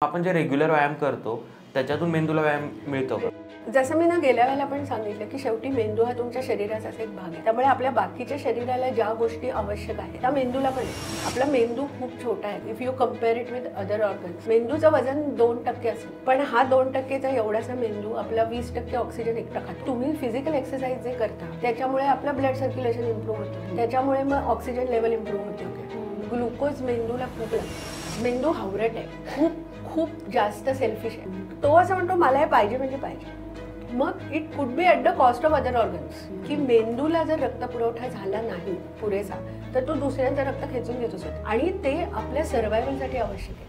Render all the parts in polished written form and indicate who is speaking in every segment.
Speaker 1: आपण जे रेग्युलर व्यायाम करतो त्याच्यातून मेंदूला व्यायाम मिळतो का?
Speaker 2: जसं मी ना गेल्या वेळेला पण सांगितलं की शेवटी मेंदू हा तुमच्या शरीराचाच एक भाग आहे. त्यामुळे आपल्या बाकीच्या शरीराला ज्या गोष्टी आवश्यक आहेत त्या मेंदूला पण आहे. आपला मेंदू खूप छोटा आहे. If you compare it with other organs, मेंदूचं वजन 2% असेल, पण हा 2%चा एवढासा मेंदू आपला 20% ऑक्सिजन एकटा खातो. तुम्ही फिजिकल एक्सरसाइज जे करता त्याच्यामुळे आपलं ब्लड सर्क्युलेशन इम्प्रूव्ह होतं, त्याच्यामुळे मग ऑक्सिजन लेवल इम्प्रूव्ह होते. ग्लुकोज मेंदूला खूप लागतो. मेंदू हावरट आहे, खूप खूप जास्त सेल्फिश आहे. तो असं म्हणतो मला हे पाहिजे म्हणजे पाहिजे. मग it could be at the cost of other organs, की मेंदूला जर रक्तपुरवठा झाला नाही पुरेसा तर तो दुसऱ्यांचं रक्त खेचून घेत असतो आणि ते आपल्या सर्व्हायवलसाठी आवश्यक आहे.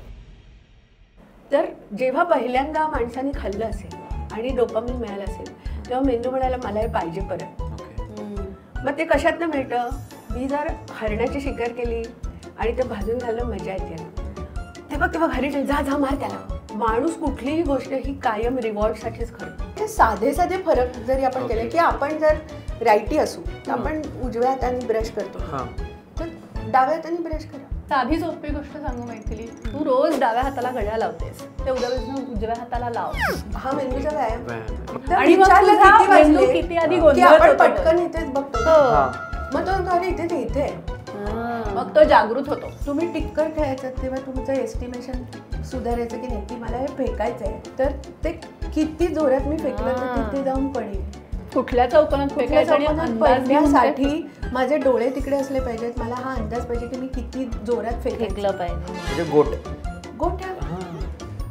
Speaker 2: तर जेव्हा पहिल्यांदा माणसाने खाल्लं असेल आणि डोपामिन मिळालं असेल तेव्हा मेंदू म्हणाला मला हे पाहिजे परत. मग ते कशातनं मिळतं? मी जर हरणाची शिकार केली आणि ते भाजून खाल्लं मजा येते तेव्हा घरी जा जा मार त्याला. माणूस कुठलीही गोष्ट ही कायम रिवॉर्डसाठीच करतो. साधे साधे फरक जरी आपण केले की आपण जर राईटी असू तर आपण उजव्या हाताने ब्रश करतो तर डाव्या हाताने ब्रश करा.
Speaker 3: साधी सोपी गोष्ट सांगू मैथिली, तू रोज डाव्या हाताला घड्या लावतेस, ते उद्यापासून उजव्या हाताला लाव.
Speaker 2: हा मेंदूचा व्यायाम.
Speaker 3: आणि मग मेंदू किती आधी गोंधळ
Speaker 2: पटकन इथेच बघतो, मग तो अरे इथे ते इथे,
Speaker 3: मग तो जागृत होतो.
Speaker 2: तुम्ही टिक्कर खेळायचं तेव्हा तुमचं एस्टिमेशन सुधारायचं की नाही की मला हे फेकायचं आहे तर ते किती जोरात मी फेकलं तर तिथे जाऊन पडेल.
Speaker 3: कुठल्या चौकोनात फेकायचं आणि
Speaker 2: पडण्यासाठी माझे डोळे तिकडे असले पाहिजेत. मला हा अंदाज पाहिजे की मी किती जोरात फेकलं पाहिजे.
Speaker 1: म्हणजे
Speaker 2: गोट्या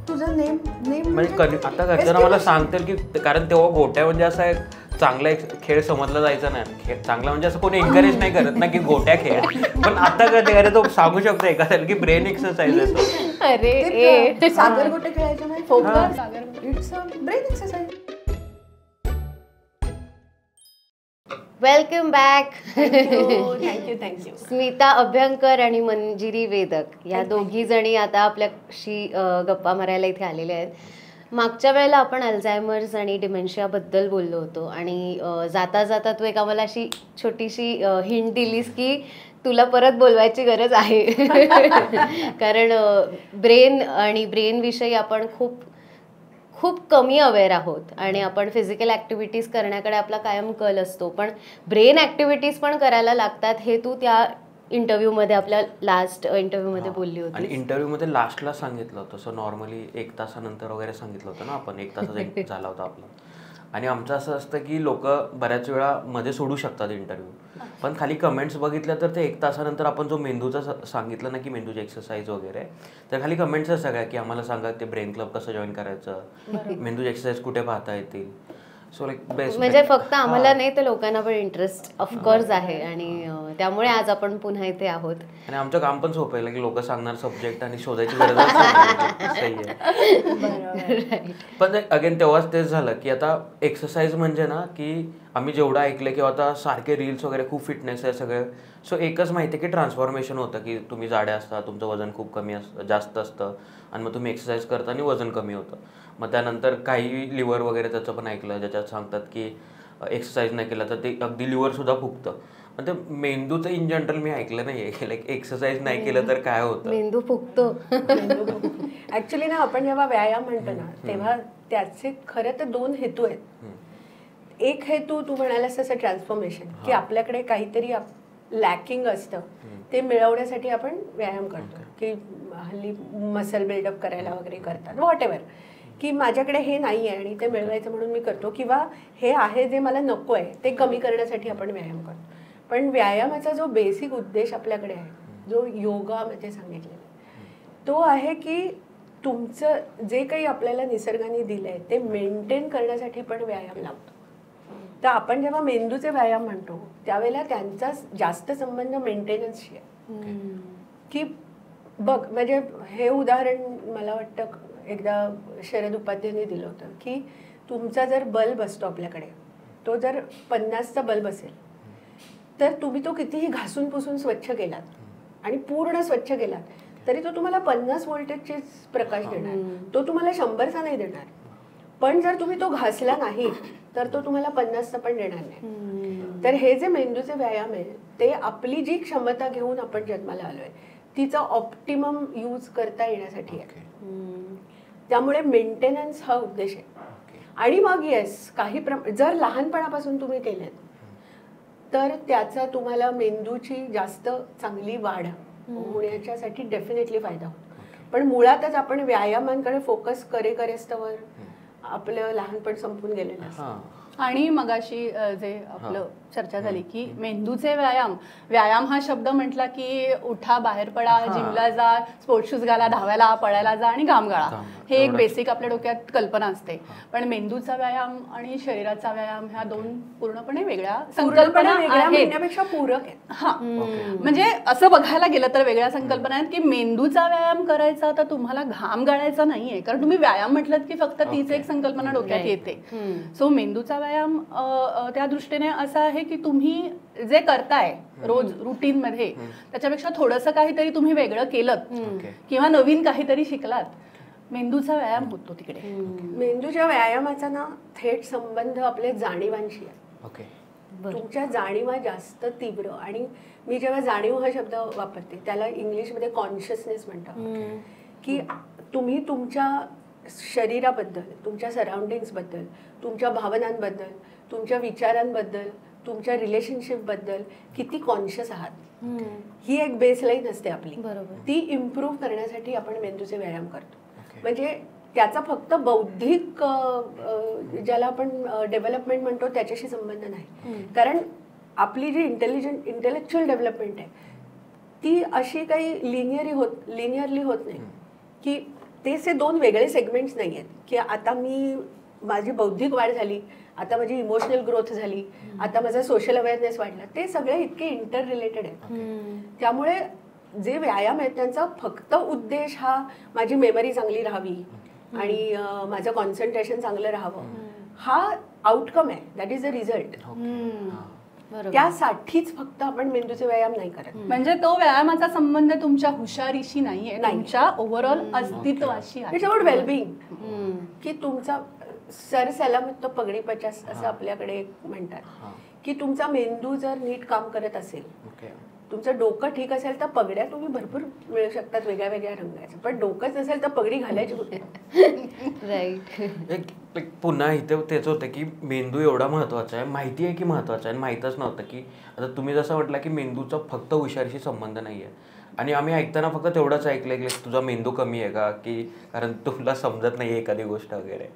Speaker 2: तुझं नेम
Speaker 1: म्हणजे आता घरच्यांना मला सांगतील की कारण तेव्हा गोट्या म्हणजे असा एक चांगला एक खेळ समजला जायचा नाही. चांगला म्हणजे असं कोणी एन्करेज नाही करत ना की गोट्या खेळ, पण आता कधी अरे तो सांगू शकतो एखाद्याला की ब्रेन एक्सरसाइज आहे तो.
Speaker 2: अरे सागर गोटे खेळायचं नाही, focus it's a brain exercise.
Speaker 4: Welcome back.
Speaker 2: Thank you.
Speaker 4: Smita Abhyankar आणि मंजिरी वेदक या दोघी जणी आता आपल्याशी गप्पा मारायला इथे आलेल्या आहेत. मागच्या वेळेला आपण अल्झायमर्स आणि डिमेन्शियाबद्दल बोललो होतो आणि जाता जाता तू एक आम्हाला अशी छोटीशी हिंट दिलीस की तुला परत बोलवायची गरज आहे. कारण ब्रेन आणि ब्रेनविषयी आपण खूप खूप कमी अवेअर आहोत आणि आपण फिजिकल ॲक्टिव्हिटीज करण्याकडे आपला कायम कल असतो, पण ब्रेन ॲक्टिव्हिटीज पण करायला लागतात हे तू त्या इंटरव्ह्यूमध्ये आपल्या लास्ट इंटरव्ह्यूमध्ये बोलली होती.
Speaker 1: आणि इंटरव्ह्यूमध्ये लास्टला सांगितलं होतं, सो नॉर्मली 1 तासानंतर वगैरे सांगितलं होतं ना आपण, 1 तासाचा झाला होता आपला. आणि आमचं असं असतं की लोक बऱ्याच वेळा मध्ये सोडू शकतात इंटरव्ह्यू, पण खाली कमेंट्स बघितल्या तर ते 1 तासानंतर आपण जो मेंदूचा सांगितलं ना की मेंदूची एक्सरसाइज वगैरे, तर खाली कमेंट्स आहेत सगळ्या की आम्हाला सांगा ते ब्रेन क्लब कसं जॉईन करायचं, मेंदूची एक्सरसाइज कुठे पाहता येतील. सो लाईक बेस्ट
Speaker 4: म्हणजे फक्त आम्हाला नाही तर लोकांना पण इंटरेस्ट ऑफकोर्स आहे आणि त्यामुळे आज आपण पुन्हा इथे आहोत.
Speaker 1: आणि आमचं काम पण सोपं आहे की लोक सांगणार सब्जेक्ट आणि शोधायची गरज आहे. पण अगेन तेव्हाच तेच झालं की आता एक्सरसाइज म्हणजे ना की आम्ही जेवढं ऐकलं की आता सारखे रील्स वगैरे खूप फिटनेस आहे सगळे, सो एकच माहिती आहे की ट्रान्सफॉर्मेशन होतं की तुम्ही जाडे असता, तुमचं वजन खूप कमी जास्त असतं आणि मग तुम्ही एक्सरसाइज करता आणि वजन कमी होतं. मग त्यानंतर काही लिव्हर वगैरे त्याचं पण ऐकलं ज्याच्यात सांगतात की एक्सरसाइज नाही केलं तर ते अगदी लिव्हरसुद्धा फुगतं. पण ते मेंदूचं इन जनरल मी ऐकलं नाही आहे लाईक एक्सरसाइज नाही केलं तर काय होतं.
Speaker 4: मेंदू फुगतो.
Speaker 2: ऍक्च्युली ना आपण जेव्हा व्यायाम म्हणतो ना तेव्हा त्याचे खरं तर 2 हेतू आहेत. एक हेतू तू म्हणालास तसं ट्रान्सफॉर्मेशन, की आपल्याकडे काहीतरी लॅकिंग असतं ते मिळवण्यासाठी आपण व्यायाम करतो, की हल्ली मसल बिल्डअप करायला वगैरे करतात व्हॉट एव्हर, की माझ्याकडे हे नाही आहे आणि ते मिळवायचं म्हणून मी करतो, किंवा हे आहे जे मला नको आहे ते कमी करण्यासाठी आपण व्यायाम करतो. पण व्यायामाचा जो बेसिक उद्देश आपल्याकडे आहे, जो योगामध्ये सांगितलेला तो आहे की तुमचं जे काही आपल्याला निसर्गाने दिलं आहे ते मेंटेन करण्यासाठी पण व्यायाम लावतो. तर आपण जेव्हा मेंदूचे व्यायाम म्हणतो त्यावेळेला त्यांचा जास्त संबंध मेंटेनन्सशी आहे. की बघ म्हणजे हे उदाहरण मला वाटतं एकदा शरद उपाध्यायांनी दिलं होतं की तुमचा जर बल्ब असतो आपल्याकडे, तो जर 50चा बल्ब असेल तर तुम्ही तो कितीही घासून पुसून स्वच्छ केलात आणि पूर्ण स्वच्छ केलात तरी तो तुम्हाला 50 व्होल्टेजचेच प्रकाश देणार, तो तुम्हाला 100चा नाही देणार. पण जर तुम्ही तो घासला नाही तर तो तुम्हाला 50चा पण देणार नाही. तर हे जे मेंदूचे व्यायाम आहे ते आपली जी क्षमता घेऊन आपण जन्माला आलोय तिचा ऑप्टिमम यूज करता येण्यासाठी आहे. त्यामुळे मेंटेनन्स हा उद्देश आहे. आणि मग येस काही जर लहानपणापासून तुम्ही केलेत तर त्याचा तुम्हाला मेंदूची जास्त चांगली वाढ होण्याच्यासाठी डेफिनेटली फायदा होतो. पण मुळातच आपण व्यायामांकडे फोकस करेस्तवर आपलं लहानपण संपून गेलेलं असतं.
Speaker 3: आणि मगाशी जे आपलं चर्चा झाली की मेंदूचे व्यायाम हा शब्द म्हटला की उठा, बाहेर पडा, जिमला जा, स्पोर्ट्स शूज घाला, धावायला, पळायला जा आणि घाम गाळा, हे एक बेसिक आपल्या डोक्यात कल्पना असते. पण मेंदूचा व्यायाम आणि शरीराचा व्यायाम ह्या दोन पूर्णपणे वेगळ्या संकल्पना
Speaker 2: म्हणण्यापेक्षा पूरक आहेत.
Speaker 3: हा, म्हणजे असं बघायला गेलं तर वेगळ्या संकल्पना आहेत की मेंदूचा व्यायाम करायचा तर तुम्हाला घाम गाळायचा नाहीये, कारण तुम्ही व्यायाम म्हटलं की फक्त तीच एक संकल्पना डोक्यात येते. सो मेंदूचा व्यायाम त्या दृष्टीने असा आहे की तुम्ही जे करताय रोज रुटीन मध्ये त्याच्यापेक्षा थोडंसं काहीतरी तुम्ही वेगळं केलं किंवा नवीन काहीतरी शिकलात, मेंदूचा व्यायाम होतो तिकडे.
Speaker 2: मेंदूच्या व्यायामाचा ना थेट संबंध आपल्या जाणीवांशी आहे. तुमच्या जाणीवा जास्त तीव्र, आणि मी जेव्हा जाणीव हा शब्द वापरते त्याला इंग्लिशमध्ये कॉन्शियसनेस म्हणतात, की तुम्ही तुमच्या शरीराबद्दल, तुमच्या सराउंडिंग्सबद्दल, तुमच्या भावनांबद्दल, तुमच्या विचारांबद्दल, तुमच्या रिलेशनशिपबद्दल किती कॉन्शियस आहात, ही एक बेसलाईन असते आपली. ती इम्प्रूव्ह करण्यासाठी आपण मेंदूचे व्यायाम करतो. म्हणजे त्याचा फक्त बौद्धिक ज्याला आपण डेव्हलपमेंट म्हणतो त्याच्याशी संबंध नाही. कारण आपली जी इंटेलेक्च्युअल डेव्हलपमेंट आहे ती अशी काही लिनियरली होत नाही, की ते दोन वेगळे सेगमेंट्स नाही आहेत की आता माझी बौद्धिक वाढ झाली, आता माझी इमोशनल ग्रोथ झाली, आता माझा सोशल अवेअरनेस वाढला. ते सगळे इतके इंटर रिलेटेड आहेत. त्यामुळे जे व्यायाम आहेत त्यांचा फक्त उद्देश हा माझी मेमरी चांगली राहावी आणि माझं कॉन्सन्ट्रेशन चांगलं राहावं, हा आउटकम आहे, दॅट इज द रिझल्ट. त्यासाठीच फक्त आपण मेंदूचे व्यायाम नाही करत.
Speaker 3: म्हणजे तो व्यायामाचा संबंध तुमच्या हुशारीशी नाहीये, तुमच्या ओव्हरऑल अस्तित्वाशी आहे.
Speaker 2: इट्स अबाउट वेलबिंग, की तुमचा सर सलामत तो पगडी पचास असं आपल्याकडे म्हणतात, की तुमचा मेंदू जर नीट काम करत असेल, तुमचं डोकं ठीक असेल तर पगड्या तुम्ही भरपूर मिळू शकतात वेगळ्या वेगळ्या रंगाच्या, पण डोकंच नसेल तर पगडी घालायची कुठे.
Speaker 1: राईट. पुन्हा इथे तेच होतं की मेंदू एवढा महत्वाचा आहे, माहिती आहे की महत्वाचा आहे, आणि माहीतच नव्हतं की आता तुम्ही जसं म्हटलं की मेंदूचा फक्त हुशारीशी संबंध नाही आहे. आणि आम्ही ऐकताना फक्त तेवढंच ऐकलं की तुझा मेंदू कमी आहे का, की कारण तुला समजत नाही एखादी गोष्ट वगैरे.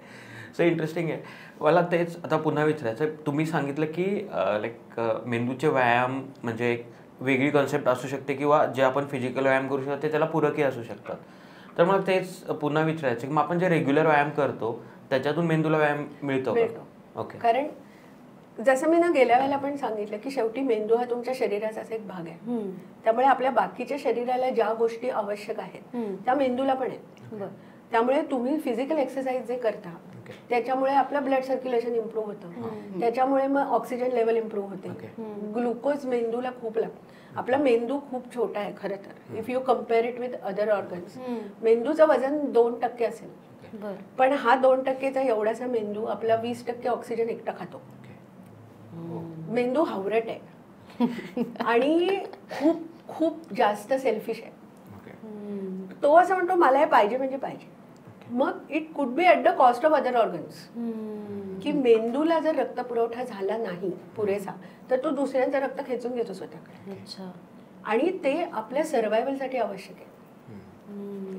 Speaker 1: सो इंटरेस्टिंग आहे. मला तेच आता पुन्हा विचारायचं, तुम्ही सांगितलं की लाईक मेंदूचे व्यायाम म्हणजे एक वेगळी कन्सेप्ट असू शकते किंवा जे आपण फिजिकल व्यायाम करू शकतो ते त्याला पूरकही असू शकतात. तर मला तेच पुन्हा विचारायचं की मग आपण जे रेग्युलर व्यायाम करतो त्याच्यातून मेंदूला व्यायाम मिळतो का? ओके.
Speaker 2: कारण जसं मी ना गेल्या वेळेला पण सांगितलं की शेवटी मेंदू हा तुमच्या शरीराचाच एक भाग आहे. त्यामुळे आपल्या बाकीच्या शरीराला ज्या गोष्टी आवश्यक आहेत त्या मेंदूला पण आहेत. त्यामुळे तुम्ही फिजिकल एक्सरसाइज जे करता त्याच्यामुळे आपलं ब्लड सर्क्युलेशन इम्प्रूव्ह होतं, त्याच्यामुळे मग ऑक्सिजन लेवल इम्प्रूव्ह होते, ग्लुकोज मेंदूला खूप लागतो. आपला मेंदू खूप छोटा आहे खरं तर, if you compare it with other organs. मेंदूचं वजन 2% असेल, पण हा 2%चा एवढासा मेंदू आपला 20% ऑक्सिजन एकटा खातो. मेंदू हावरट आहे आणि खूप खूप जास्त सेल्फिश आहे. तो असं म्हणतो मला हे पाहिजे म्हणजे पाहिजे. मग it could be at the cost of other organs, की मेंदूला जर रक्त पुरवठा झाला नाही पुरेसा तर तो दुसऱ्यांचं रक्त खेचून घेतो स्वतःकडे, आणि ते आपल्या सर्व्हायव्हलसाठी आवश्यक आहे.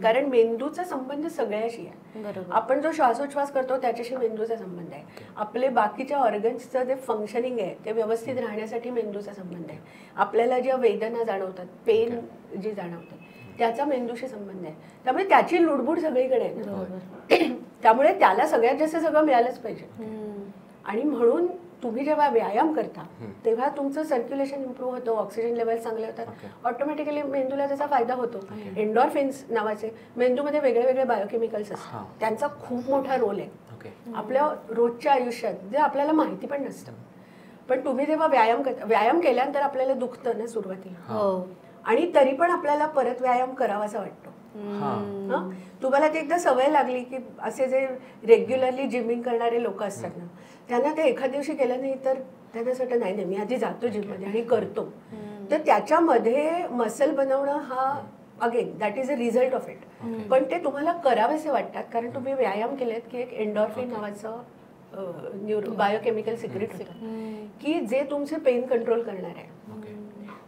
Speaker 2: कारण मेंदूचा संबंध सगळ्याशी आहे. आपण जो श्वासोच्छ्वास करतो त्याच्याशी मेंदूचा संबंध आहे. आपले बाकीच्या ऑर्गन्सचं जे फंक्शनिंग आहे ते व्यवस्थित राहण्यासाठी मेंदूचा संबंध आहे. आपल्याला ज्या वेदना जाणवतात, पेन जी जाणवतात त्याचा मेंदूशी संबंध आहे. त्यामुळे त्याची लुडबुड सगळीकडे आहे. त्यामुळे त्याला सगळ्यात जास्त सगळं मिळालंच पाहिजे. आणि म्हणून तुम्ही जेव्हा व्यायाम करता तेव्हा तुमचं सर्क्युलेशन इम्प्रूव्ह होतं, ऑक्सिजन लेवल चांगले होतात, ऑटोमॅटिकली मेंदूला त्याचा फायदा होतो. एंडॉर्फिन्स नावाचे मेंदूमध्ये वेगळे वेगळे बायोकेमिकल्स असतात, त्यांचा खूप मोठा रोल आहे आपल्या रोजच्या आयुष्यात, जे आपल्याला माहिती पण नसतं. पण तुम्ही जेव्हा व्यायाम केल्यानंतर आपल्याला दुखतं ना सुरुवातीला, आणि तरी पण आपल्याला परत व्यायाम करावासा वाटतो. तुम्हाला ते एकदा सवय लागली की असे जे रेग्युलरली जिमिंग करणारे लोक असतात ना, त्यांना ते एखाद दिवशी केलं नाही तर त्यांना असं वाटतं नाही मी आधी जातो जिममध्ये आणि करतो. तर त्याच्यामध्ये मसल बनवणं हा again that is a result of it. पण ते तुम्हाला करावेसे वाटतात कारण तुम्ही व्यायाम केलेत की एक एन्डॉर्फिन नावाचं बायोकेमिकल सिक्रेट होतं की जे तुमचे पेन कंट्रोल करणार आहे.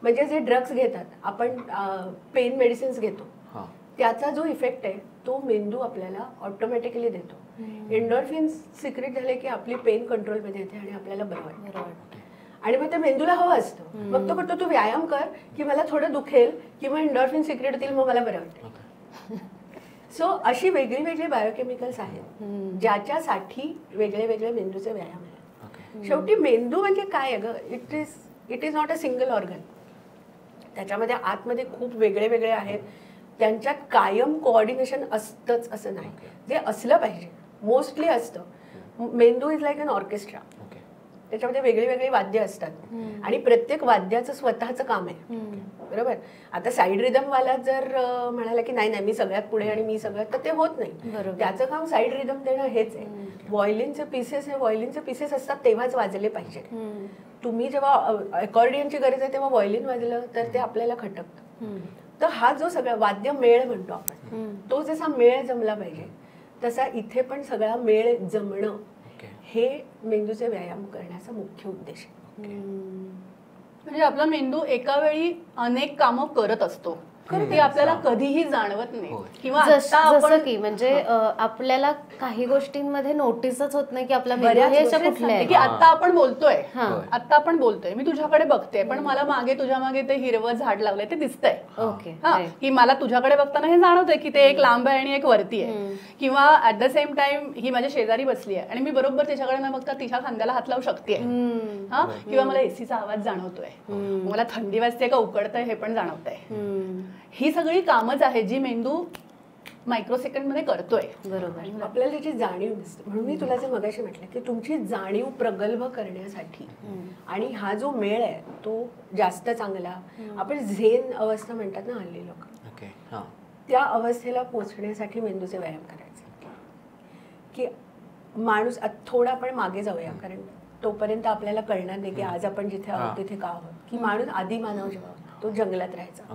Speaker 2: म्हणजे जे ड्रग्स घेतात आपण, पेन मेडिसिन्स घेतो, त्याचा जो इफेक्ट आहे तो मेंदू आपल्याला ऑटोमॅटिकली देतो. एन्डॉर्फिन सिक्रेट झाले की आपली पेन कंट्रोलमध्ये येते आणि आपल्याला बरं वाटतं. आणि मग ते मेंदूला हवं असतं. मग तो म्हणतो तू व्यायाम कर की मला थोडं दुखेल किंवा एन्डॉर्फिन सिक्रेट होतील मग मला बरं वाटेल. सो अशी वेगळी वेगळी बायोकेमिकल्स आहेत ज्याच्यासाठी वेगळे वेगळे मेंदूचे व्यायाम आहेत. शेवटी मेंदू म्हणजे काय आहे ग, it is not a single organ. त्याच्यामध्ये आतमध्ये खूप वेगळे वेगळे आहेत. त्यांच्यात कायम कोऑर्डिनेशन असतंच असं नाही. जे असलं पाहिजे, मोस्टली असतं. मेंदू इज लाईक अन ऑर्केस्ट्रा. त्याच्यामध्ये वेगळी वेगळी वाद्य असतात आणि प्रत्येक वाद्याचं स्वतःचं काम आहे. बरोबर. आता साईड रिदम वाला जर म्हणाला की नाही नाही मी सगळ्यात पुढे आणि मी सगळ्यात, तर ते होत नाही. त्याचं काम साईड रिदम देणं हेच आहे. व्हायोलिनचे पीसेस हे व्हायोलिनचे पीसेस असतात तेव्हाच वाजले पाहिजे. तुम्ही जेव्हा अकॉर्डियनची गरज आहे तेव्हा व्हायोलिन वाजलं तर ते आपल्याला खटकतं. तर हा जो सगळा वाद्य मेळ म्हणतो आपण, तो जसा मेळ जमला पाहिजे तसा इथे पण सगळा मेळ जमणं हे मेंदूचे व्यायाम करण्याचा मुख्य उद्देश आहे.
Speaker 3: म्हणजे आपला मेंदू एका वेळी अनेक कामं करत असतो, ते आपल्याला कधीही जाणवत नाही. किंवा
Speaker 4: जसं की म्हणजे आपल्याला काही गोष्टींमध्ये नोटीसच होत नाही की आपला मेंदू हे कुठलं आहे.
Speaker 3: की आता आपण बोलतोय, मी तुझ्याकडे बघते पण मला मागे तुझ्या मागे ते हिरवं झाड लावलंय ते दिसतंय. की मला तुझ्याकडे बघताना हे जाणवतंय की ते एक लांब आहे आणि एक वरती आहे. किंवा ऍट द सेम टाइम ही माझ्या शेजारी बसली आहे आणि मी बरोबर तिच्याकडे न बघता तिच्या खांद्याला हात लावू शकते. किंवा मला एसीचा आवाज जाणवतोय, मला थंडी वाजते का उकडतंय हे पण जाणवतंय. ही सगळी कामच आहे जी मेंदू मायक्रोसेकंड मध्ये करतोय.
Speaker 2: बरोबर. आपल्याला त्याची जाणीव नसते. म्हणून मी तुला जे मगाशी म्हटलं की तुमची जाणीव प्रगल्भ करण्यासाठी आणि हा जो मेळ आहे तो जास्त चांगला, आपण झेन अवस्था म्हणतात ना हल्ली लोक, त्या अवस्थेला पोहोचण्यासाठी मेंदूचे व्यायाम करायचे. की माणूस थोडा आपण मागे जाऊया कारण तोपर्यंत आपल्याला कळणार नाही की आज आपण जिथे आहोत तिथे का आहोत. की माणूस आधी मानव जेव्हा तो जंगलात राहायचा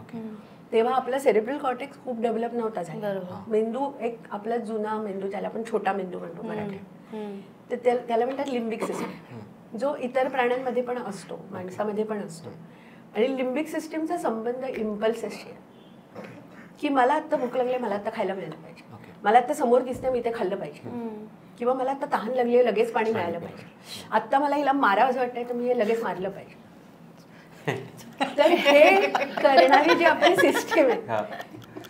Speaker 2: तेव्हा आपला सेरेब्रल कॉर्टेक्स खूप डेव्हलप नव्हता झाला. मेंदू एक आपला जुना मेंदू, त्याला आपण छोटा मेंदू म्हणतो मराठीत, तर त्याला म्हणतात लिम्बिक सिस्टीम, जो इतर प्राण्यांमध्ये पण असतो, माणसामध्ये पण असतो. आणि लिम्बिक सिस्टीमचा संबंध इम्पल्सेसशी आहे. की मला आत्ता भूक लागली, मला आत्ता खायला मिळालं पाहिजे, मला आत्ता समोर दिसते मी ते खाल्लं पाहिजे, किंवा मला आत्ता तहान लागली लगेच पाणी मिळालं पाहिजे, आत्ता मला हिला मारावं असं वाटतंय तर मी हे लगेच मारलं पाहिजे. तर हे करणारी जी आपली सिस्टीम आहे,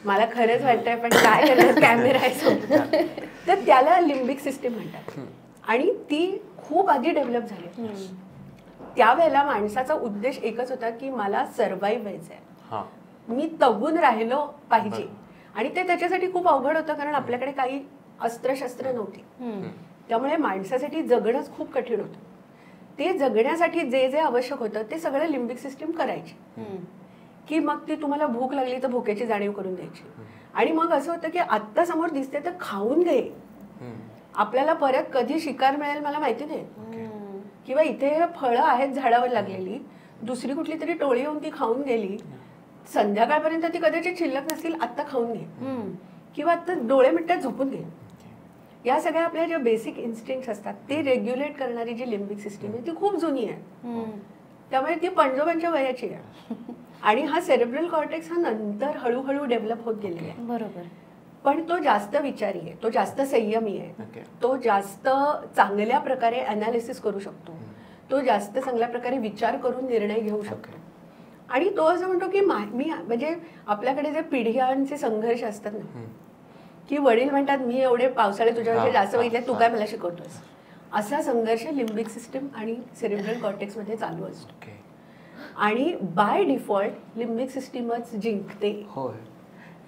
Speaker 2: मला खरंच वाटतंय पण काय करणार, कॅमेरा आहे तर त्याला लिम्बिक सिस्टीम म्हणतात. आणि ती खूप आधी डेव्हलप झाली. त्यावेळेला माणसाचा उद्देश एकच होता की मला सर्व्हाइव्ह व्हायचंय, मी तगून राहिलो पाहिजे. आणि ते त्याच्यासाठी खूप अवघड होतं कारण आपल्याकडे काही अस्त्रशस्त्र नव्हती. त्यामुळे माणसासाठी जगणंच खूप कठीण होतं. ते जगण्यासाठी जे जे आवश्यक होतं ते सगळं लिम्बिक सिस्टीम करायची. की मग ती तुम्हाला भूक लागली तर भुकेची जाणीव करून द्यायची. आणि मग असं होतं की आत्ता समोर दिसते तर खाऊन घे, आपल्याला परत कधी शिकार मिळेल मला माहिती नाही. किंवा इथे फळं आहेत झाडावर लागलेली, दुसरी कुठली तरी टोळी येऊन ती खाऊन गेली, संध्याकाळपर्यंत ती कदाचित शिल्लक नसतील, आत्ता खाऊन घे. किंवा आत्ता डोळे मिटतात झोपून घे. या सगळ्या आपल्या ज्या बेसिक इन्स्टिंक्ट्स असतात ते रेग्युलेट करणारी जी लिम्बिक सिस्टीम आहे ती खूप जुनी आहे. त्यामुळे ती पंजोबांच्या वयाची आहे. आणि हा सेरेब्रल कॉर्टेक्स हा नंतर हळूहळू डेव्हलप होत गेलेला आहे.
Speaker 4: बरोबर.
Speaker 2: पण तो जास्त विचारी आहे, तो जास्त संयमी आहे, तो जास्त चांगल्या प्रकारे अनालिसिस करू शकतो, तो जास्त चांगल्या प्रकारे विचार करून निर्णय घेऊ शकतो. आणि तो असं म्हणतो की मी म्हणजे आपल्याकडे जे पिढ्यांचे संघर्ष असतात ना, की वडील म्हणतात मी एवढे पावसाळे तुझ्यापेक्षा जास्त बघितले, तू काय मला शिकवतोस, असा संघर्ष लिम्बिक सिस्टीम आणि सेरेब्रल कॉर्टेक्स मध्ये चालू असतो. आणि बाय डिफॉल्ट लिम्बिक सिस्टीमच जिंकते.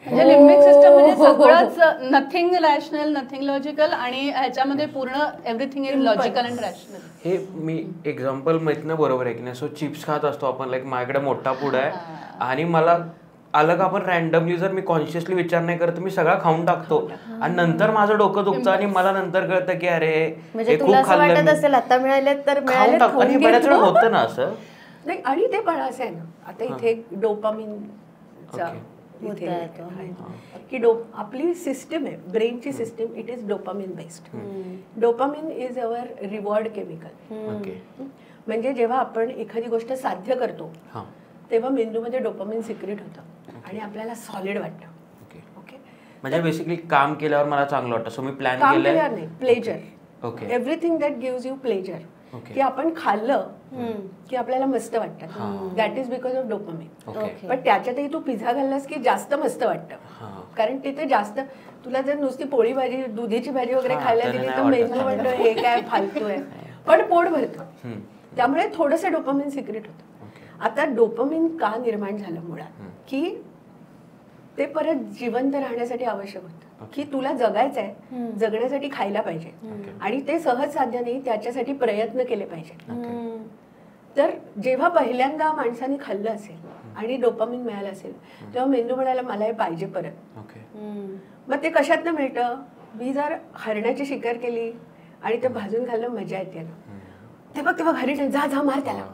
Speaker 3: म्हणजे लिम्बिक सिस्टम म्हणजे सगळंच नथिंग रॅशनल, नथिंग लॉजिकल, आणि ह्याच्यामध्ये पूर्ण everything is logical and rational.
Speaker 1: हे मी एक्झाम्पल माहित ना, बरोबर आहे की नाही. सो चिप्स खात असतो आपण, लाईक माझ्याकडे मोठा पुडा आहे आणि मला आलं का आपण रॅन्डमली जर मी कॉन्शियसली विचार नाही करत मी सगळं खाऊन टाकतो आणि नंतर माझं डोकं दुखतं आणि मला नंतर कळतं की अरे हे खूप खाल्लं
Speaker 4: असेल, आता मिळाले तर मिळाले.
Speaker 1: आणि बऱ्याच वेळा होतं ना असं.
Speaker 2: नाही, आणि ते पण असं आहे ना, आता इथे डोपामिनचा इथे
Speaker 4: होता
Speaker 2: आहे. की आपली सिस्टम आहे, ब्रेनची system, it is dopamine based. Dopamine is our reward chemical.
Speaker 1: Okay.
Speaker 2: म्हणजे जेव्हा आपण एखादी गोष्ट साध्य करतो
Speaker 1: हां.
Speaker 2: तेव्हा मेंदूमध्ये डोपामिन सिक्रेट होतं आणि आपल्याला सॉलिड वाटतं.
Speaker 1: ओके.
Speaker 2: ओके.
Speaker 1: म्हणजे बेसिकली काम केल्यावर मला चांगलं वाटतं, सो मी प्लॅन
Speaker 2: काम
Speaker 1: केलंय.
Speaker 2: केल्यावर नाही, pleasure.
Speaker 1: Okay.
Speaker 2: Everything that gives you pleasure.
Speaker 1: Okay.
Speaker 2: की आपण खाल्लं की आपल्याला मस्त वाटतं, that is because of dopamine.
Speaker 1: Okay.
Speaker 2: पण त्याच्यातही तू पिझ्झा खाल्लास की जास्त मस्त वाटतं,
Speaker 1: हां.
Speaker 2: कारण तिथे जास्त तुला जर नुसती पोळी भाजी दुधीची भाजी वगैरे
Speaker 1: हां,
Speaker 2: खायला
Speaker 1: त्याने
Speaker 2: दिली
Speaker 1: नाही
Speaker 2: तर
Speaker 1: वाटत.
Speaker 2: मेंदू म्हणतो हे काय फालतू आहे, पण पोट भरतं.
Speaker 1: हम्म.
Speaker 2: त्यामुळे थोडंसं डोपामिन सिक्रेट होतं.
Speaker 1: ओके.
Speaker 2: आता डोपामिन का निर्माण झालं मुळात, की ते परत जिवंत राहण्यासाठी आवश्यक होतं, की तुला जगायचं आहे, जगण्यासाठी खायला पाहिजे आणि ते सहज साध्य नाही, त्याच्यासाठी प्रयत्न केले पाहिजे. तर जेव्हा पहिल्यांदा माणसाने खाल्लं असेल आणि डोपामिन मिळालं असेल तेव्हा मेंदू म्हणाला मला हे पाहिजे परत.
Speaker 1: ओके.
Speaker 2: मग ते कशातनं मिळतं, मी जर हरणाची शिकार केली आणि ते भाजून खाल्लं मजा येते ना, ते बघ हरिण जा जा मार त्याला.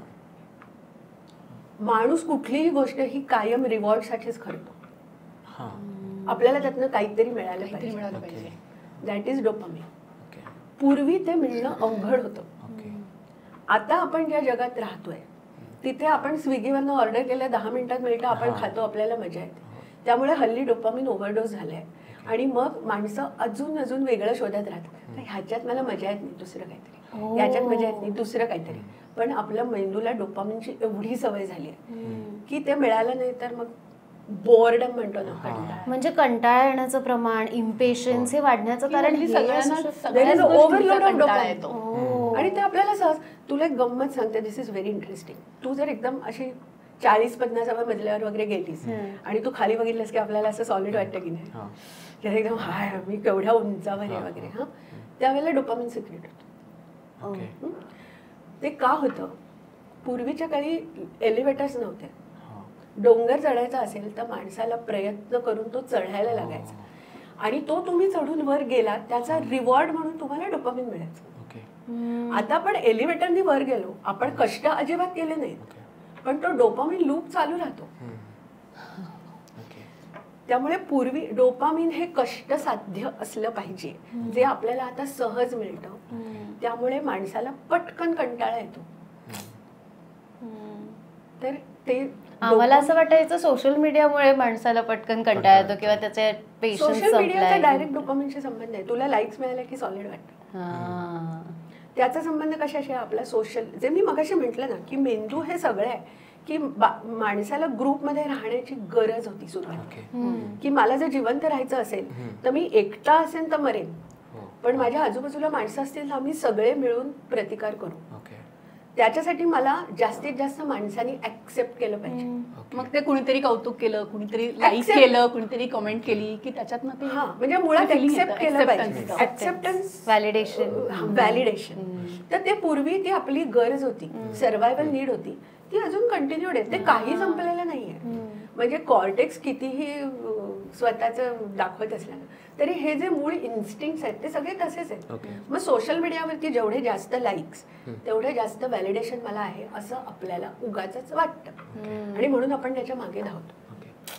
Speaker 2: माणूस कुठलीही गोष्ट ही कायम रिवॉर्ड साठीच करतो.
Speaker 1: हां.
Speaker 2: आपल्याला त्यातनं काहीतरी मिळालं
Speaker 3: काहीतरी
Speaker 2: पाहिजे,
Speaker 3: मिळालं पाहिजे.
Speaker 2: That is dopamine.
Speaker 1: ओके.
Speaker 2: पूर्वी ते मिळणं अवघड होतं.
Speaker 1: ओके.
Speaker 2: आता आपण ज्या जगात राहतोय तिथे आपण स्विगीवरनं ऑर्डर केलं 10 मिनिटात मिळतं, आपण खातो, आपल्याला मजा येते. त्यामुळे हल्ली डोपामिन ओव्हरडोस झालाय आणि मग माणसं अजून अजून वेगळं शोधत राहतात. ह्याच्यात मला मजा येत नाही, दुसरं काहीतरी, ह्याच्यात मजा येत नाही, दुसरं काहीतरी. पण आपल्या मेंदूला डोपामिनची एवढी सवय झाली आहे की ते मिळालं नाही तर मग बोर्डम म्हणतो ना, कंटाळा.
Speaker 4: म्हणजे कंटाळा येण्याचं प्रमाण, इम्पेशन्स हे वाढण्याचं कारण
Speaker 3: हल्ली
Speaker 4: हे
Speaker 3: सगळ्यांना
Speaker 4: असू शकतं.
Speaker 2: There is
Speaker 3: सगळ्याच
Speaker 2: an overload
Speaker 3: गोष्टींचा
Speaker 2: of
Speaker 3: कंटाळा
Speaker 2: dopamine.
Speaker 3: येतो.
Speaker 2: आणि ते आपल्याला सहज. तुला एक गंमत सांगते, दिस इज व्हेरी इंटरेस्टिंग. तू जर एकदम अशी 40-50व्या मजल्यावर वगैरे गेलीस आणि तू खाली बघितलंस की आपल्याला असं सॉलिड वाटतं की नाही, की एकदम हाय मी केवढ्या उंचावर आहे वगैरे, हा त्यावेळेला डोपामिन सिक्रेट होतं.
Speaker 1: ओके.
Speaker 2: ते का होतं, पूर्वीच्या काळी एलिव्हेटर्स नव्हते. डोंगर चढायचा असेल तर माणसाला प्रयत्न करून तो चढायला लागायचा आणि तो तुम्ही चढून वर गेला त्याचा रिवॉर्ड म्हणून तुम्हाला डोपामिन मिळायचं.
Speaker 1: ओके.
Speaker 2: आता आपण एलिव्हेटरनी वर गेलो, आपण कष्ट अजिबात केले नाहीत, पण तो डोपामिन लूप चालू राहतो.
Speaker 1: ओके.
Speaker 2: त्यामुळे पूर्वी डोपामिन हे कष्ट साध्य असलं पाहिजे, जे आपल्याला आता सहज मिळतं. त्यामुळे माणसाला पटकन कंटाळा येतो. तर ते
Speaker 4: आम्हाला असं वाटायचं सोशल मीडियामुळे माणसाला पटकन कंटाळा येतो किंवा त्याचे पेशन्स
Speaker 2: सोशल मीडियाचा
Speaker 4: संपलाय.
Speaker 2: डायरेक्ट डोपामिनशी संबंध आहे. तुला लाईक्स मिळाले की सॉलिड वाटतं.
Speaker 4: हां.
Speaker 2: त्याचा संबंध कशाशी आहे, आपला सोशल, जे मी मगाशी म्हटलं ना की मेंदू हे सगळं आहे, की माणसाला ग्रुपमध्ये राहण्याची गरज होती सुरुवात, की मला जर जिवंत राहायचं असेल तर मी एकटा असेल तर मरेन, पण माझ्या आजूबाजूला माणसं असतील तर आम्ही सगळे मिळून प्रतिकार करू. त्याच्यासाठी मला जास्तीत जास्त माणसांनी ऍक्सेप्ट केलं पाहिजे.
Speaker 3: मग ते कुणीतरी कौतुक केलं, कुणीतरी लाईक केलं, कुणीतरी कमेंट केली की त्याच्यातनं ते
Speaker 2: हा म्हणजे मुळात
Speaker 3: feeling
Speaker 2: ऍक्सेप्ट
Speaker 3: येतं,
Speaker 2: केलं पाहिजे.
Speaker 3: acceptance.
Speaker 2: Acceptance,
Speaker 4: validation.
Speaker 2: तर ते पूर्वी ती आपली गरज होती, सर्व्हायवल नीड होती, ती अजून कंटिन्यूड आहे. ते काही संपलेलं नाहीये. म्हणजे कॉर्टेक्स कितीही स्वतःचं दाखवत असलं तरी हे जे मूळ इन्स्टिंक्ट्स आहेत ते सगळे तसेच आहेत. मग सोशल मीडियावरती जेवढे जास्त लाईक्स तेवढे जास्त व्हॅलिडेशन मला आहे असं आपल्याला उगाचच वाटतं आणि म्हणून आपण त्याच्या मागे धावतो.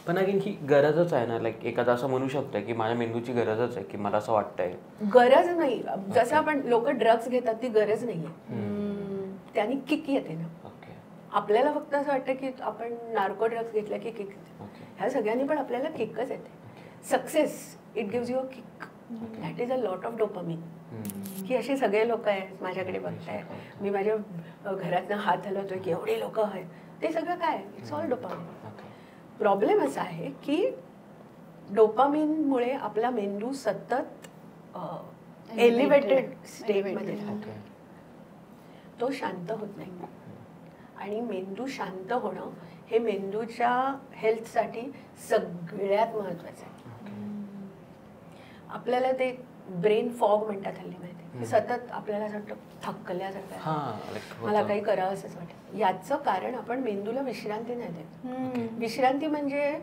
Speaker 1: पण अगेन ही गरजच आहे ना, लाईक एखादा असं म्हणू शकतं की माझ्या मेंदूची गरजच आहे, की मला असं वाटतंय.
Speaker 2: गरज नाही, जसं आपण लोक ड्रग्स घेतात ती गरज नाहीये, त्यांनी किक येते ना. आपल्याला फक्त असं वाटतं की आपण नार्को ड्रग्स घेतला की किक येते. ह्या सगळ्यांनी पण आपल्याला किकच येते. Success it gives you a kick, that is a lot of dopamine. की असे सगळे लोक आहेत माझ्याकडे बघताय, मी माझ्या घरातनं हात हलवतोय की एवढे लोक आहेत, ते सगळं काय, इट्स ऑल डोपामिन. प्रॉब्लेम असा आहे की डोपामिनमुळे आपला मेंदू सतत एलिव्हेटेड स्टेटमध्ये राहतो, तो शांत होत नाही. आणि मेंदू शांत होणं हे मेंदूच्या हेल्थसाठी सगळ्यात महत्वाचं आहे. आपल्याला ते ब्रेन फॉग म्हणतात हल्ली, माहिती, सतत आपल्याला असं वाटतं थकल्यासारखं, मला काही करावं असंच वाटतं. याचं कारण आपण मेंदूला विश्रांती नाही देत. विश्रांती म्हणजे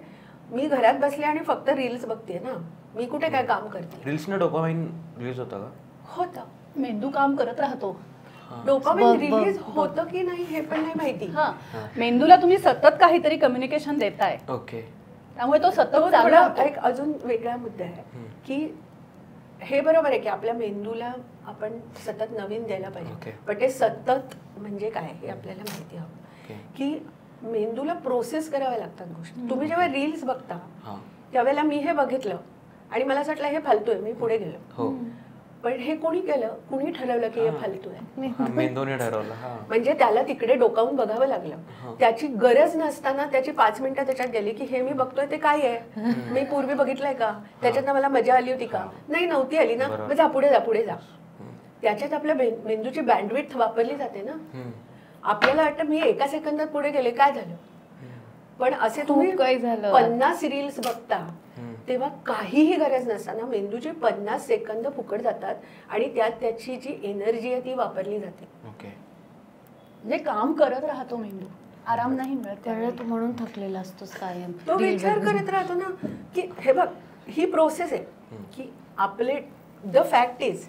Speaker 2: मी घरात बसले आणि फक्त रील्स बघते ना, मी कुठे काय काम करते.
Speaker 1: रील्सने डोपामाइन रिलीज होतं का?
Speaker 3: होतं, मेंदू काम करत राहतो.
Speaker 2: डोपामाइन रिलीज होतं की नाही हे पण नाही माहिती.
Speaker 3: मेंदूला तुम्ही सतत काहीतरी कम्युनिकेशन देताय.
Speaker 1: ओके.
Speaker 3: त्यामुळे तो सतत
Speaker 2: तो
Speaker 3: चालू
Speaker 2: थोडा
Speaker 3: होतो.
Speaker 2: एक अजून वेगळा मुद्दा आहे की हे बरोबर आहे की आपल्या मेंदूला आपण सतत नवीन द्यायला
Speaker 1: Okay.
Speaker 2: पाहिजे, पण ते सतत म्हणजे काय हे आपल्याला माहिती हवं की मेंदूला प्रोसेस कराव्या लागतात गोष्टी. तुम्ही जेव्हा रील्स बघता त्यावेळेला मी हे बघितलं आणि मला असं वाटलं हे फालतू आहे, मी पुढे गेलो.
Speaker 1: हो.
Speaker 2: पण हे कोणी केलं, कुणी ठरवलं की हे फालतू आहे,
Speaker 1: मेंदूने ठरवलं.
Speaker 2: म्हणजे त्याला तिकडे डोकावून बघावं लागलं. त्याची गरज नसताना त्याची 5 मिनिटं त्याच्यात गेली की हे मी बघतोय ते काय आहे, मी पूर्वी बघितलंय का, त्याच्यातनं मला मजा आली होती का, नाही नव्हती आली ना, मग जा पुढे जा पुढे जा. त्याच्यात आपल्या मेंदूची बँडविड्थ वापरली जाते ना. आपल्याला वाटतं मी एका सेकंदात पुढे गेले काय झालं, पण असे तुम्ही
Speaker 4: काय झालं?
Speaker 2: 50 रील्स बघता तेव्हा काहीही गरज नसताना मेंदूचे 50 सेकंद फुकट जातात आणि त्यात त्याची जी एनर्जी आहे ती वापरली जाते.
Speaker 3: म्हणजे काम करत राहतो मेंदू, आराम नाही मिळत त्यावेळी.
Speaker 4: कळलं, तू म्हणून थकलेला असतोस कायम.
Speaker 2: तो विचार करत राहतो ना की हे बघ ही प्रोसेस आहे की आपले द फॅक्ट इज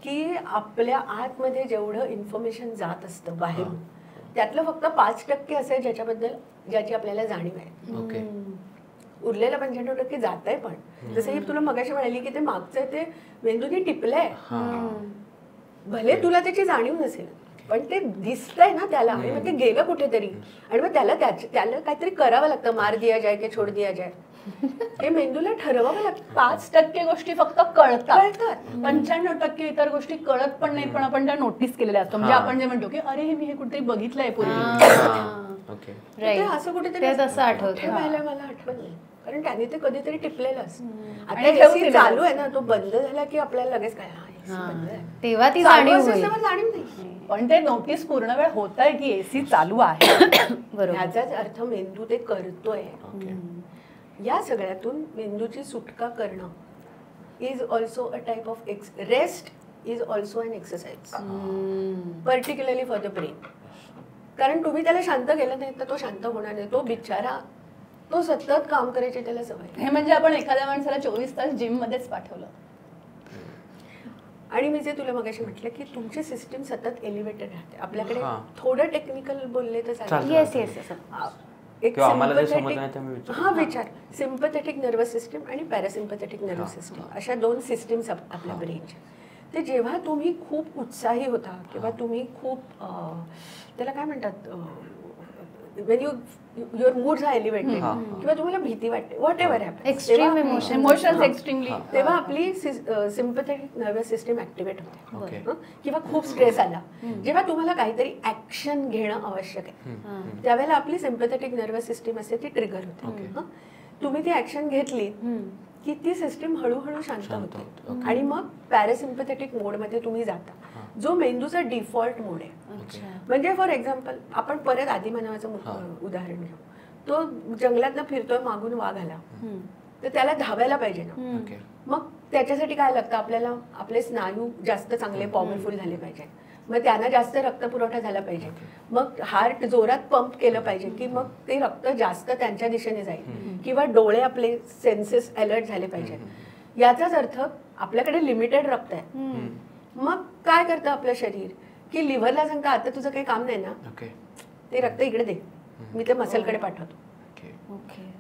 Speaker 2: की आपल्या आतमध्ये जेवढं इन्फॉर्मेशन जात असतं बाहेरून त्यातलं फक्त 5% असं आहे ज्याची आपल्याला जाणीव आहे. उरलेलं 95% जात आहे. पण जसं ही तुला मगाशी म्हणाली की ते मागचं ते मेंदूने टिपलंय, भले तुला त्याची जाणीव नसेल पण ते दिसतंय ना त्याला, आणि मग ते गेलं कुठेतरी आणि मग त्याला काहीतरी करावं लागतं. मार दिया जाय की छोड दिया जाय हे मेंदूला ठरवावं लागतं.
Speaker 3: 5% गोष्टी फक्त कळतात, 95% इतर गोष्टी कळत पण नाहीत, पण आपण त्या नोटीस केलेल्या असतो. म्हणजे आपण जे म्हणतो की अरे मी हे कुठेतरी बघितलंय पूर्वी.
Speaker 2: ते असं कुठेतरी
Speaker 4: ते तसं आठवतं.
Speaker 2: ठेवायला मला आठवत नाही, कारण त्याने ते कधीतरी टिपलेलं असतं. आता
Speaker 3: आणि
Speaker 2: AC चालू आहे ना, तो बंद झाला की आपल्याला लगेच काय
Speaker 4: तेव्हा ती जाणीव होईल.
Speaker 2: जाणीव नाही,
Speaker 3: पण ते नोटीस पूर्ण वेळ होत आहे की AC चालू आहे.
Speaker 4: बरोबर.
Speaker 2: ह्याचाच अर्थ मेंदू ते करतोय. या सगळ्यातून मेंदूची सुटका करणं is also a type of rest is also an exercise, particularly for the brain. कारण तुम्ही त्याला शांत केलं नाही तर तो शांत होणार नाही. तो बिचारा तो सतत काम करायची त्याला सवय.
Speaker 3: हे म्हणजे आपण एखाद्या माणसाला 24 तास जिम मध्येच पाठवलं.
Speaker 2: आणि मी जे तुला मगाशी म्हटलं की तुमची सिस्टीम सतत एलिव्हेटेड राहते. आपल्याकडे थोडं टेक्निकल बोलले तर चालेल.
Speaker 4: Yes yes.
Speaker 2: एक
Speaker 1: हा
Speaker 2: विचार सिम्पथेटिक नर्वस सिस्टीम आणि पॅरासिम्पथेटिक नर्वस सिस्टीम अशा 2 सिस्टीम्स आपल्या ब्रेनच्या. ते जेव्हा तुम्ही खूप उत्साही होता किंवा तुम्ही खूप त्याला काय म्हणतात when your moods are elevated किंवा तुम्हाला भीती वाटते, what ever
Speaker 4: extreme
Speaker 3: emotions extremely,
Speaker 2: तेव्हा आपली सिम्पथेटिक नर्वस सिस्टीम ऍक्टिव्हेट होते. किंवा खूप स्ट्रेस आला, जेव्हा तुम्हाला काहीतरी ऍक्शन घेणं आवश्यक आहे त्यावेळेला आपली सिम्पथेटिक नर्वस सिस्टीम असते ती ट्रिगर होते. तुम्ही ती ऍक्शन घेतली की ती सिस्टीम हळूहळू शांत होते आणि मग पॅरासिम्पथेटिक मोडमध्ये तुम्ही जाता, जो मेंदूचा डिफॉल्ट मोड आहे. म्हणजे फॉर एक्झाम्पल आपण परत आदिमानवाचं उदाहरण घेऊ. तो जंगलातनं फिरतोय, मागून वाघ आला तर त्याला धावायला पाहिजे ना. मग त्याच्यासाठी काय लागतं, आपल्याला आपले स्नायू जास्त चांगले पॉवरफुल झाले पाहिजे, मग त्यांना जास्त रक्तपुरवठा झाला पाहिजे, मग हार्ट जोरात पंप केलं पाहिजे की मग ते रक्त जास्त त्यांच्या दिशेने जाईल, किंवा डोळे आपले सेन्सेस अलर्ट झाले पाहिजे. याचाच अर्थ आपल्याकडे लिमिटेड रक्त आहे. मग काय करतं आपलं शरीर की लिव्हरला सांगता आता तुझं काही काम नाही ना, ते रक्त इकडे दे, मी ते मसलकडे पाठवतो.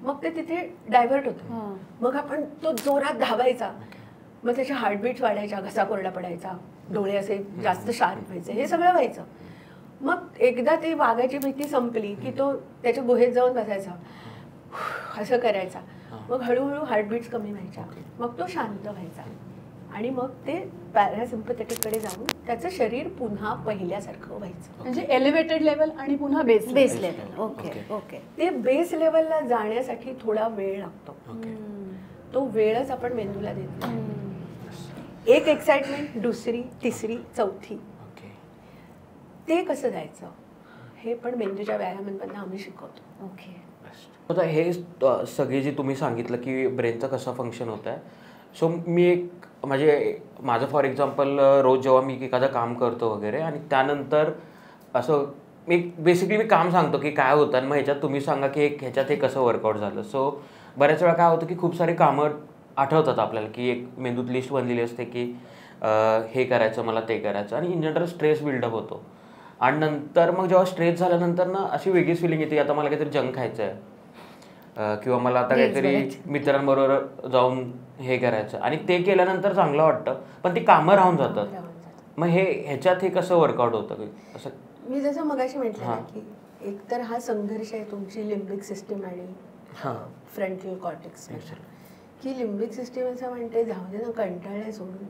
Speaker 2: मग ते तिथे डायव्हर्ट होतं. मग आपण तो जोरात धावायचा, मग त्याच्या हार्टबीट्स वाढायच्या, घसा कोरडा पडायचा, डोळे असे जास्त शार्प व्हायचे, हे सगळं व्हायचं. मग एकदा ती वाघाची भीती संपली की तो त्याच्या गुहेत जाऊन बसायचा, असं करायचा. मग हळूहळू हार्टबीट्स कमी व्हायच्या, मग तो शांत व्हायचा आणि मग ते पॅरासिम्पथेटिक जाऊन त्याचं शरीर पुन्हा पहिल्यासारखं व्हायचं.
Speaker 3: म्हणजे एलिव्हेटेड लेवल आणि पुन्हा बेस
Speaker 4: लेवल. ओके.
Speaker 2: ते बेस लेवलला जाण्यासाठी थोडा वेळ लागतो. तो वेळच आपण मेंदूला देतो. एक एक्साइटमेंट, दुसरी, तिसरी, चौथी, ते कसं जायचं हे पण मेंदूच्या व्यायामांमधून आम्ही शिकवतो.
Speaker 1: आता हे सगळे जे तुम्ही सांगितलं की ब्रेनचं कसं फंक्शन होत आहे, सो मी माझं फॉर एक्झाम्पल रोज जेव्हा मी एखादं काम करतो वगैरे आणि त्यानंतर असं मी काम सांगतो की काय होतं आणि मग ह्याच्यात तुम्ही सांगा की ह्याच्यात हे कसं वर्कआउट झालं. सो बऱ्याच वेळा काय होतं की खूप सारी कामं आठवतात आपल्याला की एक मेंदूत लिस्ट बनलेली असते की हे करायचं, मला ते करायचं, आणि इन जनरल स्ट्रेस बिल्डअप होतो. आणि नंतर मग जेव्हा स्ट्रेस झाल्यानंतर ना अशी वेगळीच फिलिंग येते, आता मला काहीतरी जंक खायचं आहे, किंवा मला आता काहीतरी मित्रांबरोबर जाऊन हे करायचं आणि ते केल्यानंतर चांगलं वाटतं, पण ती कामं राहून जातात. मग ह्याच्यात हे कसं वर्कआउट होतं असं?
Speaker 2: मी जसं मगाशी म्हटलं ना की एकतर हा संघर्ष आहे तुमची लिम्बिक सिस्टीम आणि फ्रंटल कॉर्टेक्स, की लिम्बिक सिस्टीम असं म्हणते जाऊ दे ना, कंटाळले सोडून,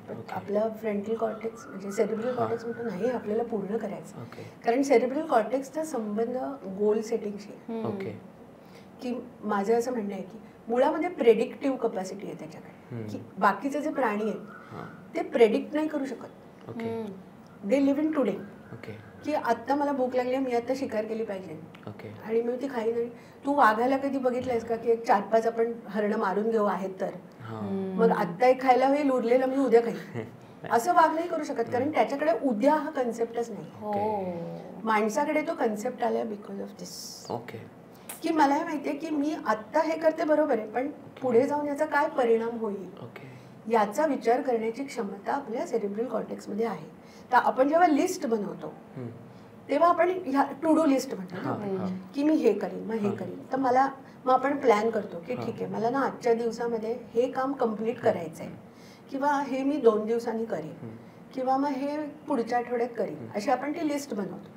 Speaker 2: पण आपला फ्रंटल कॉर्टेक्स म्हणजे सेरिब्रल कॉर्टेक्स म्हणतो नाही आपल्याला पूर्ण करायचं. कारण सेरिब्रल कॉर्टेक्सचा संबंध गोल सेटिंगशी.
Speaker 1: ओके.
Speaker 2: की माझं असं म्हणणं आहे की मुळामध्ये प्रेडिक्टिव्ह कपॅसिटी आहे त्याच्याकडे, की बाकीचे जे प्राणी आहेत ते प्रेडिक्ट नाही करू शकत. दे लिव्ह इन टुडे. की आत्ता मला भूक लागली, मी आता शिकार केली पाहिजे आणि मी ती खाई नाही. तू वाघाला कधी बघितलंयस का की एक 4-5 आपण हरणं मारून घेऊ आहेत तर मग आत्ता एक खायला होईल, उरलेलं मी उद्या खाईन, असं वाघ नाही करू शकत. कारण त्याच्याकडे उद्या हा कन्सेप्टच नाही. माणसाकडे तो कन्सेप्ट आलाय बिकॉज ऑफ दिस. की मला हे माहितीये की मी आत्ता हे करते बरोबर आहे, पण पुढे जाऊन याचा काय परिणाम होईल याचा विचार करण्याची क्षमता आपल्या सेरिब्रल कॉर्टेक्समध्ये आहे. तर आपण जेव्हा लिस्ट बनवतो तेव्हा आपण ह्या टू डू लिस्ट म्हणतो ना, की मी हे करीन मग हे करीन. तर मग आपण प्लॅन करतो की ठीक आहे मला ना आजच्या दिवसामध्ये हे काम कम्प्लीट करायचं आहे, किंवा हे मी 2 दिवसांनी करीन, किंवा मग हे पुढच्या आठवड्यात करीन, अशी आपण ती लिस्ट बनवतो.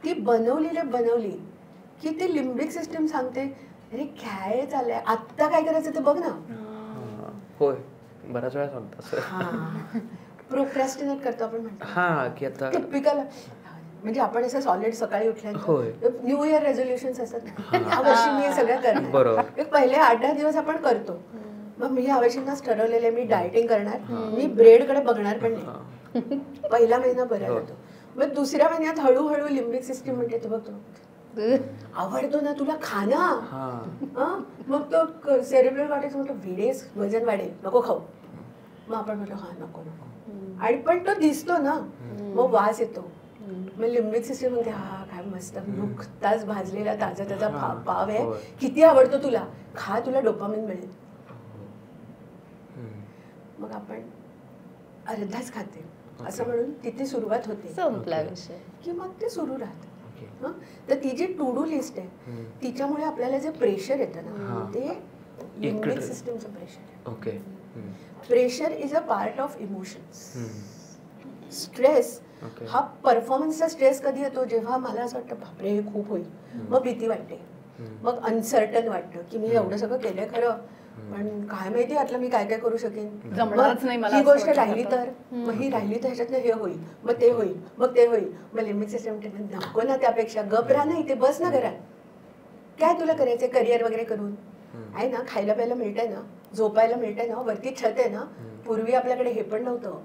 Speaker 2: ती बनवली की ती लिम्बिक सिस्टीम सांगते अरे काय चाललंय आत्ता काय करायचं ते बघ ना.
Speaker 1: होय, बऱ्याच वेळा सांगतात.
Speaker 2: प्रोक्रॅस्टिनेट करतो आपण म्हणतो.
Speaker 1: की आता
Speaker 2: टिपिकल म्हणजे आपण असं सॉलिड सकाळी उठल्यानंतर न्यू इयर रेझोल्युशन्स असतात ना, यावर्षी मी हे सगळं करणार. एक पहिले 8-10 दिवस आपण करतो, मग मी यावर्षीनाच ठरवलेलं आहे मी डायटिंग करणार, मी ब्रेडकडे बघणार पण नाही. पहिला महिना बरा जातो. मग दुसऱ्या महिन्यात हळूहळू लिम्बिक सिस्टीम म्हणते ते बघतो आवडतो ना तुला खा ना. मग तो सेरिब्रल कॉर्टेक्स म्हणतो वेडेस वजन वाढेल नको खाऊ. मग आपण म्हणतो हा नको आणि पण तो दिसतो ना, मग वास येतो. मग लिम्बिक सिस्टीम म्हणते हा काय मस्त नुकताच भाजलेला ताजा ताजा पाव आहे, किती आवडतो तुला, खा तुला डोपामिन मिळेल. मग आपण अर्धाच खाते असं म्हणून तिथे सुरुवात होते,
Speaker 4: संपला विषय
Speaker 2: की मग ते सुरू राहतं. तर ती जी टू डू लिस्ट आहे तिच्यामुळे आपल्याला जे प्रेशर येतं ना ते लिम्बिक सिस्टीमचं प्रेशर आहे. Pressure is a part of emotions. Stress हा परफॉर्मन्सचा स्ट्रेस कधी येतो, जेव्हा मला असं वाटतं बापरे हे खूप होईल, मग भीती वाटते, मग अनसर्टन वाटतं की मी एवढं सगळं केलंय खरं, पण काय माहिती यातलं मी काय काय करू शकेन,
Speaker 3: जमणारच नाही मला,
Speaker 2: ही गोष्ट राहिली तर, मग ही राहिली तर ह्याच्यातनं हे होईल, मग ते होईल, मग ते होईल. मग लिम्बिक सिस्टम नको ना, त्यापेक्षा गप राहा ना इथे, बस ना घरात, काय तुला करायचंय करिअर वगैरे करून, आहे ना, खायला प्यायला मिळतंय ना, झोपायला मिळतंय ना, वरती छत आहे ना. पूर्वी आपल्याकडे हे पण नव्हतं.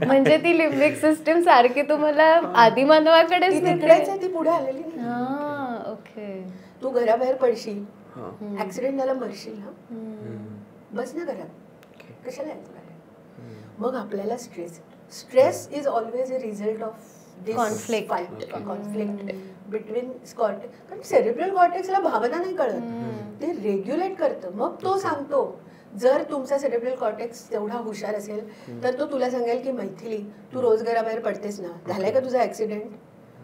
Speaker 4: म्हणजे ती लिम्बिक सिस्टीम सारखी तुम्हाला आदिमानवाकडे
Speaker 2: ती पुढे आलेली नाही.
Speaker 4: ओके.
Speaker 2: तू घराबाहेर पडशील, ऍक्सिडेंट झाला मरशील ना, बस ना घरात, कशाला यायचं बाहेर. मग आपल्याला stress is always a result of conflict between cortex. कारण सेरिब्रल कॉर्टेक्सला भावना नाही कळत, ते रेग्युलेट करतं. मग तो सांगतो जर तुमचा सेरिब्रल कॉर्टेक्स तेवढा हुशार असेल तर तो तुला सांगेल की मैथिली तू रोज घराबाहेर पडतेस ना, झालाय का तुझा ऍक्सिडेंट,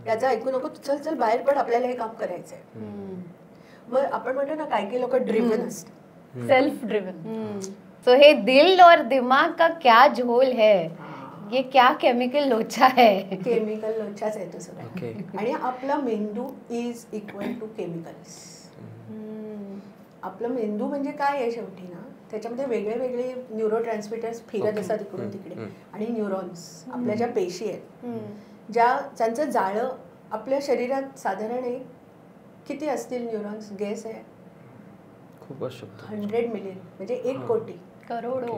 Speaker 2: याचा ऐकू नको, चल चल बाहेर पड, आपल्याला हे काम करायचंय. मग आपण म्हणतो ना काही लोक ड्रिव्हन असतात,
Speaker 3: सेल्फ ड्रिव्हन.
Speaker 4: तो हे दिल और दिमाग का क्या झोल है, ये क्या केमिकल लोचा है.
Speaker 2: केमिकल लोचाच आहे तो सगळं. आणि आपला मेंदू इज इक्वल टू केमिकल्स. आपला मेंदू म्हणजे काय आहे शेवटी ना, त्याच्यामध्ये वेगळे वेगळे न्यूरो ट्रान्समिटर्स फिरत असतात इकडून तिकडे, आणि न्यूरॉन्स आपल्या ज्या पेशी आहेत ज्यांचं जाळं आपल्या शरीरात साधारण किती असतील न्यूरॉन्स, गेस आहे?
Speaker 1: खूप असू शकतो,
Speaker 2: 100 मिलियन म्हणजे 1 कोटी
Speaker 3: करोडो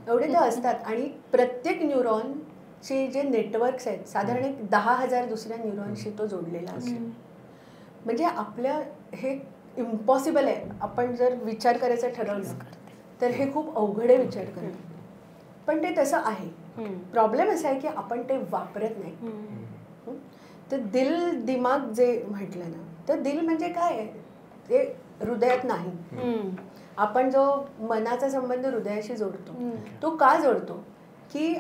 Speaker 2: एवढे तर असतात. आणि प्रत्येक न्यूरॉनचे जे नेटवर्क्स आहेत साधारण 10,000 दुसऱ्या न्यूरॉनशी तो जोडलेला असतो. म्हणजे आपल्या हे इम्पॉसिबल आहे. आपण जर विचार करायचा ठरवलं तर हे खूप अवघड आहे विचार करणं, पण ते तसं आहे. प्रॉब्लेम असा आहे की आपण ते वापरत नाही. तर दिल दिमाग जे म्हटलं ना, तर दिल म्हणजे काय आहे, ते हृदयात नाही. आपण जो मनाचा संबंध हृदयाशी जोडतो तो का जोडतो, की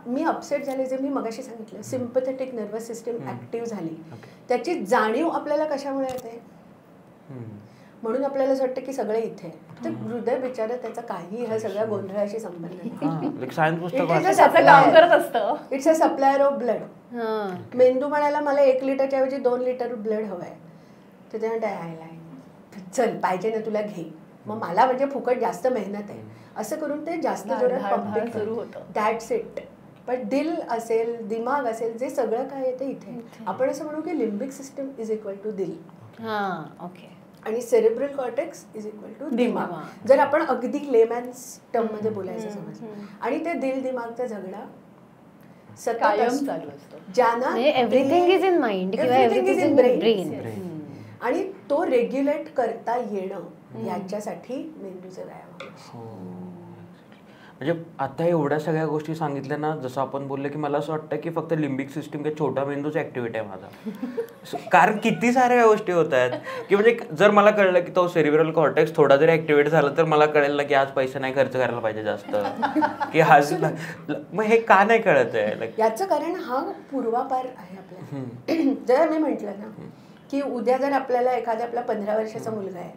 Speaker 2: मी अपसेट झाले, जे मी मगाशी सांगितलं, सिम्पथेटिक नर्वस सिस्टीम ऍक्टिव्ह झाली, त्याची जाणीव आपल्याला कशामुळे येते, म्हणून आपल्याला असं वाटतं की सगळे इथे तर हृदय बिचारा त्याचा काही ह्या सगळ्या गोंधळाशी संबंध नाही. It's a supplier of blood. मेंदू म्हणाला मला 1 लिटरच्या ऐवजी 2 लिटर ब्लड हवंय, तर ते म्हणतात चल पाहिजे ना तुला घे, मग मला म्हणजे फुकट जास्त मेहनत आहे असं करून ते जास्त जोरात पंपिंग सुरू होतं. That's it. पण दिल असेल, दिमाग असेल, जे सगळं काय येतं इथे. आपण असं म्हणू की limbic system is equal to दिल आणि cerebral cortex is equal to दिमाग, जर आपण अगदी लेमॅन्स टर्म मध्ये बोलायचं समजलं. आणि ते दिल दिमागचा झगडा
Speaker 3: कायम चालू असतो,
Speaker 2: ज्यांना
Speaker 4: एव्हरीथिंग इज इन माइंड किंवा एव्हरीथिंग इज इन ब्रेन,
Speaker 2: आणि तो रेग्युलेट करता येणं याच्यासाठी मेंदूचे व्यायाम.
Speaker 1: म्हणजे आता एवढ्या सगळ्या गोष्टी सांगितल्या ना, जसं आपण बोललो की मला असं वाटतं की फक्त लिम्बिक सिस्टीम किंवा छोटा मेंदूच ऍक्टिव्हिटी आहे माझा. कारण किती साऱ्या गोष्टी होत आहेत की म्हणजे जर मला कळलं की तो सेरिब्रल कॉर्टेक्स थोडा जरी ऍक्टिव्हेट झाला तर मला कळेल ना की आज पैसे नाही खर्च करायला पाहिजे जास्त, की आज मग हे का नाही कळत आहे.
Speaker 2: याचं कारण हा पूर्वापार आहे आपल्याला. जर मी म्हटलं ना की उद्या जर आपल्याला आपला 15 वर्षाचा मुलगा आहे,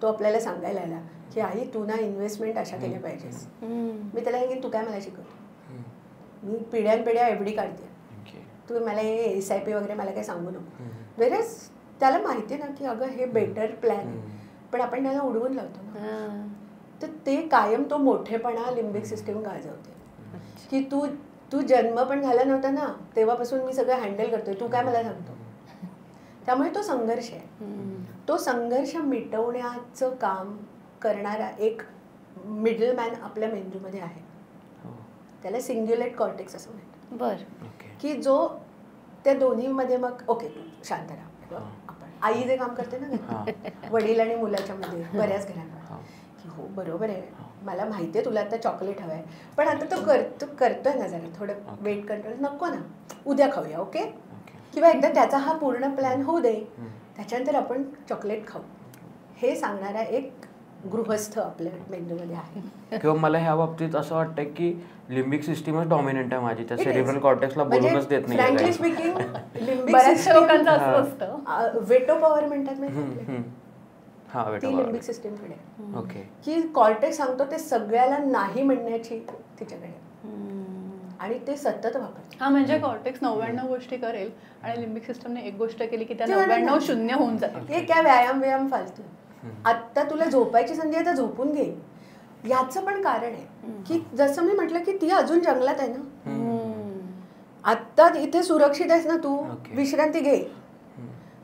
Speaker 2: तो आपल्याला सांगायला आला की आई तू ना इन्व्हेस्टमेंट अशा केल्या पाहिजेस, मी त्याला सांगेन तू काय मला शिकवतो, मी पिढ्यानपिढ्या एफडी काढते, तू मला हे SIP वगैरे मला काही सांगू नको. वेरच त्याला माहिती आहे ना की अगं हे बेटर प्लॅन आहे, पण आपण त्याला उडवून लावतो ना, तर ते कायम तो मोठेपणा लिम्बिक सिस्टीम गाजवते की तू जन्म पण झाला नव्हता ना तेव्हापासून मी सगळं हँडल करतोय, तू काय मला सांगतो. त्यामुळे तो संघर्ष आहे. तो संघर्ष मिटवण्याचं काम करणारा एक मिडलमॅन आपल्या मेंदूमध्ये आहे, त्याला सिंग्युलेट कॉर्टेक्स असं म्हणतात. की जो त्या दोन्हीमध्ये मग ओके तू शांत राहा, आपण आई जे काम करते ना वडील आणि मुलाच्या मध्ये बऱ्याच घरांमध्ये की हो बरोबर आहे, मला माहिती आहे तुला आता चॉकलेट हवंय, पण आता तो करतोय ना जरा थोडं वेट कंट्रोल नको ना, उद्या खाऊया ओके, किंवा एकदा त्याचा हा पूर्ण प्लॅन होऊ दे, त्याच्यानंतर आपण चॉकलेट खाऊ, हे सांगणारा एक गृहस्थ आपल्या मेंदूमध्ये आहे.
Speaker 1: किंवा मला ह्या बाबतीत असं वाटतं की लिम्बिक सिस्टीमच डॉमिनंट आहे माझी, त्या सेरिब्रल कॉर्टेक्सला बोलूनच देत नाही.
Speaker 2: फ्रँकली स्पीकिंग लिम्बिक
Speaker 3: लोकांचं असं असतं,
Speaker 2: वेटो पॉवर म्हणतात माहिती, ती लिम्बिक सिस्टीमकडे
Speaker 1: ओके,
Speaker 2: की कॉर्टेक्स सांगतो ते सगळ्याला नाही म्हणण्याची तिच्याकडे, आणि ते सतत वापरते.
Speaker 3: हा म्हणजे कॉर्टेक्स 99 गोष्टी करेल आणि लिम्बिक सिस्टमने एक गोष्ट केली की त्या 99 शून्य होऊन जाते.
Speaker 2: हे काय व्यायाम फालतू, आत्ता तुला झोपायची संधी आहे तर झोपून घे. याचं पण कारण आहे की जसं मी म्हटलं की ती अजून जंगलात आहे ना, आत्ता इथे सुरक्षित आहेस ना तू, विश्रांती घे.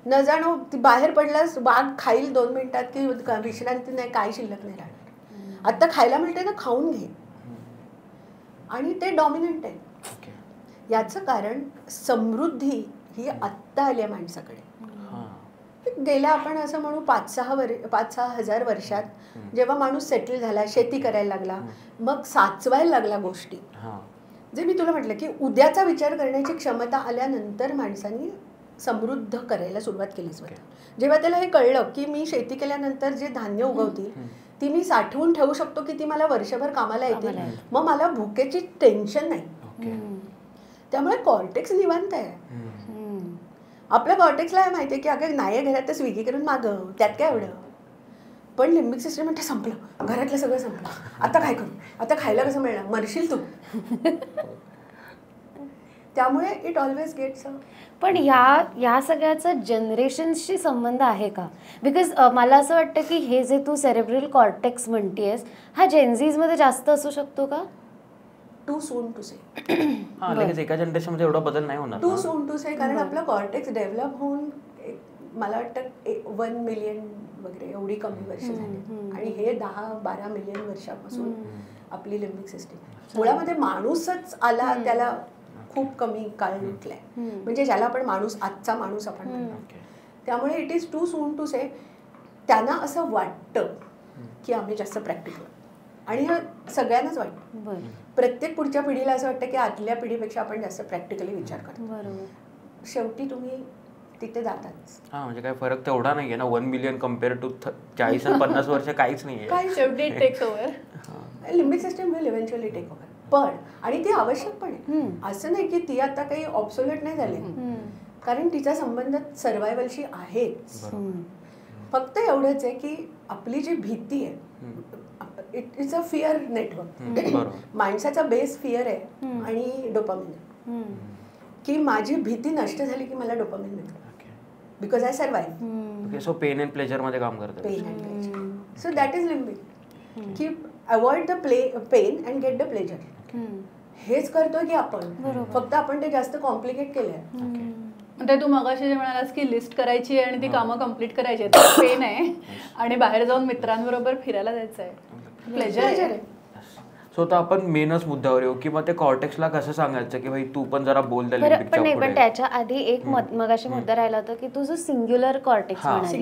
Speaker 2: न जाणो बाहेर पडलास वाघ खाईल 2 मिनिटात की विश्रांती नाही, काय शिल्लक नाही राहणार. आत्ता खायला मिळते ना, खाऊन घे. आणि ते डॉमिनंट आहे. याचं कारण समृद्धी ही आत्ता आली आहे माणसाकडे. गेल्या आपण असं म्हणू 5-6 हजार वर्षात जेव्हा माणूस सेटल झाला, शेती करायला लागला, मग साचवायला लागला गोष्टी, जे मी तुला म्हटलं की उद्याचा विचार करण्याची क्षमता आल्यानंतर माणसांनी समृद्ध करायला सुरुवात केली स्वतः. जेव्हा त्याला हे कळलं की मी शेती केल्यानंतर जे धान्य उगवतील ती मी साठवून ठेवू शकतो की ती मला वर्षभर कामाला येतील, मग मला भुकेची टेन्शन नाही. त्यामुळे कॉर्टेक्स निवांत आहे. आपल्या कॉर्टेक्सला हे माहिती आहे की अगं नाही घरात तर स्विगी करून मागव, त्यात काय एवढं. पण लिम्बिक सिस्टम म्हणते संपलं, घरातलं सगळं संपलं, आता काय करू, आता खायला कसं मिळणार, मरशील तू. त्यामुळे इट ऑलवेज गेट्स.
Speaker 4: पण या सगळ्याचा जनरेशन्सशी संबंध आहे का? बिकॉज मला असं वाटतं की हे जे तू सेरेब्रल कॉर्टेक्स म्हणतेस हा जेनझीजमध्ये जास्त असू शकतो का?
Speaker 2: टू सून टू से.
Speaker 1: लगेच एका जनरेशनमध्ये एवढा बदल नाही होणार.
Speaker 2: टू सून टू से, कारण आपला कॉर्टेक्स डेव्हलप होऊन मला वाटतं 1 मिलियन वगैरे एवढी कमी वर्ष झाली, आणि हे 10-12 मिलियन वर्षापासून आपली लिम्बिक सिस्टीम. मुळामध्ये माणूसच आला त्याला खूप कमी काळ लुटलाय, म्हणजे ज्याला आपण माणूस, आजचा माणूस आपण म्हणतो. त्यामुळे it is too soon to say. त्यांना असं वाटतं की आम्ही जास्त प्रॅक्टिकल, आणि हे सगळ्यांनाच वाटतं. प्रत्येक पुढच्या पिढीला असं वाटतं की आतल्या पिढीपेक्षा आपण जास्त प्रॅक्टिकली विचार करतो. शेवटी तुम्ही तिथे जाताच.
Speaker 1: म्हणजे काय फरक तेवढा नाहीये ना, 1 मिलियन कम्पेअर टू 40 आणि 50 वर्ष काहीच नाहीये.
Speaker 3: शेवटी takes over.
Speaker 2: Limbic system will eventually take over. पण आणि ती आवश्यक पण आहे. असं नाही की ती आता काही ऑब्सोलेट नाही झाली, कारण तिचा संबंध सर्वायवलशी आहेच. फक्त एवढंच आहे की आपली जी भीती आहे, it is a fear network. माणसाचा बेस फिअर आहे आणि डोपामिन, की माझी भीती नष्ट झाली की मला डोपामिन मिळतं, because I survive.
Speaker 1: So pain and pleasure मध्ये काम करतात.
Speaker 2: Pain and pleasure, so that is limbic, की avoid the pain and get the pleasure. हेच करतोय की आपण, फक्त आपण ते जास्त कॉम्प्लिकेट केलंय.
Speaker 3: ते तू मगाशी जे म्हणालास की लिस्ट करायची आहे आणि ती कामं कम्प्लीट करायची, पेन आहे आणि बाहेर जाऊन मित्रांबरोबर फिरायला जायचं आहे, प्लेजर आहे.
Speaker 1: सो आता आपण मेनच मुद्द्यावर येऊ की मग ते कॉर्टेक्सला कसं सांगायचं की भाई तू पण जरा बोल
Speaker 4: पण नाही, त्याच्या आधी एक मगाशी मुद्दा राहिला होता की तुझं सिंग्युलर कॉर्टेक्स म्हणालीस,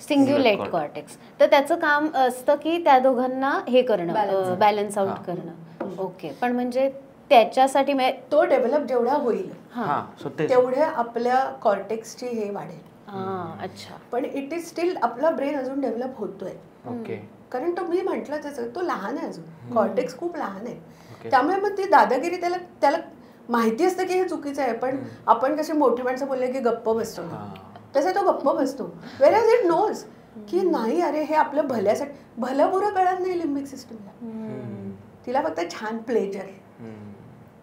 Speaker 4: सिंग्युलेट कॉर्टेक्स, तर त्याचं काम असतं की त्या दोघांना हे करणं, बॅलन्स आउट करणं. ओके, पण म्हणजे त्याच्यासाठी
Speaker 2: तो डेव्हलप जेवढा होईल तेवढे आपल्या कॉर्टेक्सची हे वाढेल.
Speaker 4: अच्छा,
Speaker 2: पण इट इज स्टील आपला ब्रेन अजून डेव्हलप होतोय.
Speaker 1: ओके,
Speaker 2: कारण तो मी म्हटलं तसं तो लहान आहे अजून, कॉर्टेक्स खूप लहान आहे. त्यामुळे मग ती दादागिरी त्याला माहिती असतं की हे चुकीचं आहे, पण आपण कसे मोठी माणसं बोलले की गप्प बसतो, तसं तो गप्प बसतो. वेअर इट नोज की नाही, अरे हे आपलं भल्यासाठी, भलं बुरं कळत नाही लिम्बिक सिस्टमला, तिला फक्त छान प्लेजर.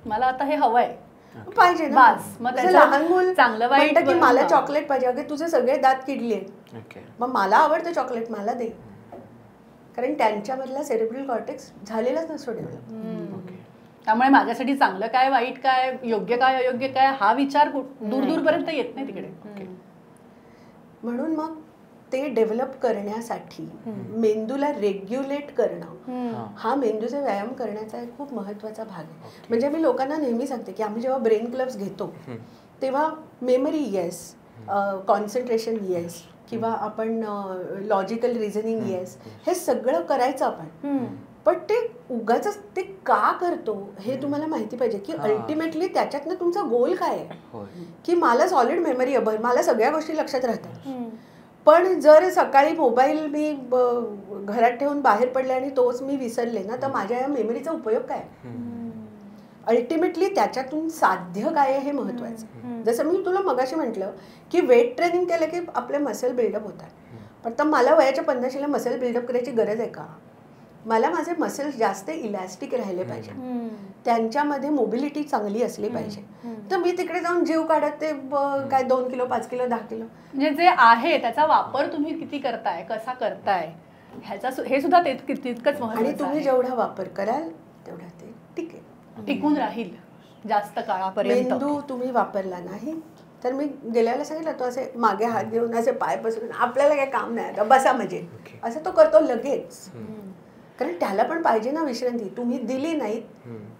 Speaker 3: मला आता हे हवंय
Speaker 2: पाहिजे ना. लहान मुल
Speaker 3: चांगलं वाईट
Speaker 2: की मला चॉकलेट पाहिजे, अगं तुझे सगळे दात किडले, मग मला आवडतं चॉकलेट, मला दे. कारण त्यांच्यामधला सेरेब्रल कॉर्टेक्स झालेलाच नसतो डेव्हलप.
Speaker 3: त्यामुळे माझ्यासाठी चांगलं काय, वाईट काय, योग्य काय, अयोग्य काय, हा विचार दूर दूरपर्यंत येत नाही तिकडे.
Speaker 2: म्हणून मग ते डेव्हलप करण्यासाठी मेंदूला रेग्युलेट करणं हा मेंदूचा व्यायाम करण्याचा एक खूप महत्वाचा भाग आहे. म्हणजे मी लोकांना नेहमी सांगते की आम्ही जेव्हा ब्रेन क्लब्स घेतो तेव्हा मेमरी येस, कॉन्सन्ट्रेशन येस, किंवा आपण लॉजिकल रिझनिंग येस, हे सगळं करायचं आपण. पण ते उगाच ते का करतो हे तुम्हाला माहिती पाहिजे, की अल्टिमेटली त्याच्यातनं तुमचा गोल काय आहे. की मला सॉलिड मेमरी आहे, मला सगळ्या गोष्टी लक्षात राहतात, पण जर सकाळी मोबाईल मी घरात ठेवून बाहेर पडले आणि तोच मी विसरले ना, तर माझ्या या मेमरीचा उपयोग काय. अल्टिमेटली त्याच्यातून साध्य काय आहे हे महत्वाचं. जसं मी तुला मगाशी म्हटलं की वेट ट्रेनिंग केलं की आपले मसल बिल्डअप होतात, पण तर मला वयाच्या 50शीला मसल बिल्डअप करायची गरज आहे का. मला माझे मसल्स जास्त इलॅस्टिक राहिले पाहिजे, त्यांच्यामध्ये मोबिलिटी चांगली असली पाहिजे. तर मी तिकडे जाऊन जीव काढत ते काय 2 किलो 5 किलो 10 किलो,
Speaker 3: म्हणजे जे आहे त्याचा वापर तुम्ही किती करताय, कसा करताय, ह्याचा हे सुद्धा तितकंच महत्त्वाचं.
Speaker 2: आणि तुम्ही जेवढा वापर कराल तेवढा ते
Speaker 3: टिकून राहील जास्त काळापर्यंत.
Speaker 2: मेंदू तुम्ही वापरला नाही तर मी गेल्याला सांगितलं, तो असे मागे हात घेऊन असे पाय पसरून आपल्याला काही काम नाही आता बसा म्हणजे असं तो करतो लगेच. कारण त्याला पण पाहिजे ना विश्रांती, तुम्ही दिली नाही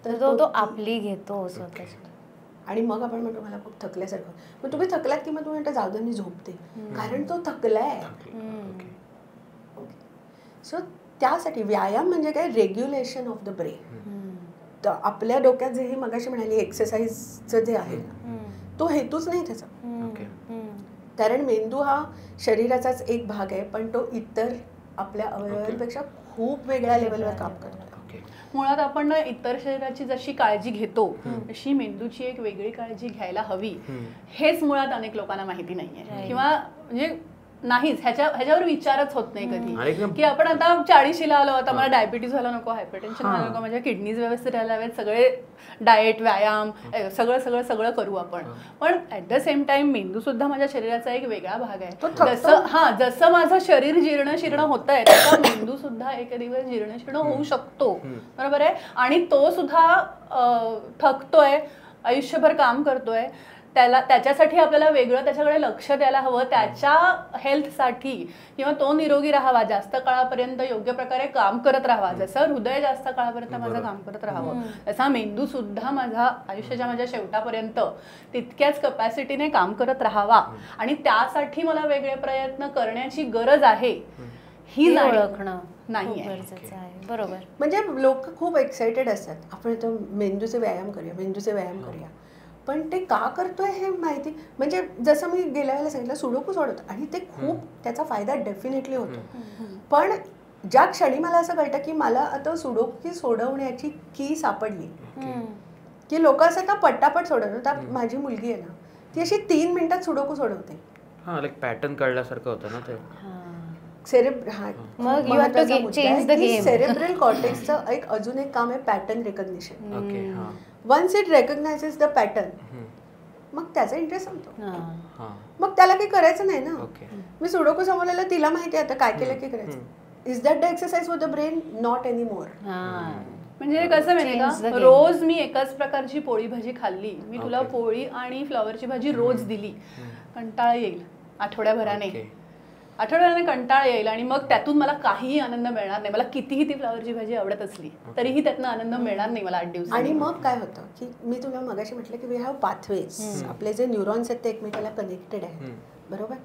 Speaker 4: तर तो आपली घेतो स्वतःची.
Speaker 2: आणि मग आपण म्हणतो मला खूप थकल्यासारखं, मग तुम्ही थकलात की मग तुम्ही म्हणता जाऊ दे मी झोपते, कारण तो थकलाय. सो त्यासाठी व्यायाम म्हणजे काय, रेग्युलेशन ऑफ द ब्रेन. तर आपल्या डोक्यात जे ही मगाशी म्हणाली एक्सरसाइजचं जे आहे तो हेतूच नाही त्याचा. कारण मेंदू हा शरीराचाच एक भाग आहे, पण तो इतर आपल्या अवयवांपेक्षा खूप वेगळ्या लेवलवर काम करतो.
Speaker 3: मुळात आपण इतर शरीराची जशी काळजी घेतो तशी मेंदूची एक वेगळी काळजी घ्यायला हवी, हेच मुळात अनेक लोकांना माहिती नाहीये, किंवा म्हणजे नाहीच, ह्याच्यावर विचारच होत नाही कधी, की आपण आता 40शीला आलो, आता मला डायबिटीज व्हायला नको, हायपरटेन्शन व्हायला नको, माझ्या किडनीज व्यवस्थित राहायला हवेत, सगळे डाएट, व्यायाम सगळं सगळं सगळं करू आपण. पण ऍट द सेम टाइम मेंदू सुद्धा माझ्या शरीराचा एक वेगळा भाग आहे. जसं माझं शरीर जीर्ण शीर्ण होत आहे तसं मेंदू सुद्धा एक दिवस जीर्ण शीर्ण होऊ शकतो, बरोबर आहे. आणि तो सुद्धा थकतोय, आयुष्यभर काम करतोय, त्याच्यासाठी आपल्याला वेगळं त्याच्याकडे लक्ष द्यायला हवं, त्याच्या हेल्थसाठी, किंवा तो निरोगी राहावा, जास्त काळापर्यंत योग्य प्रकारे काम करत राहावा. जसं हृदय जास्त काळापर्यंत माझं काम करत राहावं, तसा मेंदू सुद्धा माझा आयुष्याच्या माझ्या शेवटापर्यंत तितक्याच कपॅसिटीने काम करत राहावा. आणि त्यासाठी मला वेगळे प्रयत्न करण्याची गरज आहे ही ओळखणं नाही
Speaker 4: गरजेचं आहे. बरोबर.
Speaker 2: म्हणजे लोक खूप एक्साइटेड असतात, आपण तो मेंदूचे व्यायाम करूया, मेंदूचे व्यायाम करूया, पण ते का करतोय हे माहिती. म्हणजे जसं मी गेल्या वेळेला सांगितलं, सुडोकू सोडवतो आणि ते खूप त्याचा फायदा डेफिनेटली होतो, पण ज्या क्षणी मला असं कळतं की मला आता सुडोकू सोडवण्याची की सापडली, की लोक असं आता पट्टापट सोडवतात. आता माझी मुलगी आहे ना, ती अशी 3 मिनिटात सुडोकू सोडवते.
Speaker 1: हा, लाईक पॅटर्न कळल्यासारखं होतं ना ते.
Speaker 4: मग you have to change the game.
Speaker 2: Cerebral कॉर्टेक्सचं अजून एक काम आहे पॅटर्न रेकग्निशन.
Speaker 1: ओके. हा.
Speaker 2: Once it recognizes the pattern, मग त्याचा इंटरेस्ट संपतो.
Speaker 1: हा.
Speaker 2: मग त्याला काही करायचं नाही ना.
Speaker 1: ओके.
Speaker 2: मी सुडोकू समोरलेलं तिला माहिती आहे आता काय केलं की करायचं. Is that the exercise for the brain? Not any more.
Speaker 3: म्हणजे कसं माहिती का, रोज मी एकाच प्रकारची पोळी भाजी खाल्ली, मी तुला पोळी आणि फ्लॉवरची भाजी रोज दिली, कंटाळा येईल आठवड्याभराने कंटाळा येईल आणि मग त्यातून मला काहीही आनंद मिळणार नाही. मला कितीही ती फ्लॉवरची भाजी आवडत असली तरीही त्यातनं आनंद मिळणार नाही मला 8 दिवस.
Speaker 2: आणि मग काय होतं की मी तुला मगाशी म्हटलं की वी हॅव पाथवेज. आपले जे न्यूरॉन्स आहेत ते एकमेकाला कनेक्टेड आहेत, बरोबर.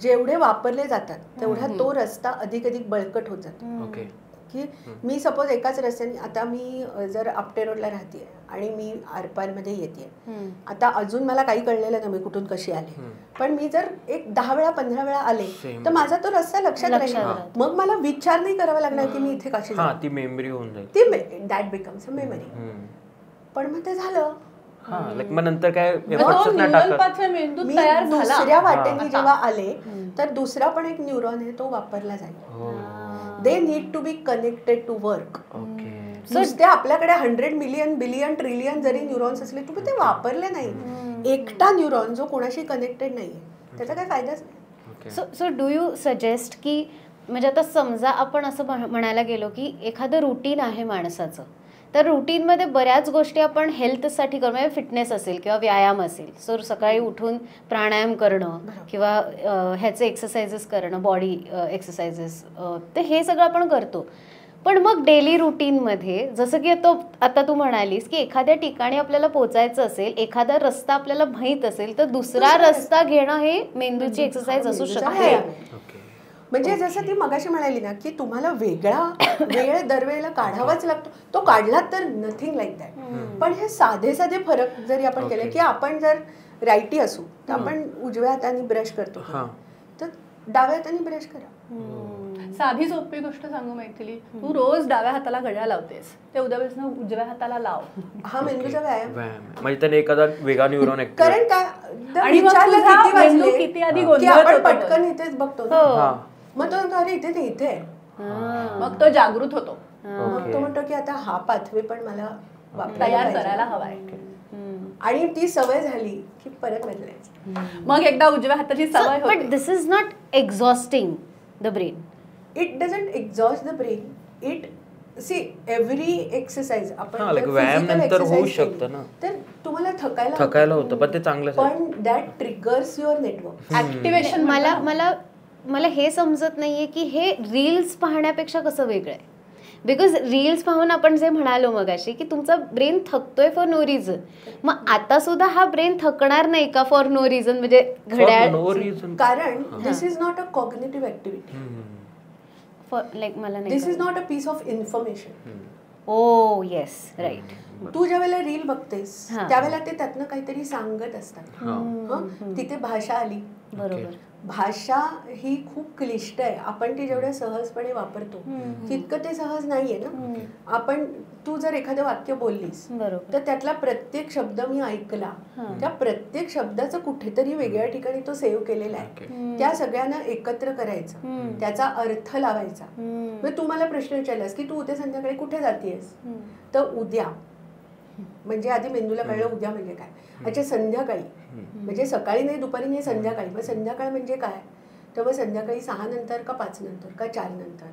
Speaker 2: जेवढे वापरले जातात तेवढा तो रस्ता अधिक बळकट होत जातो.
Speaker 1: ओके.
Speaker 2: की मी सपोज एकाच रस्त्याने, आता मी जर आपटे रोडला राहते आणि मी आरपारमध्ये येते, आता अजून मला काही कळलेलं नाही मी कुठून कशी आले, पण मी जर एक 10 वेळा 15 वेळा आले तर माझा तो रस्ता लक्षात राहील. मग मला विचार नाही करावा लागणार की मी इथे कशी,
Speaker 1: ती मेमरी होऊन जाईल,
Speaker 2: ती दॅट बिकम्स अ मेमरी. पण मग ते झालं,
Speaker 1: मग नंतर काय
Speaker 2: दुसऱ्या वाटेने जेव्हा आले तर दुसरा पण एक न्यूरॉन आहे तो वापरला जाईल. They need to be connected to work. नुसते आपल्याकडे 100 मिलियन बिलियन ट्रिलियन जरी न्यूरॉन्स असले तुम्ही ते वापरले नाही, एकटा न्यूरॉन जो कोणाशी कनेक्टेड नाहीये त्याचा काही फायदाच नाही.
Speaker 4: सो डू यू सजेस्ट की, म्हणजे आता समजा आपण असं म्हणायला गेलो की एखादं रुटीन आहे माणसाचं, तर रुटीनमध्ये बऱ्याच गोष्टी आपण हेल्थसाठी करू, म्हणजे फिटनेस असेल किंवा व्यायाम असेल, सो सकाळी उठून प्राणायाम करणं किंवा ह्याचे एक्सरसाइजेस करणं, बॉडी एक्सरसाइजेस, ते हे सगळं आपण करतो. पण मग डेली रुटीनमध्ये जसं की आता तू म्हणालीस की एखाद्या ठिकाणी आपल्याला पोचायचं असेल, एखादा रस्ता आपल्याला माहीत असेल, तर दुसरा रस्ता घेणं हे मेंदूची एक्सरसाइज असू शकते.
Speaker 2: म्हणजे जसं ती मगाशी म्हणाली ना की तुम्हाला वेगळा वेळ दरवेळेला काढावाच लागतो, तो काढला तर नथिंग लाईक दॅट. पण हे साधे फरक जरी आपण केले की आपण जर राईटी असू तर आपण उजव्या हाताने ब्रश करतो, तर डाव्या हाताने ब्रश करा.
Speaker 3: साधी सोपी गोष्ट सांगू मैथिली, तू रोज डाव्या हाताला घड्याळ लावतेस, ते उद्यापासून उजव्या हाताला लाव.
Speaker 2: हा मेंदूचा व्यायाम
Speaker 1: म्हणजे त्याने एखादा वेगळा न्यूरॉन
Speaker 2: कारण काय
Speaker 3: किती आधी
Speaker 2: आपण पटकन इथेच बघतो, मग तो अरे इथे नाही इथे,
Speaker 3: मग तो जागृत होतो,
Speaker 2: मग तो म्हणतो की आता हा पाथवे पण मला
Speaker 3: तयार करायला हवाय.
Speaker 2: आणि ती सवय झाली की परत बदलायचं.
Speaker 3: मग एकदा उजव्या हाताची सवय होते.
Speaker 4: But this is not exhausting the brain.
Speaker 2: It doesn't exhaust the brain. It see every exercise आपण
Speaker 1: व्यायाम नंतर होऊ शकतं ना,
Speaker 2: तर तुम्हाला
Speaker 1: थकायला होतं, पण ते चांगलं,
Speaker 2: पण that triggers your network
Speaker 3: activation.
Speaker 4: मला हे समजत नाहीये की हे रील्स पाहण्यापेक्षा कसं वेगळं आहे. बिकॉज रील्स पाहून आपण जे म्हणालो मगाशी की तुमचा ब्रेन थकतोय फॉर नो रिझन, मग आता सुद्धा हा ब्रेन थकणार नाही का फॉर नो रिझन? म्हणजे घड्याळ,
Speaker 2: कारण this is not a cognitive activity.
Speaker 4: Like मला नाही,
Speaker 2: this is not a piece of information.
Speaker 4: Oh yes, right.
Speaker 2: तू ज्या वेळेला रील बघतेस त्यावेळेला ते त्यातनं काहीतरी सांगत असतात. तिथे भाषा आली,
Speaker 4: बरोबर.
Speaker 2: भाषा ही खूप क्लिष्ट आहे, आपण ती जेवढ्या सहजपणे वापरतो तितकं ते सहज नाहीये ना. तू जर एखादं वाक्य बोललीस तर त्यातला प्रत्येक शब्द मी ऐकला, त्या प्रत्येक शब्दाचं कुठेतरी वेगळ्या ठिकाणी तो सेव्ह केलेला आहे, त्या सगळ्यांना एकत्र करायचं, त्याचा अर्थ लावायचा. मग तू मला प्रश्न विचारलास की तू उद्या संध्याकाळी कुठे जातेस, तर उद्या म्हणजे आधी मेंदूला कळलं उद्या म्हणजे काय. अच्छा, संध्याकाळी म्हणजे सकाळी नाही, दुपारी नाही, संध्याकाळी. मग संध्याकाळ म्हणजे काय, तर मग संध्याकाळी 6 नंतर का 5 नंतर का 4 नंतर.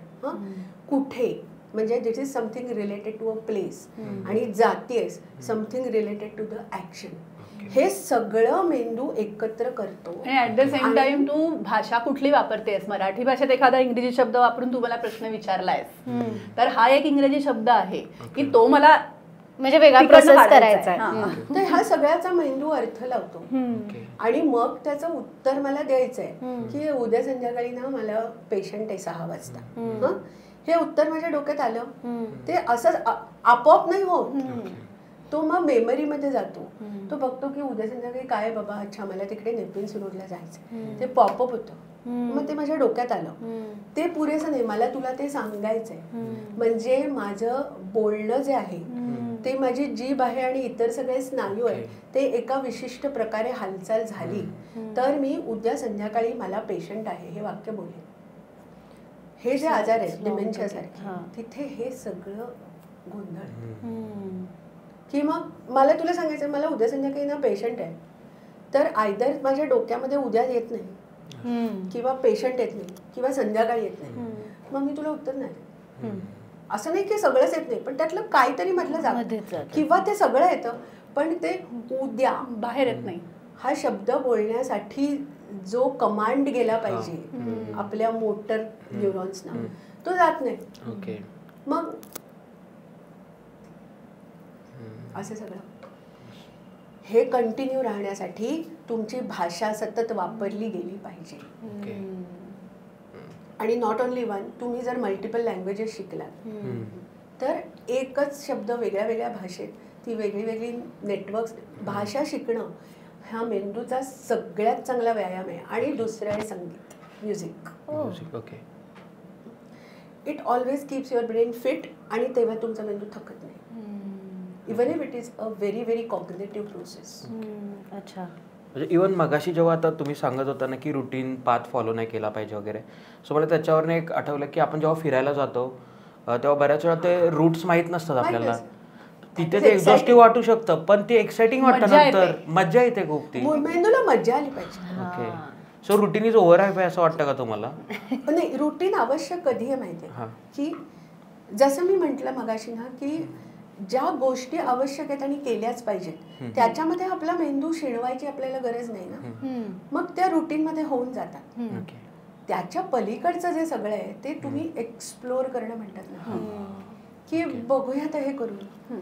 Speaker 2: कुठे म्हणजे this is something related to a place, आणि जातेस something related to the action. हे सगळं मेंदू एकत्र करतो.
Speaker 3: आणि ऍट द सेम टाइम तू भाषा कुठली वापरतेस. मराठी भाषेत एखादा इंग्रजी शब्द वापरून तू मला प्रश्न विचारलायस, तर हा एक इंग्रजी शब्द आहे की तो मला
Speaker 4: म्हणजे वेगळा प्रोसेस करायचा.
Speaker 2: तर हा सगळ्याचा मेंदू अर्थ लावतो आणि मग त्याचं उत्तर मला द्यायचंय की उद्या संध्याकाळी ना मला पेशंट आहे 6 वाजता. हे उत्तर माझ्या डोक्यात आलं, ते असं आपोआप नाही होत. तो मग मेमरीमध्ये जातो, तो बघतो की उद्या संध्याकाळी काय बाबा, अच्छा मला तिकडे नेपिन्स रोडला जायचं, ते पॉपअप होतं. मग ते माझ्या डोक्यात आलं. ते पुरेसं नाही, मला तुला ते सांगायचंय. म्हणजे माझं बोलणं जे आहे ते, माझी जीभ आहे आणि इतर सगळे स्नायू आहेत, ते एका विशिष्ट प्रकारे हालचाल झाली तर मी उद्या संध्याकाळी मला पेशंट आहे हे वाक्य बोलेन. हे जे आजार आहेत डिमेन्शियासारखे, तिथे हे सगळं गोंधळ. की मग मला तुला सांगायचं मला उद्या संध्याकाळी ना पेशंट आहे, तर आयदर माझ्या डोक्यामध्ये उद्या येत नाही किंवा पेशंट येत नाही किंवा संध्याकाळी येत नाही, मग मी तुला उत्तर नाही. असं नाही की सगळंच येत नाही, पण त्यातलं काहीतरी म्हटलं जातं किंवा ते सगळं येतं पण ते उद्या
Speaker 3: बाहेर येत नाही.
Speaker 2: हा शब्द बोलण्यासाठी जो कमांड गेला पाहिजे आपल्या मोटर न्यूरॉन्सना, तो जात नाही. मग असं सगळं हे कंटिन्यू राहण्यासाठी तुमची भाषा सतत वापरली गेली पाहिजे. आणि नॉट ओनली वन, तुम्ही जर मल्टिपल लँग्वेजेस शिकलात तर एकच शब्द वेगळ्या वेगळ्या भाषेत, ती वेगळी वेगळी नेटवर्क्स. भाषा शिकणं हा मेंदूचा सगळ्यात चांगला व्यायाम आहे. आणि दुसरं आहे संगीत, music. It always keeps your brain fit आणि तेव्हा तुमचा मेंदू थकत नाही. Even if it is a very very cognitive process.
Speaker 4: अच्छा.
Speaker 1: म्हणजे इवन मगाशी जेव्हा आता तुम्ही सांगत होता ना की रुटीन पाथ फॉलो नाही केला पाहिजे वगैरे, सो मला त्याच्यावरनं एक आठवलं की आपण जेव्हा फिरायला जातो तेव्हा बऱ्याच वेळा ते रूट्स माहीत नसतात आपल्याला. तिथे ते एक्झॉस्टिव्ह वाटू शकतं पण ते एक्साइटिंग वाटतं, नंतर मज्जा येते खूप. ती
Speaker 2: मेंदूला मज्जा आली पाहिजे.
Speaker 1: Okay. So routine is over आहे असं वाटतं का तुम्हाला?
Speaker 2: नाही, रुटीन आवश्यक कधी आहे माहिती आहे की, जसं मी म्हटलं मगाशी ना की ज्या गोष्टी आवश्यक आहेत आणि केल्याच पाहिजेत त्याच्यामध्ये आपला मेंदू शिणवायची आपल्याला गरज नाही ना, मग त्या रुटीन मध्ये होऊन जातात. त्याच्या पलीकडचं जे सगळं आहे ते तुम्ही एक्सप्लोर करणं म्हणतात ना, की बघूयात हे करून.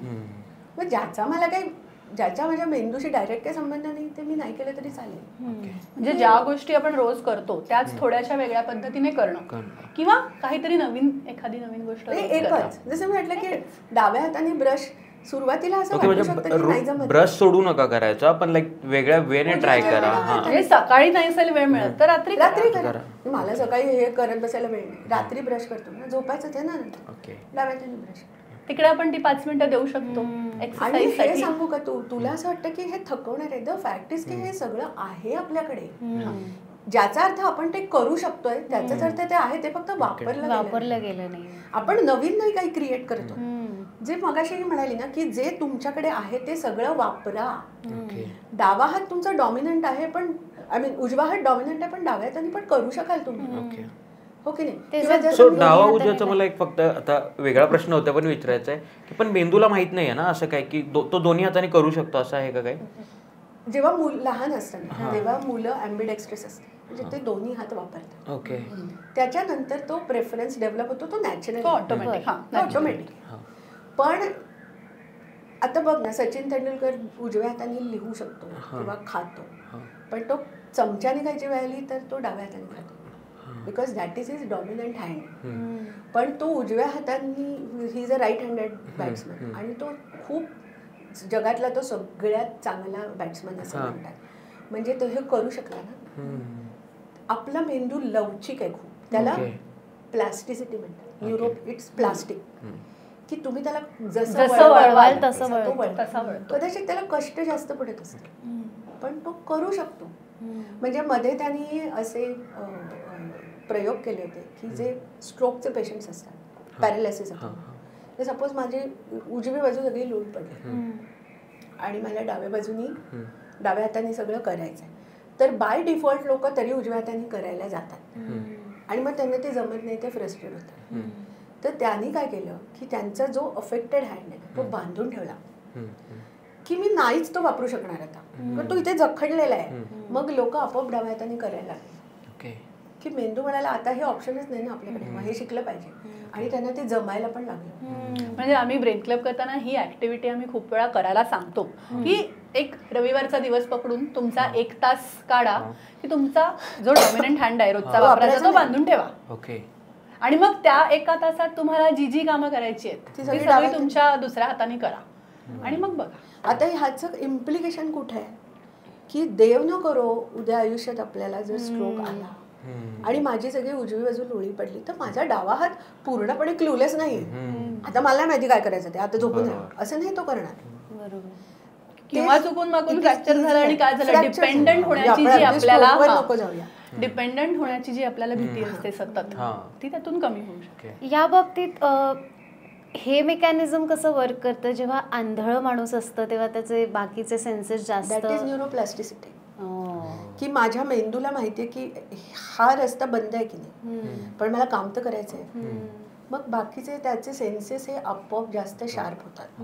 Speaker 2: मग ज्याचा मला काही, ज्याच्या माझ्या मेंदूशी डायरेक्ट काही संबंध नाही ते मी नाही केलं तरी चालेल.
Speaker 3: म्हणजे ज्या गोष्टी आपण रोज करतो त्याच थोड्याशा वेगळ्या पद्धतीने करणं किंवा काहीतरी नवीन, एखादी नवीन गोष्ट
Speaker 2: एकच. जसं मी म्हटलं की डाव्या हाताने ब्रश, सुरुवातीला असं वाटू शकतं की नाही जमत,
Speaker 1: ब्रश सोडू नका करायचा, पण लाईक वेगळ्या वेने ट्राय करा.
Speaker 3: म्हणजे सकाळी नाही असेल वेळ मिळत तर रात्री
Speaker 2: करा. मला सकाळी हे करत बसायला वेळ नाही, रात्री ब्रश करतो ना, झोपायचं ते ना, डाव्या हाताने ब्रश.
Speaker 3: तिकडे आपण ती 5 मिनिटं देऊ शकतो.
Speaker 2: आणि हे सांगू का, तुला असं वाटतं की हे थकवणार आहे, द फॅक्ट इज की हे सगळं आहे आपल्याकडे. ज्याचा अर्थ आपण ते करू शकतोय त्याचाच अर्थ ते आहे, ते फक्त वापरलं गेलं नाही. आपण नवीन नाही काही क्रिएट करतो. जे मगाशी म्हणाली ना की जे तुमच्याकडे आहे ते सगळं वापरा. डावा हात तुमचा डॉमिनंट आहे, पण उजवा हात डॉमिनंट आहे पण डाव्या हाताने पण करू शकाल तुम्ही. हो की नाही?
Speaker 1: सो डावा उजव्याचा मला एक फक्त आता वेगळा प्रश्न होता पण विचारायचा आहे की, पण मेंदूला माहित नाही आहे ना असं काय की तो दोन्ही हाताने करू शकतो, असं आहे का काय?
Speaker 2: जेव्हा लहान असतं तेव्हा मुलं ॲम्बिडेक्स्ट्रस असतात, म्हणजे ते दोन्ही हात वापरतात.
Speaker 1: ओके.
Speaker 2: त्याच्यानंतर तो प्रेफरन्स डेव्हलप होतो, तो नॅचरल
Speaker 3: ऑटोमॅटिक.
Speaker 2: पण आता बघ ना, सचिन तेंडुलकर उजव्या हाताने लिहू शकतो किंवा खातो, पण तो चमच्याने खायची वेळ आली तर तो डाव्या हाताने खातो, because that is his dominant hand. पण तो उजव्या हाताने, he is a right handed batsman आणि तो खूप जगातला तो सगळ्यात चांगला बॅट्समन असं म्हणतात. म्हणजे तो हे करू शकला ना. आपला मेंदू लवचिक आहे खूप, त्याला प्लास्टिसिटी म्हणतात. युरोप इट्स प्लास्टिक, की तुम्ही त्याला जसं वळवाल तसं वळतो. कदाचित त्याला कष्ट जास्त पडत असतात पण तो करू शकतो. म्हणजे मध्ये त्यांनी असे प्रयोग केले होते की जे स्ट्रोकचे पेशंट्स असतात, पॅरालिसिस असतात, तर सपोज माझी उजवी बाजू सगळी लूट पडली आणि मला डाव्या हाताने सगळं करायचं आहे, तर बाय डिफॉल्ट लोक तरी उजव्या हाताने करायला जातात आणि मग त्यांना ते जमत नाही, ते फ्रस्ट्रेट होतात. तर त्यांनी काय केलं की त्यांचा जो अफेक्टेड हँड आहे तो बांधून ठेवला की मी नाहीच तो वापरू शकणार आता, तर तो इथे जखडलेला आहे. मग लोक आपोआप डाव्या हाताने करायला लागले की मेंदू म्हणाला आता हे ऑप्शनच नाही ना आपल्याकडे, मग हे शिकलं पाहिजे. आणि त्यांना ते जमायला पण लागलं.
Speaker 3: म्हणजे आम्ही ब्रेन क्लब करताना ही ऍक्टिव्हिटी आम्ही खूप वेळा करायला सांगतो की एक रविवारचा दिवस पकडून तुमचा 1 तास काढा की तुमचा जो डॉमिनंट हँड आहे रोजचा वापरायचा तो बांधून ठेवा. आणि मग त्या 1 तासात तुम्हाला जी कामं करायची आहेत ती सगळी तुमच्या दुसऱ्या हाताने करा आणि मग बघा.
Speaker 2: आता ह्याचं इम्प्लिकेशन कुठे आहे की देव न करो उद्या आयुष्यात आपल्याला जर स्ट्रोक आला आणि माझी सगळी उजवी बाजू लोळी पडली तर माझा डावा हात पूर्णपणे क्लूलेस नाही. आता मला नाही माहिती काय करायचं ते, आता झोपून जाऊ असं नाही तो करणार.
Speaker 4: बरोबर.
Speaker 3: किंवा चुकून मागून फ्रॅक्चर झालं आणि काय झालं, डिपेंडंट होण्याची जी आपल्याला भीती असते सतत, ती त्यातून कमी होऊ शकते.
Speaker 4: या बाबतीत हे मेकॅनिझम कसं वर्क करतं? जेव्हा आंधळ माणूस असतं तेव्हा त्याचे बाकीचे सेन्सेस जास्त.
Speaker 2: That is neuroplasticity. की माझ्या मेंदूला माहितीये की हा रस्ता बंद आहे की नाही, पण मला काम तर करायचं आहे. मग बाकीचे त्याचे सेन्सेस हे आपोआप जास्त शार्प होतात.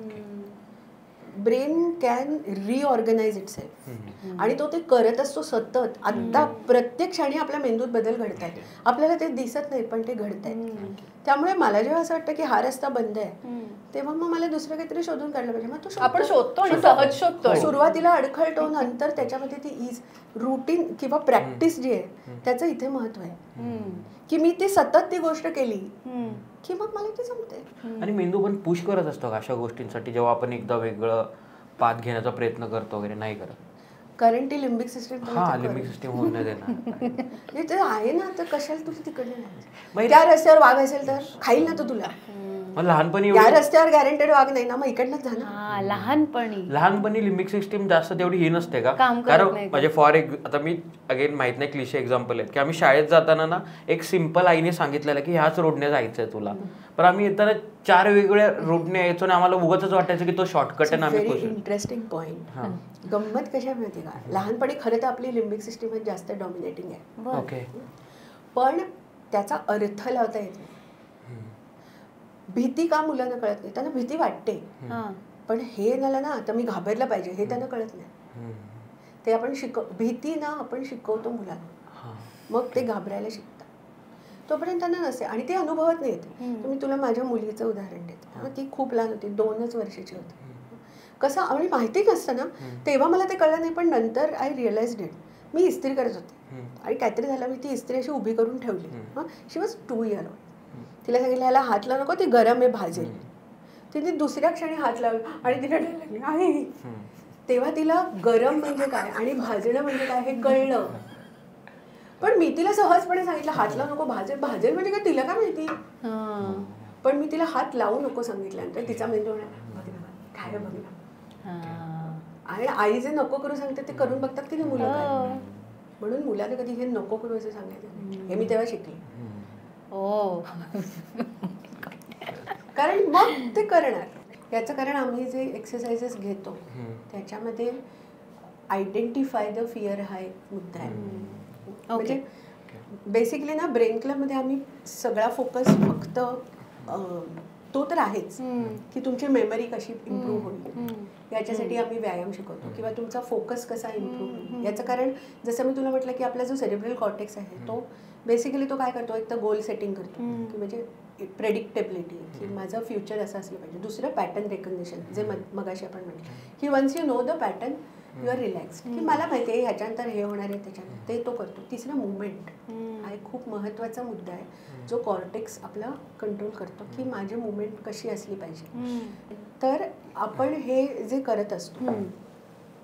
Speaker 2: ब्रेन कॅन रिऑर्गनाइज इटसेल्फ आणि तो ते करत असतो सतत. आता प्रत्येक क्षणी आपल्या मेंदूत बदल घडत आहेत, आपल्याला ते दिसत नाही पण ते घडत आहेत. त्यामुळे मला जेव्हा असं वाटतं की हा रस्ता बंद आहे तेव्हा मग मला दुसरं काहीतरी शोधून काढलं पाहिजे. मग तो
Speaker 3: आपण शोधतो आणि सहज शोधतो.
Speaker 2: सुरुवातीला अडखळतो, नंतर त्याच्यामध्ये ती इज रुटीन किंवा प्रॅक्टिस जी आहे त्याचं इथे महत्व आहे की मी ती सतत ती गोष्ट केली की मग मला ते जमते.
Speaker 1: आणि मेंदू पण पुश करत असतो अशा गोष्टींसाठी जेव्हा आपण एकदा वेगळं पाथ घेण्याचा प्रयत्न करतो वगैरे, नाही करत?
Speaker 2: कारण ती लिंबिक सिस्टीम
Speaker 1: लिंबिक सिस्टीम होऊन नाही देणार.
Speaker 2: ते आहे ना, तर कशाला तुला तिकडे नाही. त्या रस्त्यावर वाघ असेल तर खाईल ना तो तुला.
Speaker 1: लहानपणी
Speaker 2: या रस्त्यावर गॅरंटेड वाघ नाही ना, मग इकडनंच झालं.
Speaker 4: लहानपणी
Speaker 1: लिंबिक सिस्टीम जास्त तेवढी ही नसते का? कारण म्हणजे फॉर आता मी अगेन माहित नाही, क्लिशे एक्झाम्पल आहेत की आम्ही शाळेत जाताना ना एक सिम्पल आईने सांगितलेलं की ह्याच रोडने जायचंय तुला, पण आम्ही येताना 4 वेगवेगळ्या रोडने यायचो आणि आम्हाला उगाच वाटायचं की तो शॉर्टकट आहे.
Speaker 2: Very interesting point. गंमत कशा माहिती का, लहानपणी खरं तर आपली लिंबिक सिस्टीम जास्त डॉमिनेटिंग आहे.
Speaker 1: ओके.
Speaker 2: पण त्याचा अर्थ लावता येत नाही. भीती का मुलांना कळत नाही? त्यांना भीती वाटते, पण हे झालं ना तर मी घाबरलं पाहिजे हे त्यांना कळत नाही. ते आपण भीती ना आपण शिकवतो मुलांना, मग ते घाबरायला शिकतात. तोपर्यंत त्यांना नसते आणि ते अनुभवत नाहीत. तर मी तुला माझ्या मुलीचं उदाहरण देते. ती खूप लहान होती, 2च वर्षाची होती. कसं आणि माहिती नसतं ना तेव्हा मला ते कळलं नाही, पण नंतर आय रिअलाइज्ड इट. मी इस्त्री करत होते आणि काहीतरी झालं, मी ती इस्त्री अशी उभी करून ठेवली. शी वॉज 2 year old. तिला सांगितलं ह्याला हात लावू नको, ती गरम आहे, भाजेल. तिने दुसऱ्या क्षणी हात लावला आणि तिला लागली आई. तेव्हा तिला गरम म्हणजे काय आणि भाजणं म्हणजे काय हे कळलं. पण मी तिला सहजपणे सांगितलं हात लावू नको, भाजेल. भाजेल म्हणजे काय तिला काय माहिती. पण मी तिला हात लावू नको सांगितल्यानंतर तिचा मेंदू काय बघ. आणि आई जे नको करू सांगते ते करून बघतात की नाही मुलं काय. म्हणून मुलाला कधी हे नको करू असं सांगायचं हे मी तेव्हा शिकले. कारण मग ते करणार. याचं कारण आम्ही जे एक्सरसाइजेस घेतो त्याच्यामध्ये आयडेंटिफाय द फिअर हा एक मुद्दा आहे. म्हणजे बेसिकली ना ब्रेन क्लबमध्ये आम्ही सगळा फोकस फक्त तो तर आहेच की तुमची मेमरी कशी इम्प्रूव्ह होईल याच्यासाठी आम्ही व्यायाम शिकवतो किंवा तुमचा फोकस कसा इम्प्रूव्ह होईल याचं कारण जसं मी तुला म्हटलं की आपला जो सेरेब्रल कॉर्टेक्स आहे तो बेसिकली तो काय करतो, एक तर गोल सेटिंग करतो की म्हणजे प्रेडिक्टेबिलिटी की माझं फ्युचर असं असलं पाहिजे. दुसरं पॅटर्न रेकग्निशन जे मगाशी आपण म्हटलं की once you know the pattern you are relax की मला माहिती आहे ह्याच्यानंतर हे होणार आहे त्याच्यानंतर ते तो करतो. तिसरं मुवमेंट हा एक खूप महत्त्वाचा मुद्दा आहे जो कॉर्टेक्स आपला कंट्रोल करतो की माझी मुवमेंट कशी असली पाहिजे. तर आपण हे जे करत असतो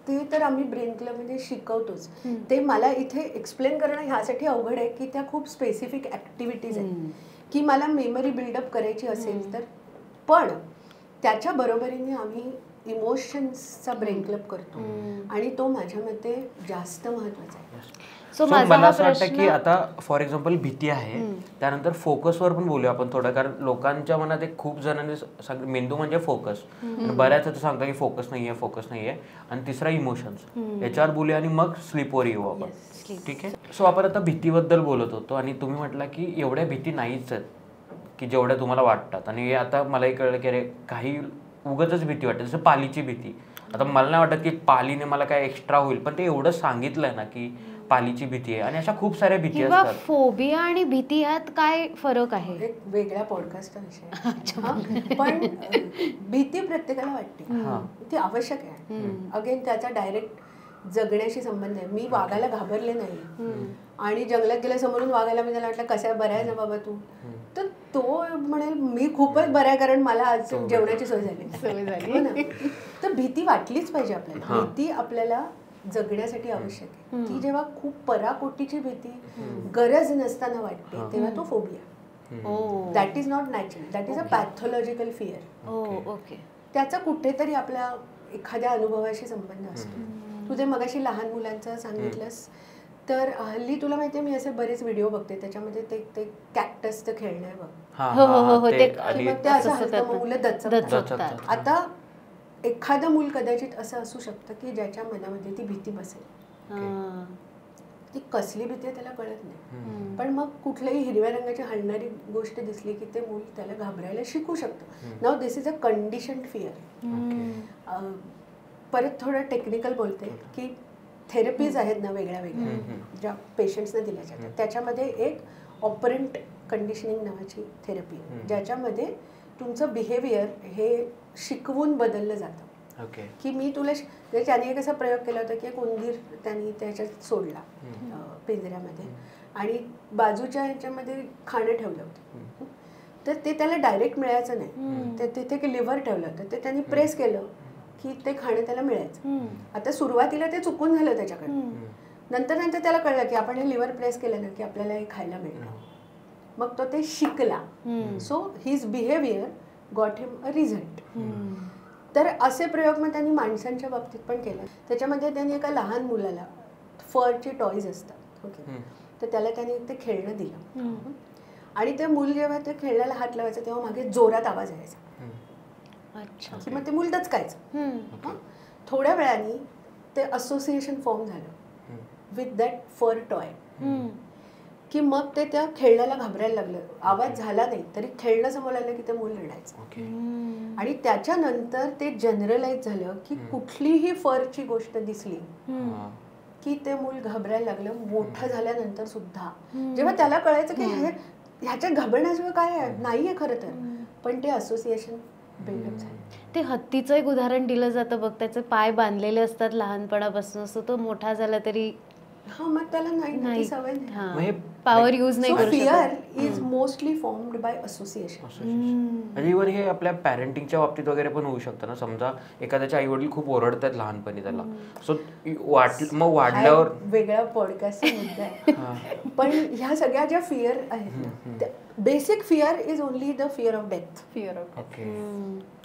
Speaker 2: ते तर आम्ही ब्रेन क्लबमध्ये शिकवतोच. ते मला इथे एक्सप्लेन करणं ह्यासाठी अवघड आहे की त्या खूप स्पेसिफिक ॲक्टिव्हिटीज आहेत की मला मेमरी बिल्डअप करायची असेल तर. पण त्याच्या बरोबरीने आम्ही इमोशन्सचा ब्रेन क्लब करतो आणि तो माझ्या मते जास्त महत्त्वाचा आहे.
Speaker 1: सो मला असं वाटतं की आता फॉर एक्झाम्पल भीती आहे, त्यानंतर फोकसवर पण बोलूया आपण थोडं. कारण लोकांच्या मनात एक खूप जणांनी मेंदू म्हणजे फोकस, बऱ्याच सांगतात की फोकस नाहीये. आणि तिसरा इमोशन्स, याच्यावर बोलूया आणि मग स्लीपवर येऊ आपण. ठीक आहे. सो आपण आता भीतीबद्दल बोलत होतो आणि तुम्ही म्हटलं की एवढ्या भीती नाहीच आहेत की जेवढ्या तुम्हाला वाटतात. आणि आता मलाही कळलं की अरे काही उगाचच भीती वाटते, जसं पालीची भीती. आता मला नाही वाटत की पालीने मला काय एक्स्ट्रा होईल, पण ते एवढं सांगितलंय ना की पालीची भीती आहे आणि अशा खूप साऱ्या भीती असतात.
Speaker 4: फोबिया आणि भीती यात काय फरक आहे?
Speaker 2: एक वेगळ्या पॉडकास्टचा विषय. पण भीती प्रत्येकाला वाटते, ती आवश्यक आहे. अगेन त्याचा डायरेक्ट जगण्याशी संबंध आहे. मी वाघाला घाबरले नाही आणि जंगलात गेल्या समोरून वाघाला मी त्याला वाटलं कशा बऱ्या आहे ना बाबा तू, तर तो म्हणेल मी खूपच बऱ्या आहे कारण मला आज जेवणाची सोय झाली. तर भीती वाटलीच पाहिजे आपल्याला. भीती आपल्याला जगण्यासाठी आवश्यक आहे ती जेव्हा खूप पराकोटीची भीती गरज नसताना वाटते तेव्हा तो phobia. That is not natural, that is a pathological fear.
Speaker 4: Okay.
Speaker 2: त्याचा कुठेतरी आपल्या एखाद्या अनुभवाशी संबंध असतो. तू जे मगाशी लहान मुलांचं सांगितलंस तर हल्ली तुला माहितीये मी असे बरेच व्हिडिओ बघते त्याच्यामध्ये ते कॅक्टसचं खेळणं आहे बघ, की मग ते असं हलतं मग मुलं दचकतात. आता एखादं मूल कदाचित असं असू शकतं की ज्याच्या मनामध्ये ती भीती बसेल, ती कसली भीती आहे त्याला कळत नाही, पण मग कुठल्याही हिरव्या रंगाची हलणारी गोष्ट दिसली की ते मूल त्याला घाबरायला शिकू शकतं. Now this is a conditioned fear. परत थोडं टेक्निकल बोलते की थेरपीज आहेत ना वेगळ्या वेगळ्या ज्या पेशंट्सना दिल्या जातात, त्याच्यामध्ये एक ऑपरंट कंडिशनिंग नावाची थेरपी आहे ज्याच्यामध्ये तुमचं बिहेवियर हे शिकवून बदललं जातं. की मी तुला त्याने एक असा प्रयोग केला होता की एक उंदीर त्यांनी त्याच्यात सोडला पिंजऱ्यामध्ये आणि बाजूच्या ह्याच्यामध्ये खाणं ठेवलं होतं, तर ते त्याला डायरेक्ट मिळायचं नाही, तर तिथे लिव्हर ठेवलं होतं, ते त्यांनी प्रेस केलं की ते खाणं त्याला मिळायचं. आता सुरुवातीला ते चुकून झालं त्याच्याकडे, नंतर त्याला कळलं की आपण हे लिव्हर प्रेस केलं ना की आपल्याला हे खायला मिळतं, मग तो ते शिकला. So his behaviour got him a result. तर असे प्रयोग मग त्यांनी माणसांच्या बाबतीत पण केले. त्याच्यामध्ये त्यांनी एका लहान मुलाला फरचे टॉयज असतात, ओके, तर त्याला त्यांनी ते खेळणं दिलं आणि ते मूल जेव्हा ते खेळण्याला हात लावायचं तेव्हा मागे जोरात आवाज यायचा.
Speaker 4: अच्छा.
Speaker 2: की मग ते मूल दचकायचं. थोड्या वेळाने ते असोसिएशन फॉर्म झालं विथ दॅट फर टॉय, की मग ते त्या खेळण्याला घाबरायला लागलं. आवाज झाला नाही तरी खेळणं समोर आलं की ते मूल रडायचं. आणि त्याच्यानंतर ते जनरलाइज झालं की कुठलीही फरची गोष्ट दिसली की ते मूल घाबरायला लागलं. मोठं झाल्यानंतर सुद्धा जेव्हा त्याला कळायचं की ह्याच्यात घाबरण्याशिवाय काय नाहीये खरं तर, पण ते असोसिएशन बिल्डअप झालं.
Speaker 4: ते हत्तीचं एक उदाहरण दिलं जातं बघ, त्याचे पाय बांधलेले असतात लहानपणापासून, सो तो मोठा झाला तरी
Speaker 2: मग त्याला नाही सवय नाही,
Speaker 4: पॉवर यूज नाही करू शकत.
Speaker 2: Fear is mostly formed by association.
Speaker 1: म्हणजे इव्हन हे आपल्या पॅरेंटिंगच्या बाबतीत वगैरे पण होऊ शकतं ना. समजा एखाद्याचे आई वडील खूप ओरडतात लहानपणी त्याला, सो मग वाढल्यावर
Speaker 2: वेगळा पॉडकास्ट मुद्दा आहे. पण ह्या सगळ्या ज्या फिअर आहेत ना, basic fear is only the fear of death.
Speaker 3: Fear of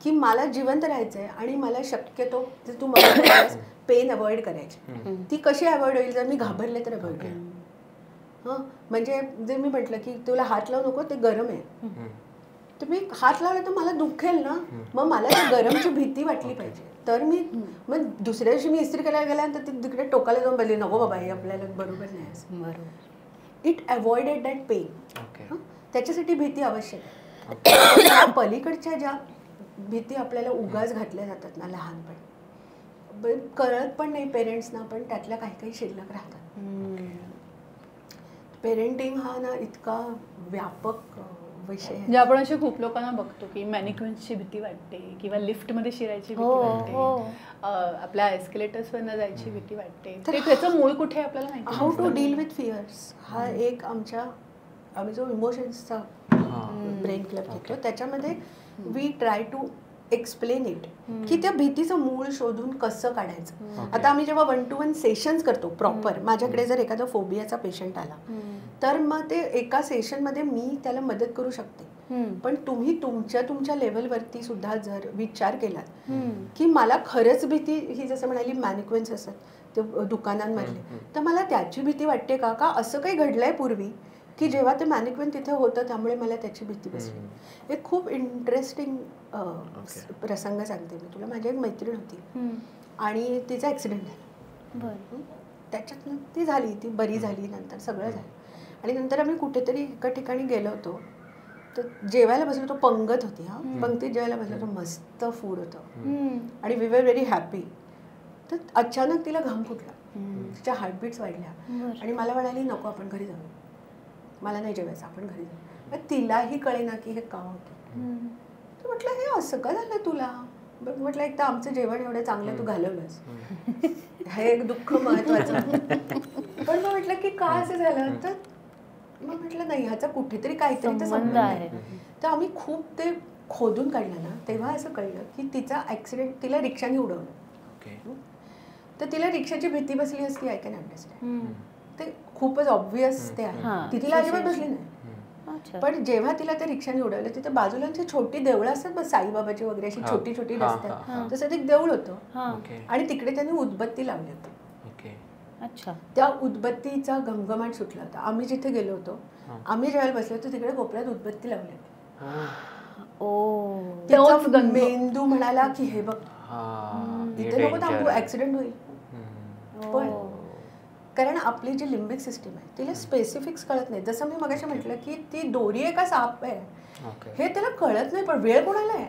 Speaker 2: की मला जिवंत राहायचंय आणि मला शक्यतो तू मला पेन अवॉइड करायची. ती कशी अवॉइड होईल जर मी घाबरले तर अवॉइड होईल. म्हणजे जे मी म्हटलं की तुला हात लावू नको, ते गरम आहे, तर मी हात लावला तर मला दुखेल ना, मग मला त्या गरमची भीती वाटली पाहिजे. तर मी मग दुसऱ्या दिवशी मी इस्त्री करायला गेल्यानंतर ती तिकडे टोकाला जाऊन बघली, नको बाबा हे आपल्याला बरोबर नाही. बरोबर. It avoided that pain. त्याच्यासाठी भीती आवश्यक आहे. पलीकडच्या ज्या भीती आपल्याला उगाच घातल्या जातात ना लहानपणी, कळत पण नाही पेरेंट्सना, पण त्यातल्या काही काही शिल्लक राहतात. पेरेंटिंग हा ना इतका व्यापक विषय आहे.
Speaker 3: म्हणजे आपण असे खूप लोकांना बघतो की मॅनिक्युअन्सची भीती वाटते किंवा लिफ्टमध्ये शिरायची भीती वाटते, आपल्या एस्केलेटर्सवरनं जायची भीती वाटते. तर त्याचं मूळ कुठे आपल्याला माहिती.
Speaker 2: How to deal with fears हा एक आम्ही जो इमोशन्सचा ब्रेन क्लब घेतो त्याच्यामध्ये we try to explain it, की त्या भीतीचं मूळ शोधून कसं काढायचं. आता आम्ही जेव्हा 1-to-1 सेशन्स करतो प्रॉपर, माझ्याकडे जर एखादा फोबियाचा पेशंट आला तर मग ते एका सेशनमध्ये मी त्याला मदत करू शकते, पण तुम्ही तुमच्या लेवलवरती सुद्धा जर विचार केलात की मला खरंच भीती ही जसं म्हणाली मॅनिक्युअन्स असतात ते दुकानांमधले, तर मला त्याची भीती वाटते का असं काही घडलंय पूर्वी की जेव्हा ते मॅनिक्युअन तिथे होतं त्यामुळे मला त्याची भीती बसली. एक खूप इंटरेस्टिंग प्रसंग सांगते मी तुला. माझी एक मैत्रीण होती आणि तिचा ॲक्सिडेंट झाला. त्याच्यातनं ती झाली, ती बरी झाली, नंतर सगळं झालं. आणि नंतर आम्ही कुठेतरी एका ठिकाणी गेलो होतो, तर जेवायला बसलो होतो. पंगत होती, पंक्तीत जेवायला बसलो होतो, मस्त फूड होतं आणि वी वर व्हेरी हॅपी. तर अचानक तिला घाम फुटला, तिच्या हार्टबीट्स वाढल्या आणि मला म्हणाली नको आपण घरी जाऊ, मला नाही जेवायचं, आपण घरी जाऊ. तिलाही कळेना की हे का होतं. तर म्हटलं हे असं का झालं तुला. म्हटलं एक तर आमचं जेवण एवढं चांगलं तू घालवलंस, हे एक दुःख महत्वाचं. पण मग म्हटलं की का असं झालं, तर मग म्हटलं नाही ह्याचा कुठेतरी काहीतरी संबंध आहे. तर आम्ही खूप ते खोदून काढलं ना, तेव्हा असं कळलं की तिचा ॲक्सिडेंट, तिला रिक्षाने उडवलं. तर तिला रिक्षाची भीती बसली असती, आय कॅन अंडरस्टँड. ते खूपच ऑब्व्हियस ते आहे, ती तिला अजिबात बसली नाही. पण जेव्हा तिला त्या रिक्षाने उडवलं, तिथे बाजूला छोटी देवळं असतात बघ, साईबाबाची वगैरे अशी छोटी छोटी रस्त्यात, तसं एक देऊळ होतं आणि तिकडे त्यांनी उदबत्ती लावली होती.
Speaker 4: अच्छा.
Speaker 2: त्या उदबत्तीचा घमघमाट सुटला होता. आम्ही जिथे गेलो होतो, आम्ही ज्यावेळेला बसलो होतो तिकडे कोपऱ्यात उदबत्ती लावली होती. तिचा मेंदू म्हणाला की हे बघ, इथे नको थांबू, ऍक्सिडेंट होईल. पण कारण आपली जी लिंबिक सिस्टीम आहे तिला स्पेसिफिक्स कळत नाही. जसं मी मगाशी म्हटलं की ती दोरी आहे का साप आहे हे त्याला कळत नाही, पण वेळ कोणाला आहे.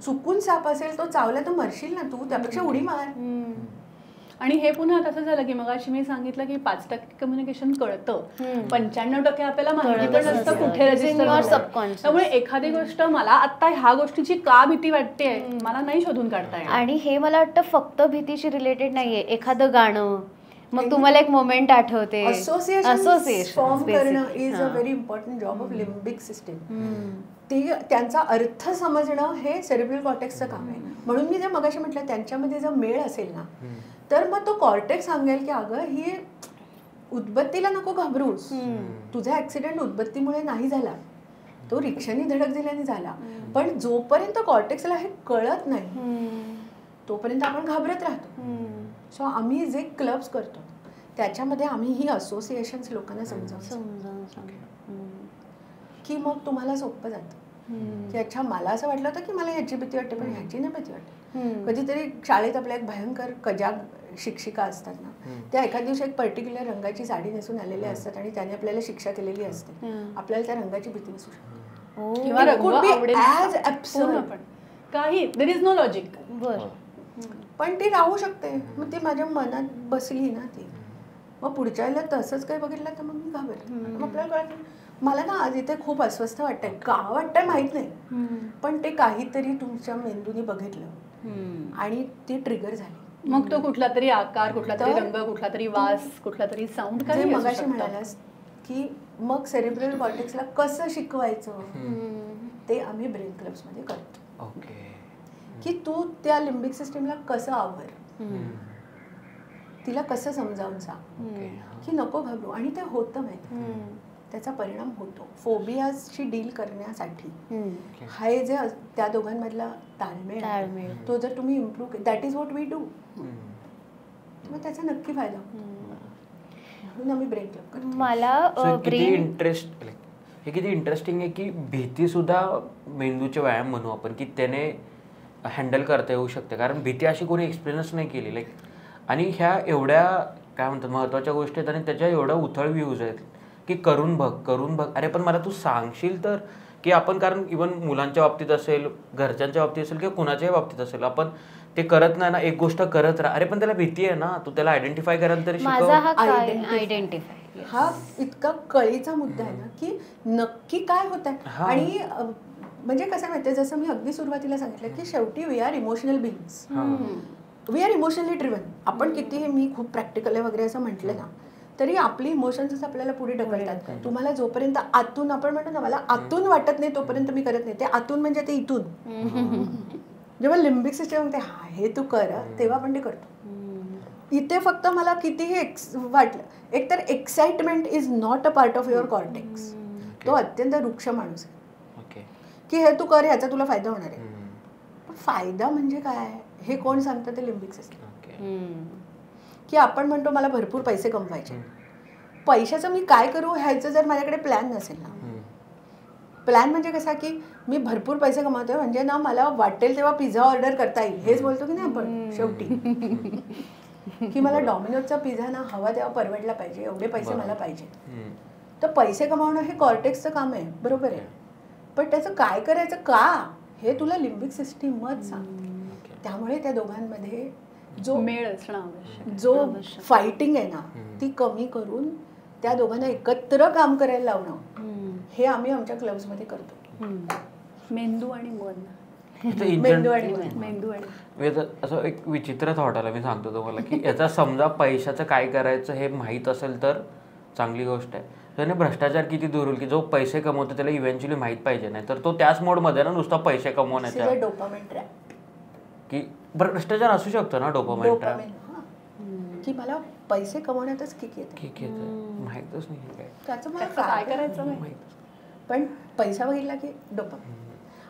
Speaker 2: चुकून साप असेल, तो चावला तर मरशील ना तू, त्यापेक्षा उडी मार.
Speaker 3: आणि हे पुन्हा तसं झालं की मगाशी मी सांगितलं की 5% कम्युनिकेशन कळतं, 95% आपल्याला माहिती तर नसतं कुठे रजिस्टर. त्यामुळे एखादी गोष्ट मला आता ह्या गोष्टीची का भीती वाटते मला नाही शोधून काढता येणार.
Speaker 4: आणि हे मला वाटतं फक्त भीतीशी रिलेटेड नाहीये, एखादं गाणं, मग तुम्हाला एक मोमेंट आठवते,
Speaker 2: असोसिएशन फॉर्म करणं is a very important job of limbic system. त्यांचा अर्थ समजणं हे सेरेब्रल कॉर्टेक्सचं काम आहे. म्हणून मी जे मगाशी म्हटलं त्यांच्यामध्ये जर मेळ असेल ना, तर मग तो कॉर्टेक्स सांगेल की अगं ही उदबत्तीला नको घाबरूस, तुझा ऍक्सिडेंट उदबत्तीमुळे नाही झाला, तो रिक्षाने धडक दिल्याने झाला. पण जोपर्यंत कॉर्टेक्सला हे कळत नाही तोपर्यंत आपण घाबरत राहतो. सो आम्ही जे क्लब्स करतो त्याच्यामध्ये आम्ही ही असोसिएशन्स लोकांना समजावून की मग तुम्हाला सोपं जातं की अच्छा मला असं वाटलं होतं की मला ह्याची भीती वाटते, पण ह्याची नाही भीती वाटते. कधीतरी शाळेत आपल्या एक भयंकर कजाग शिक्षिका असतात ना, त्या एखाद दिवशी एक पर्टिक्युलर रंगाची साडी नेसून आलेल्या असतात आणि त्याने आपल्याला शिक्षा केलेली असते. आपल्याला त्या रंगाची भीती नसू शकते
Speaker 3: किंवा काही देयर इज नो लॉजिक,
Speaker 2: पण ती राहू शकते. मग ती माझ्या मनात बसली ना ती, मग पुढच्या वेळेला तसंच काही बघितलं तर मग मी घाबरते. मग आपल्याला कळत मला ना आज इथे खूप अस्वस्थ वाटतंय, का वाटतंय माहित नाही, पण ते काहीतरी तुमच्या मेंदूने बघितलं आणि ती ट्रिगर झाली.
Speaker 3: मग तो कुठला तरी आकार, कुठला तरी रंग, कुठला तरी वास, कुठला तरी साऊंड,
Speaker 2: काय मगाशी म्हणालास की मग सेरेब्रल कॉर्टेक्सला कसं शिकवायचं ते आम्ही ब्रेन क्लब्स मध्ये करतो. की तू त्या लिम्बिक सिस्टीमला कसं आवर, तिला कसं समजावून सांग की नको घाबरू. आणि ते होतं माहिती, त्याचा परिणाम होतो. फोबियाशी डील करण्यासाठी हे जे त्या दोघांमधला ताळमेळ तो जर तुम्ही improve, that is what we do, मग त्याचा नक्की फायदा होतो. म्हणून आम्ही ब्रेन क्लब करतो.
Speaker 4: मला
Speaker 1: हे किती इंटरेस्टिंग आहे की भीती सुद्धा मेंदूचे व्यायाम म्हणू आपण, की त्याने हँडल करता येऊ शकते. कारण भीती अशी कोणी एक्सपिरियन्स नाही केली लाईक, आणि ह्या एवढ्या काय म्हणतात महत्त्वाच्या गोष्टी आहेत आणि त्याच्या एवढ्या उथळ व्ह्यूज आहेत की करून बघ. अरे पण मला तू सांगशील तर की आपण, कारण इव्हन मुलांच्या बाबतीत असेल, घरच्यांच्या बाबतीत असेल किंवा कुणाच्याही बाबतीत असेल, आपण ते करत नाही ना, एक गोष्ट करत राहा. अरे पण त्याला भीती आहे ना, तू त्याला आयडेंटिफाय करायला तरी शिकव.
Speaker 4: आयडेंटिफाय
Speaker 2: हा इतका कळीचा मुद्दा आहे ना की नक्की काय होत आहे. आणि म्हणजे कसं माहितीये, जसं मी अगदी सुरुवातीला सांगितलं की शेवटी we are emotional beings, we are emotionally driven. आपण कितीही मी खूप प्रॅक्टिकल आहे वगैरे असं म्हटलं ना, तरी आपली इमोशन्सच आपल्याला पुढे ढकलतात. तुम्हाला जोपर्यंत आतून, आपण म्हणतो ना मला आतून वाटत नाही तोपर्यंत मी करत नाही. ते आतून म्हणजे ते इथून, जेव्हा लिम्बिक सिस्टम म्हणते हा हे तू कर, तेव्हा आपण ते करतो. इथे फक्त मला कितीही वाटलं, एकतर excitement is not a part of your cortex. तो अत्यंत वृक्ष माणूस आहे की हे तू कर, ह्याचा तुला फायदा होणार आहे. पण फायदा म्हणजे काय हे कोण सांगतं? ते लिम्बिक सिस्टम. की आपण म्हणतो मला भरपूर पैसे कमवायचे, पैशाचं मी काय करू ह्याचं जर माझ्याकडे प्लॅन नसेल ना, प्लॅन म्हणजे कसा की मी भरपूर पैसे कमावतोय म्हणजे ना मला वाटेल तेव्हा पिझ्झा ऑर्डर करता येईल, हेच बोलतो की नाही आपण शेवटी, की मला डॉमिनोजचा पिझ्झा ना हवा तेव्हा परवडला पाहिजे, एवढे पैसे मला पाहिजे. तर पैसे कमावणं हे कॉर्टेक्सचं काम आहे, बरोबर आहे. पण त्याचं काय करायचं का हे तुला लिम्बिक सिस्टीमच सांगते. त्यामुळे त्या दोघांमध्ये जो
Speaker 3: मेळ असणं आवश्यक,
Speaker 2: जो फायटिंग आहे ना ती कमी करून त्या दोघांना एकत्र काम करायला लावणं हे आम्ही आमच्या क्लब्समध्ये करतो.
Speaker 3: मेंदू आणि मन,
Speaker 1: असं एक विचित्र थॉट आला, मी सांगतो तुम्हाला की याचा समजा पैशाचं काय करायचं हे माहीत असेल तर चांगली गोष्ट आहे. त्याने भ्रष्टाचार किती दूर होईल की जो पैसे कमवतो त्याला इव्हेंच्युअली माहीत पाहिजे, नाही तर तो त्याच मोडमध्ये ना नुसता पैसे कमवण्याच्या,
Speaker 2: डोपामाइन ट्रॅप
Speaker 1: की भ्रष्टाचार असू शकतो ना डोपामाइन ट्रॅप.
Speaker 2: की मला पैसे कमवण्यातच किक येते.
Speaker 1: ठीक आहे, माहीतच नाही काय.
Speaker 2: त्याचं मला
Speaker 3: काय करायचं नाही.
Speaker 1: माहित.
Speaker 2: पण पैसा बघितला की डोपामिन.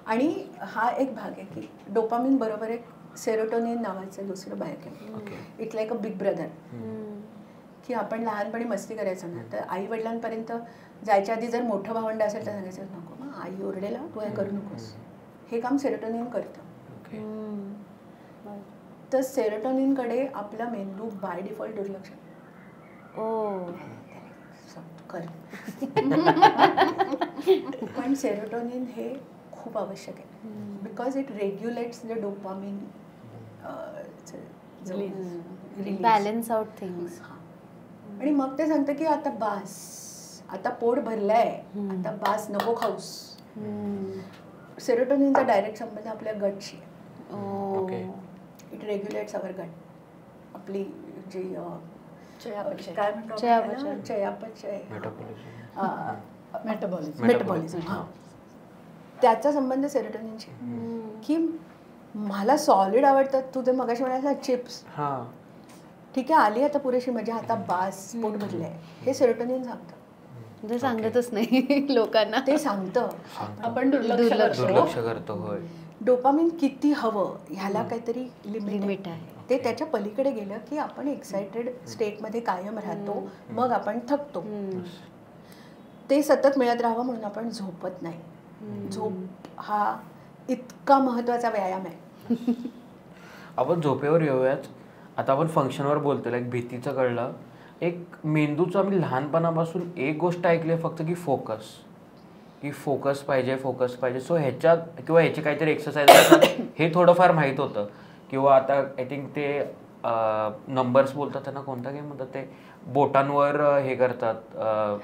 Speaker 2: आणि हा एक भाग आहे की डोपामिन बरोबर एक सेरोटोनिन नावाचं दुसरं biochemical. It's like a big brother. की आपण लहानपणी मस्ती करायचो ना, तर आई वडिलांपर्यंत जायच्या आधी जर मोठं भावंड असेल तर सांगायचं नको मग आई ओरडेला तू हे करू नकोस. हे काम सेरोटोनिन करतं. तर सेरोटोनिनकडे आपला मेंदू बाय डिफॉल्ट दुर्लक्ष कर. पण सेरोटोनिन हे खूप आवश्यक आहे because it रेग्युलेट्स the dopamine
Speaker 4: balance out things.
Speaker 2: आणि मग ते सांगतं की आता बास, आता पोट भरलंय, आता बास, नको खाऊस. सेरोटोनिनचा डायरेक्ट संबंध आपल्या गटशी आहे. इट रेग्युलेट्स अवर गट. आपली जी काय म्हणतो चयापचय, मेटाबॉलिझम, त्याचा संबंध सेरोटोनिनशी. की मला सॉलिड आवडतात, तुझं मगाशी म्हणाला चिप्स, ठीक आहे आली आता पुरेशी मजा, आता बास, पोट भरलंय, हे सेरोटोनिन सांगतं.
Speaker 4: म्हणजे सांगतच नाही लोकांना,
Speaker 2: ते सांगतं,
Speaker 3: आपण
Speaker 1: दुर्लक्ष करतो. होय.
Speaker 2: डोपामिन किती हवं ह्याला काहीतरी लिमिट
Speaker 4: आहे.
Speaker 2: ते त्याच्या पलीकडे गेलं की आपण एक्सायटेड स्टेटमध्ये कायम राहतो, मग आपण थकतो. ते सतत मिळत राहावं म्हणून आपण झोपत नाही. झोप हा इतका महत्वाचा व्यायाम आहे.
Speaker 1: आपण झोपेवर येऊयाच. आता आपण फंक्शनवर बोलतो, लाईक भीतीचं कळलं. एक मेंदूचं आम्ही लहानपणापासून एक गोष्ट ऐकली आहे फक्त, की फोकस पाहिजे. सो ह्याच्यात किंवा ह्याची काहीतरी एक्सरसाइज असतात हे थोडंफार माहीत होतं. किंवा आता आय थिंक ते नंबर्स बोलतात, त्यांना कोणता गेम म्हणतात, ते बोटांवर हे करतात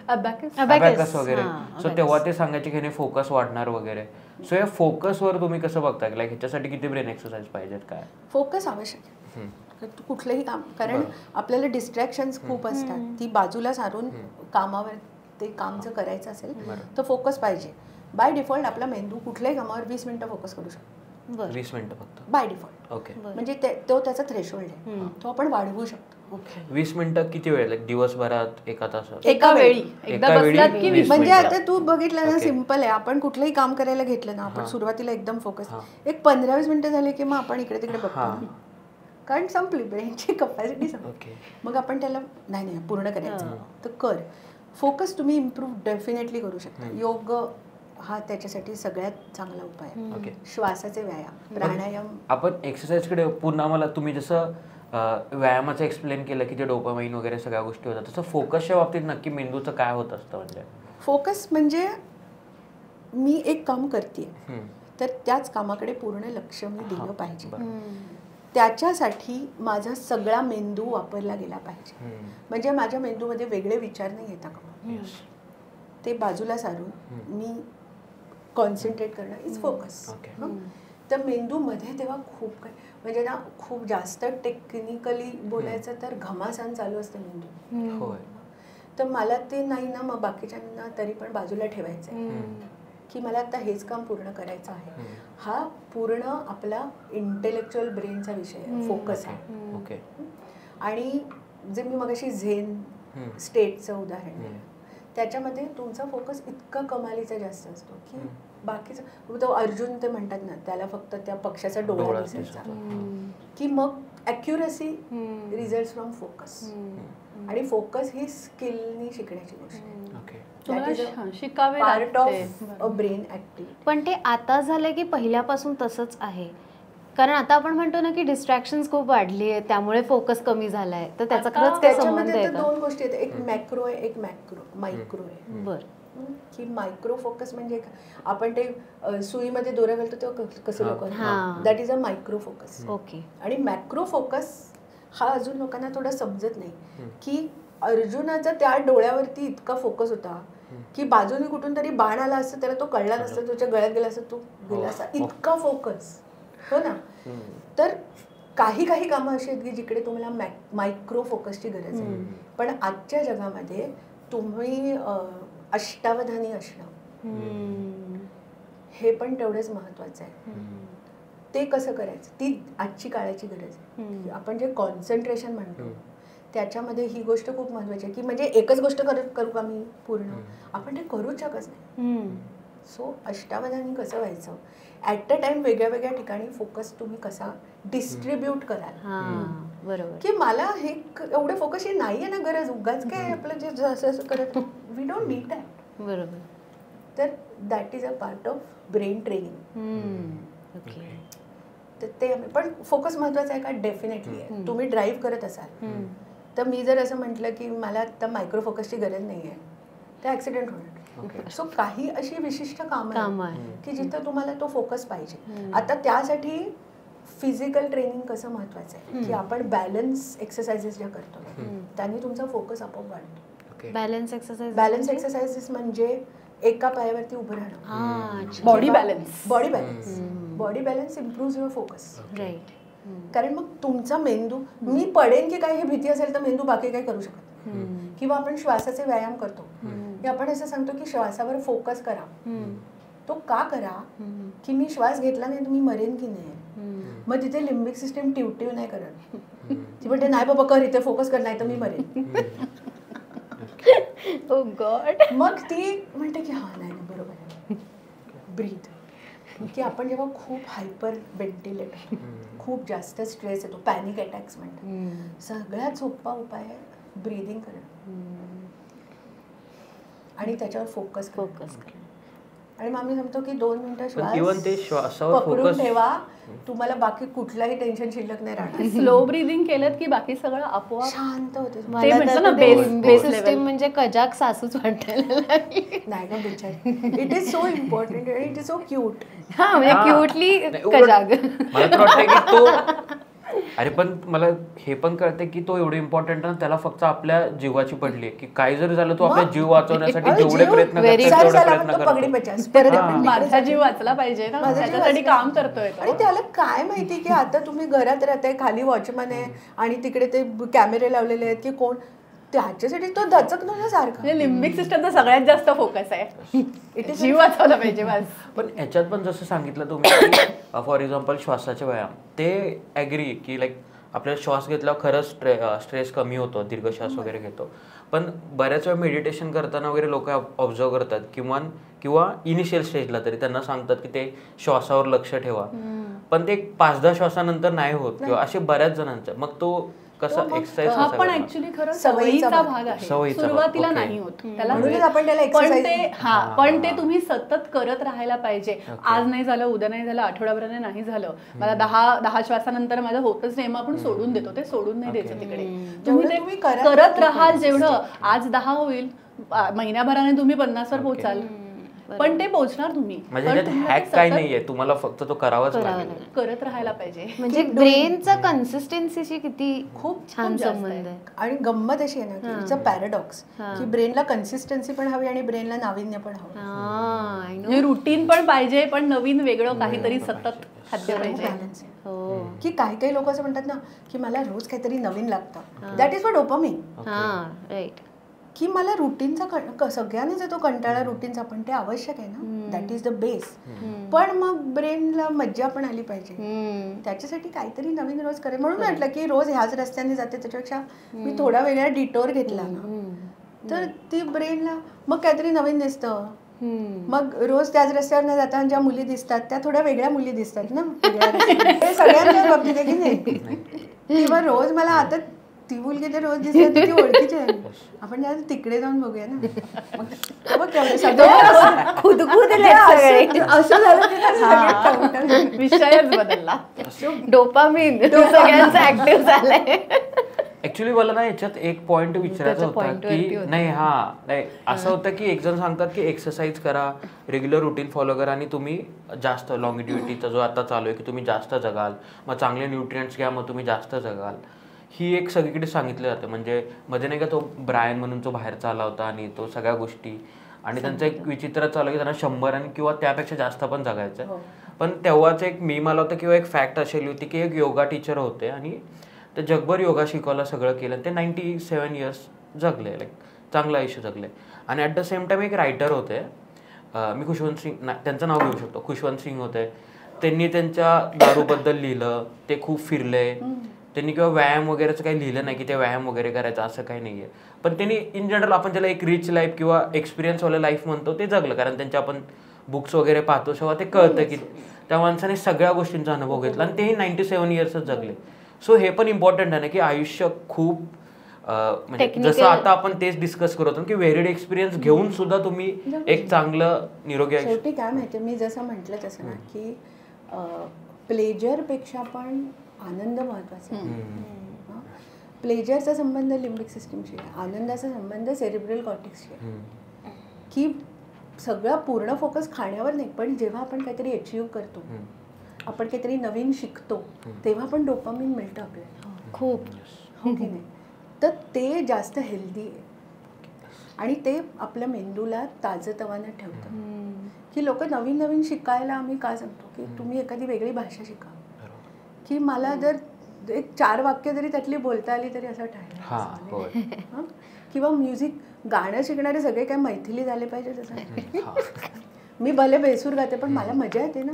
Speaker 1: अबॅकस वगैरे. सो तेव्हा ते सांगायचे की ह्याने फोकस वाढणार वगैरे. सो या फोकसवर तुम्ही कसं बघता, लाईक ह्याच्यासाठी किती ब्रेन एक्सरसाइज पाहिजेत, काय
Speaker 2: फोकस आवश्यक आहे कुठलंही काम. कारण आपल्याला डिस्ट्रॅक्शन्स खूप असतात, ती बाजूला सारून कामावर ते काम जर करायचं असेल तर फोकस पाहिजे. बाय डिफॉल्ट आपला मेंदू कुठल्याही कामावर 20 मिनिटं फोकस करू शकतो.
Speaker 1: 20 मिनिटं फक्त
Speaker 2: बाय डिफॉल्ट.
Speaker 1: ओके.
Speaker 2: म्हणजे तो त्याचा थ्रेशोल्ड आहे, तो आपण वाढवू शकतो.
Speaker 1: 20 मिनिटं किती वेळ, लाईक दिवसभरात, एका तासात,
Speaker 3: एका वेळी एकदा बसलात की 20
Speaker 2: म्हणजे आता तू बघितलं ना, सिम्पल आहे. आपण कुठलंही काम करायला घेतलं ना, आपण सुरुवातीला एकदम फोकस, एक 15-20 मिनिटं झाले की मग आपण इकडे तिकडे बघतो, कारण संपली ब्रेनची कपॅसिटी संपली. मग आपण त्याला नाही पूर्ण करायचं तर कर. फोकस तुम्ही इम्प्रूव्ह डेफिनेटली करू शकता. योग हा त्याच्यासाठी सगळ्यात चांगला उपाय आहे. श्वासाचे व्यायाम, प्राणायाम.
Speaker 1: आपण एक्सरसाइजकडे पुन्हा, मला तुम्ही जसं व्यायामाचं एक्सप्लेन केलं की ते डोपामाइन वगैरे सगळ्या गोष्टी होतात, तसं फोकसच्या बाबतीत नक्की मेंदूचं काय होत असतं? म्हणजे
Speaker 2: फोकस म्हणजे मी एक काम करते तर त्याच कामाकडे पूर्ण लक्ष मी दिलं पाहिजे. त्याच्यासाठी माझा सगळा मेंदू वापरला गेला पाहिजे. म्हणजे माझ्या मेंदूमध्ये वेगळे विचार नाही येता का, ते बाजूला सारून मी कॉन्सन्ट्रेट करणं इज फोकस. तर मेंदूमध्ये तेव्हा खूप काही, म्हणजे ना खूप जास्त टेक्निकली बोलायचं तर घमासान चालू असतं मेंदू. तर मला ते नाही ना, मग बाकीच्यांना तरी पण बाजूला ठेवायचं आहे की मला आता हेच काम पूर्ण करायचं आहे. हा पूर्ण आपला इंटेलेक्च्युअल ब्रेनचा विषय आहे, फोकस आहे. आणि जे मी मगाशी झेन स्टेटचं उदाहरण दिलं, त्याच्यामध्ये तुमचा फोकस इतका कमालीचा जास्त असतो की बाकीचं, तो अर्जुन ते म्हणतात ना, त्याला फक्त त्या पक्षाचा डोळा दिसायचा, की मग ॲक्युरसी रिझल्ट फ्रॉम फोकस. आणि फोकस ही स्किलनी शिकण्याची गोष्ट आहे. Part of a brain activity.
Speaker 4: पण ते आता झालंय की पहिल्यापासून तसंच आहे? कारण आता आपण म्हणतो ना की डिस्ट्रॅक्शन्स खूप वाढली आहे, त्यामुळे फोकस कमी झालाय, तर त्याचा खरंच काय संबंध आहे का?
Speaker 2: दोन गोष्टी आहेत, एक मॅक्रो आहे, एक मायक्रो आहे.
Speaker 4: बरं.
Speaker 2: की मायक्रो फोकस म्हणजे आपण ते सुईमध्ये दोरा घालतो तेव्हा कसं लोक, that is a micro focus.
Speaker 4: Okay.
Speaker 2: आणि मॅक्रो फोकस हा अजून लोकांना थोडं समजत नाही की अर्जुनाचा त्या डोळ्यावरती इतका फोकस होता की बाजूने कुठून तरी बाण आला असतं त्याला तो कळला नसतं, तुझ्या गळ्यात गेला असतं, तो गेला असता, इतका फोकस. हो ना. तर काही कामं अशी आहेत की जिकडे तुम्हाला मायक्रो फोकसची गरज आहे. पण आजच्या जगामध्ये तुम्ही अष्टावधानी असणं हे पण तेवढंच महत्वाचं आहे. ते कसं करायचं, ती आजची काळाची गरज आहे. आपण जे कॉन्सन्ट्रेशन म्हणतो त्याच्यामध्ये ही गोष्ट खूप महत्वाची आहे की म्हणजे एकच गोष्ट करू का मी पूर्ण, आपण ते करूच शकत नाही. सो अष्टावधानी कसं व्हायचं, ॲट अ टाइम वेगळ्या वेगळ्या ठिकाणी फोकस तुम्ही कसा डिस्ट्रीब्यूट कराल.
Speaker 4: बरोबर.
Speaker 2: की मला हे एवढे फोकस ही नाही आहे ना गरज, उगाच काय आपलं जे जसं असं करत वी डोंट नीड दॅट.
Speaker 4: बरोबर.
Speaker 2: तर that is a part of brain training.
Speaker 4: Okay.
Speaker 2: तर ते पण फोकस महत्वाचा आहे का, डेफिनेटली आहे. तुम्ही ड्राईव्ह करत असाल तर मी जर असं म्हटलं की मला आता मायक्रो फोकसची गरज नाही आहे तर ॲक्सिडेंट होणार. सो काही अशी विशिष्ट कामं आहेत की जिथं तुम्हाला तो फोकस पाहिजे. आता त्यासाठी फिजिकल ट्रेनिंग कसं महत्वाचं आहे की आपण बॅलन्स एक्सरसाइजेस ज्या करतो त्यांनी तुमचा फोकस आपोआप वाढतो.
Speaker 4: Balance exercise.
Speaker 2: बॅलन्स एक्सरसाइजेस म्हणजे एका पायावरती उभं राहणं,
Speaker 3: body balance.
Speaker 2: Body balance improve your focus.
Speaker 4: Right.
Speaker 2: कारण मग तुमचा मेंदू, मी पडेन की काय हे भीती असेल तर मेंदू बाकी काही करू शकत नाही. किंवा आपण श्वासाचे व्यायाम करतो की आपण असं सांगतो की श्वासावर फोकस करा. तो का करा की मी श्वास घेतला नाही तर मी मरेन की नाही. मग तिथे लिम्बिक सिस्टीम टिवटिव नाही करत, ती म्हणते नाही बाबा कर, इथे फोकस कर, नाही तर मी मरेन.
Speaker 4: ओ गॉड.
Speaker 2: मग ती म्हणते की हा नाही बरोबर आहे, ब्रीथ. की आपण जेव्हा खूप हायपर व्हेंटिलेट, खूप जास्त स्ट्रेस येतो, पॅनिक अटॅक्स म्हणतात, सगळ्यात सोपा उपाय आहे ब्रीदिंग करणं आणि त्याच्यावर फोकस करणं. आणि मग आम्ही सांगतो की 2 मिनिटं श्वास पकडून ठेवा, तुम्हाला बाकी कुठलाही टेन्शन शिल्लक नाही राहणार.
Speaker 3: स्लो ब्रीदिंग केलं की बाकी सगळं आपोआप
Speaker 2: शांत होते.
Speaker 3: ते म्हटलं ना बेस
Speaker 4: सिस्टीम म्हणजे कजाक सासूच वाटायला लागली.
Speaker 2: नाही का बिचारी, इट इज सो इम्पॉर्टंट आणि इट इज सो क्यूट.
Speaker 4: हा म्हणजे क्यूटली कजाक.
Speaker 1: मला तर वाटतं की तो, अरे पण मला हे पण कळते की तो एवढं इम्पॉर्टंट ना, त्याला फक्त आपल्या जीवाची पडली की काही जरी झालं तो आपला जीव वाचवण्यासाठी जेवढे प्रयत्न करतो तेवढे प्रयत्न करतो.
Speaker 3: माझा जीव वाचला पाहिजे ना, त्याच्यासाठी काम करतोय.
Speaker 2: आणि त्याला काय माहिती की आता तुम्ही घरात राहताय, खाली वॉचमन आहे आणि तिकडे ते कॅमेरे लावलेले आहेत की कोण, त्याच्यासाठी तो दचकतो ना सारखा.
Speaker 3: लिम्बिक सिस्टमचा सगळ्यात जास्त फोकस आहे, जीव वाचवला पाहिजे बस.
Speaker 1: पण ह्याच्यात पण जसं सांगितलं तुम्ही फॉर एक्झाम्पल श्वासाचे व्यायाम, ते ॲग्री की लाईक आपल्याला श्वास घेतल्यावर खरंच स्ट्रेस कमी होतो, दीर्घ श्वास वगैरे घेतो. पण बऱ्याच वेळा मेडिटेशन करताना वगैरे लोक ऑब्झर्व करतात किंवा इनिशियल स्टेजला तरी त्यांना सांगतात की ते श्वासावर लक्ष ठेवा, पण ते 5-10 श्वासानंतर नाही होत किंवा असे बऱ्याच जणांचं. मग तो कसा एक्सरसाइज,
Speaker 3: हा पण ऍक्च्युली खरं सवयीचा भाग आहे, सुरुवातीला नाही होत त्याला. पण ते तुम्ही सतत करत राहायला पाहिजे. आज नाही झालं, उद्या नाही झालं, आठवड्याभराने नाही झालं, मला 10 श्वासानंतर माझं होतच नाही, मग आपण सोडून देतो. ते सोडून नाही द्यायचं तिकडे. तुम्ही ते करत राहाल, जेवढं आज 10 होईल, महिन्याभराने तुम्ही 50वर पोहोचाल, पण ते पोहोचणार तुम्ही.
Speaker 1: हॅक काय नाहीये, तुम्हाला फक्त तो करावाच लागेल,
Speaker 3: करत राहायला पाहिजे.
Speaker 4: म्हणजे ब्रेनचा कन्सिस्टन्सीशी किती खूप छान संबंध आहे.
Speaker 2: आणि गंमत अशी आहे ना की इट्स अ पॅराडॉक्स की ब्रेनला कन्सिस्टन्सी पण हवी आणि ब्रेनला नाविन्य पण हवं.
Speaker 3: रुटीन पण पाहिजे, पण नवीन वेगळं काहीतरी सतत खाद्य पाहिजे.
Speaker 2: की काही लोक असं म्हणतात ना की मला रोज काहीतरी नवीन लागतं, that is for dopamine.
Speaker 4: Right.
Speaker 2: की मला रुटीनचा, सगळ्यांनीच येतो कंटाळा रुटीनचा, पण ते आवश्यक आहे ना, दॅट इज द बेस. पण मग ब्रेनला मज्जा पण आली पाहिजे, त्याच्यासाठी काहीतरी नवीन रोज करेल. म्हणून म्हटलं की रोज ह्याच रस्त्याने जाते त्याच्यापेक्षा मी थोडा वेगळा डिटोर घेतला ना, तर ती ब्रेनला मग काहीतरी नवीन दिसतं. मग रोज त्याच रस्त्यावर न जाता ज्या मुली दिसतात त्या थोड्या वेगळ्या मुली दिसतात ना, हे सगळ्यांच्या बाबतीत आहे की नाही. किंवा रोज मला आता ती मुलगी तर रोज दिसत ती ओळखीची आहे, आपण तिकडे जाऊन बघूया ना. असं झालं,
Speaker 3: विषयच बदलला,
Speaker 4: डोपामिन सगळ्यांचा ऍक्टिव्ह झालाय.
Speaker 1: ऍक्च्युली मला ना याच्यात एक पॉइंट विचारायचा होता की नाही असं होतं की एक जण सांगतात की एक्सरसाइज करा, रेग्युलर रुटीन फॉलो करा आणि तुम्ही जास्त लॉंगिट्युडिटीचा जो आता चालू आहे की तुम्ही जास्त जगाल, मग चांगले न्यूट्रिएंट्स घ्या, मग तुम्ही जास्त जगाल. ही एक सगळीकडे सांगितलं जातं. म्हणजे मध्ये नाही का तो ब्रायन म्हणून तो बाहेरचा आला होता आणि तो सगळ्या गोष्टी, आणि त्यांचं एक विचित्र चालू की त्यांना 100 किंवा त्यापेक्षा जास्त पण जगायचं. पण तेव्हाच एक मीम आला होता किंवा एक फॅक्ट असेली होती की एक योगा टीचर होते आणि ते जगभर योगा शिकवायला सगळं केलं, ते 97 इयर्स जगले, लाईक चांगलं आयुष्य जगले. आणि ॲट द सेम टाईम एक रायटर होते, मी खुशवंत सिंग त्यांचं नाव घेऊ शकतो, खुशवंत सिंग होते. त्यांनी त्यांच्या दारूबद्दल लिहिलं, ते खूप फिरले, त्यांनी किंवा व्यायाम वगैरेचं काही लिहिलं नाही की ते व्यायाम वगैरे करायचं असं काही नाही आहे. पण त्यांनी इन जनरल आपण ज्याला एक रिच लाईफ किंवा एक्सपिरियन्सवालं लाईफ म्हणतो ते जगलं, कारण त्यांच्या आपण बुक्स वगैरे पाहतो तेव्हा ते कळतं की त्या माणसाने सगळ्या गोष्टींचा अनुभव घेतला आणि तेही 97 इयर्सच जगले. सो हे पण इम्पॉर्टंट आहे ना की आयुष्य खूप म्हणजे जसं आता आपण तेच डिस्कस करत होतो की व्हेरिड एक्सपिरियन्स घेऊन सुद्धा तुम्ही एक चांगलं निरोगी आयुष्य.
Speaker 2: शेवटी काय माहिती, मी जसं म्हटलं तसं ना की प्लेजरपेक्षा पण आनंद महत्वाचा आहे. प्लेजरचा संबंध लिम्बिक सिस्टीमशी आहे, आनंदाचा संबंध सेरिब्रल कॉर्टेक्सशी आहे. की सगळा पूर्ण फोकस खाण्यावर नाही, पण जेव्हा आपण काहीतरी अचीव्ह करतो, आपण काहीतरी नवीन शिकतो, तेव्हा पण डोपामिन मिळतं आपल्याला
Speaker 4: खूप.
Speaker 2: हो की नाही? तर ते जास्त हेल्दी आहे आणि ते आपल्या मेंदूला ताजंतवानं ठेवतं. की लोक नवीन नवीन शिकायला आम्ही काय सांगतो की तुम्ही एखादी वेगळी भाषा शिका, की मला जर एक 4 वाक्य जरी त्यातली बोलता आली तरी असं ठरलं. किंवा म्युझिक गाणं शिकणारे सगळे काय मैथिली झाले पाहिजे तसं. मी भले बेसूर गाते पण मला मजा येते ना,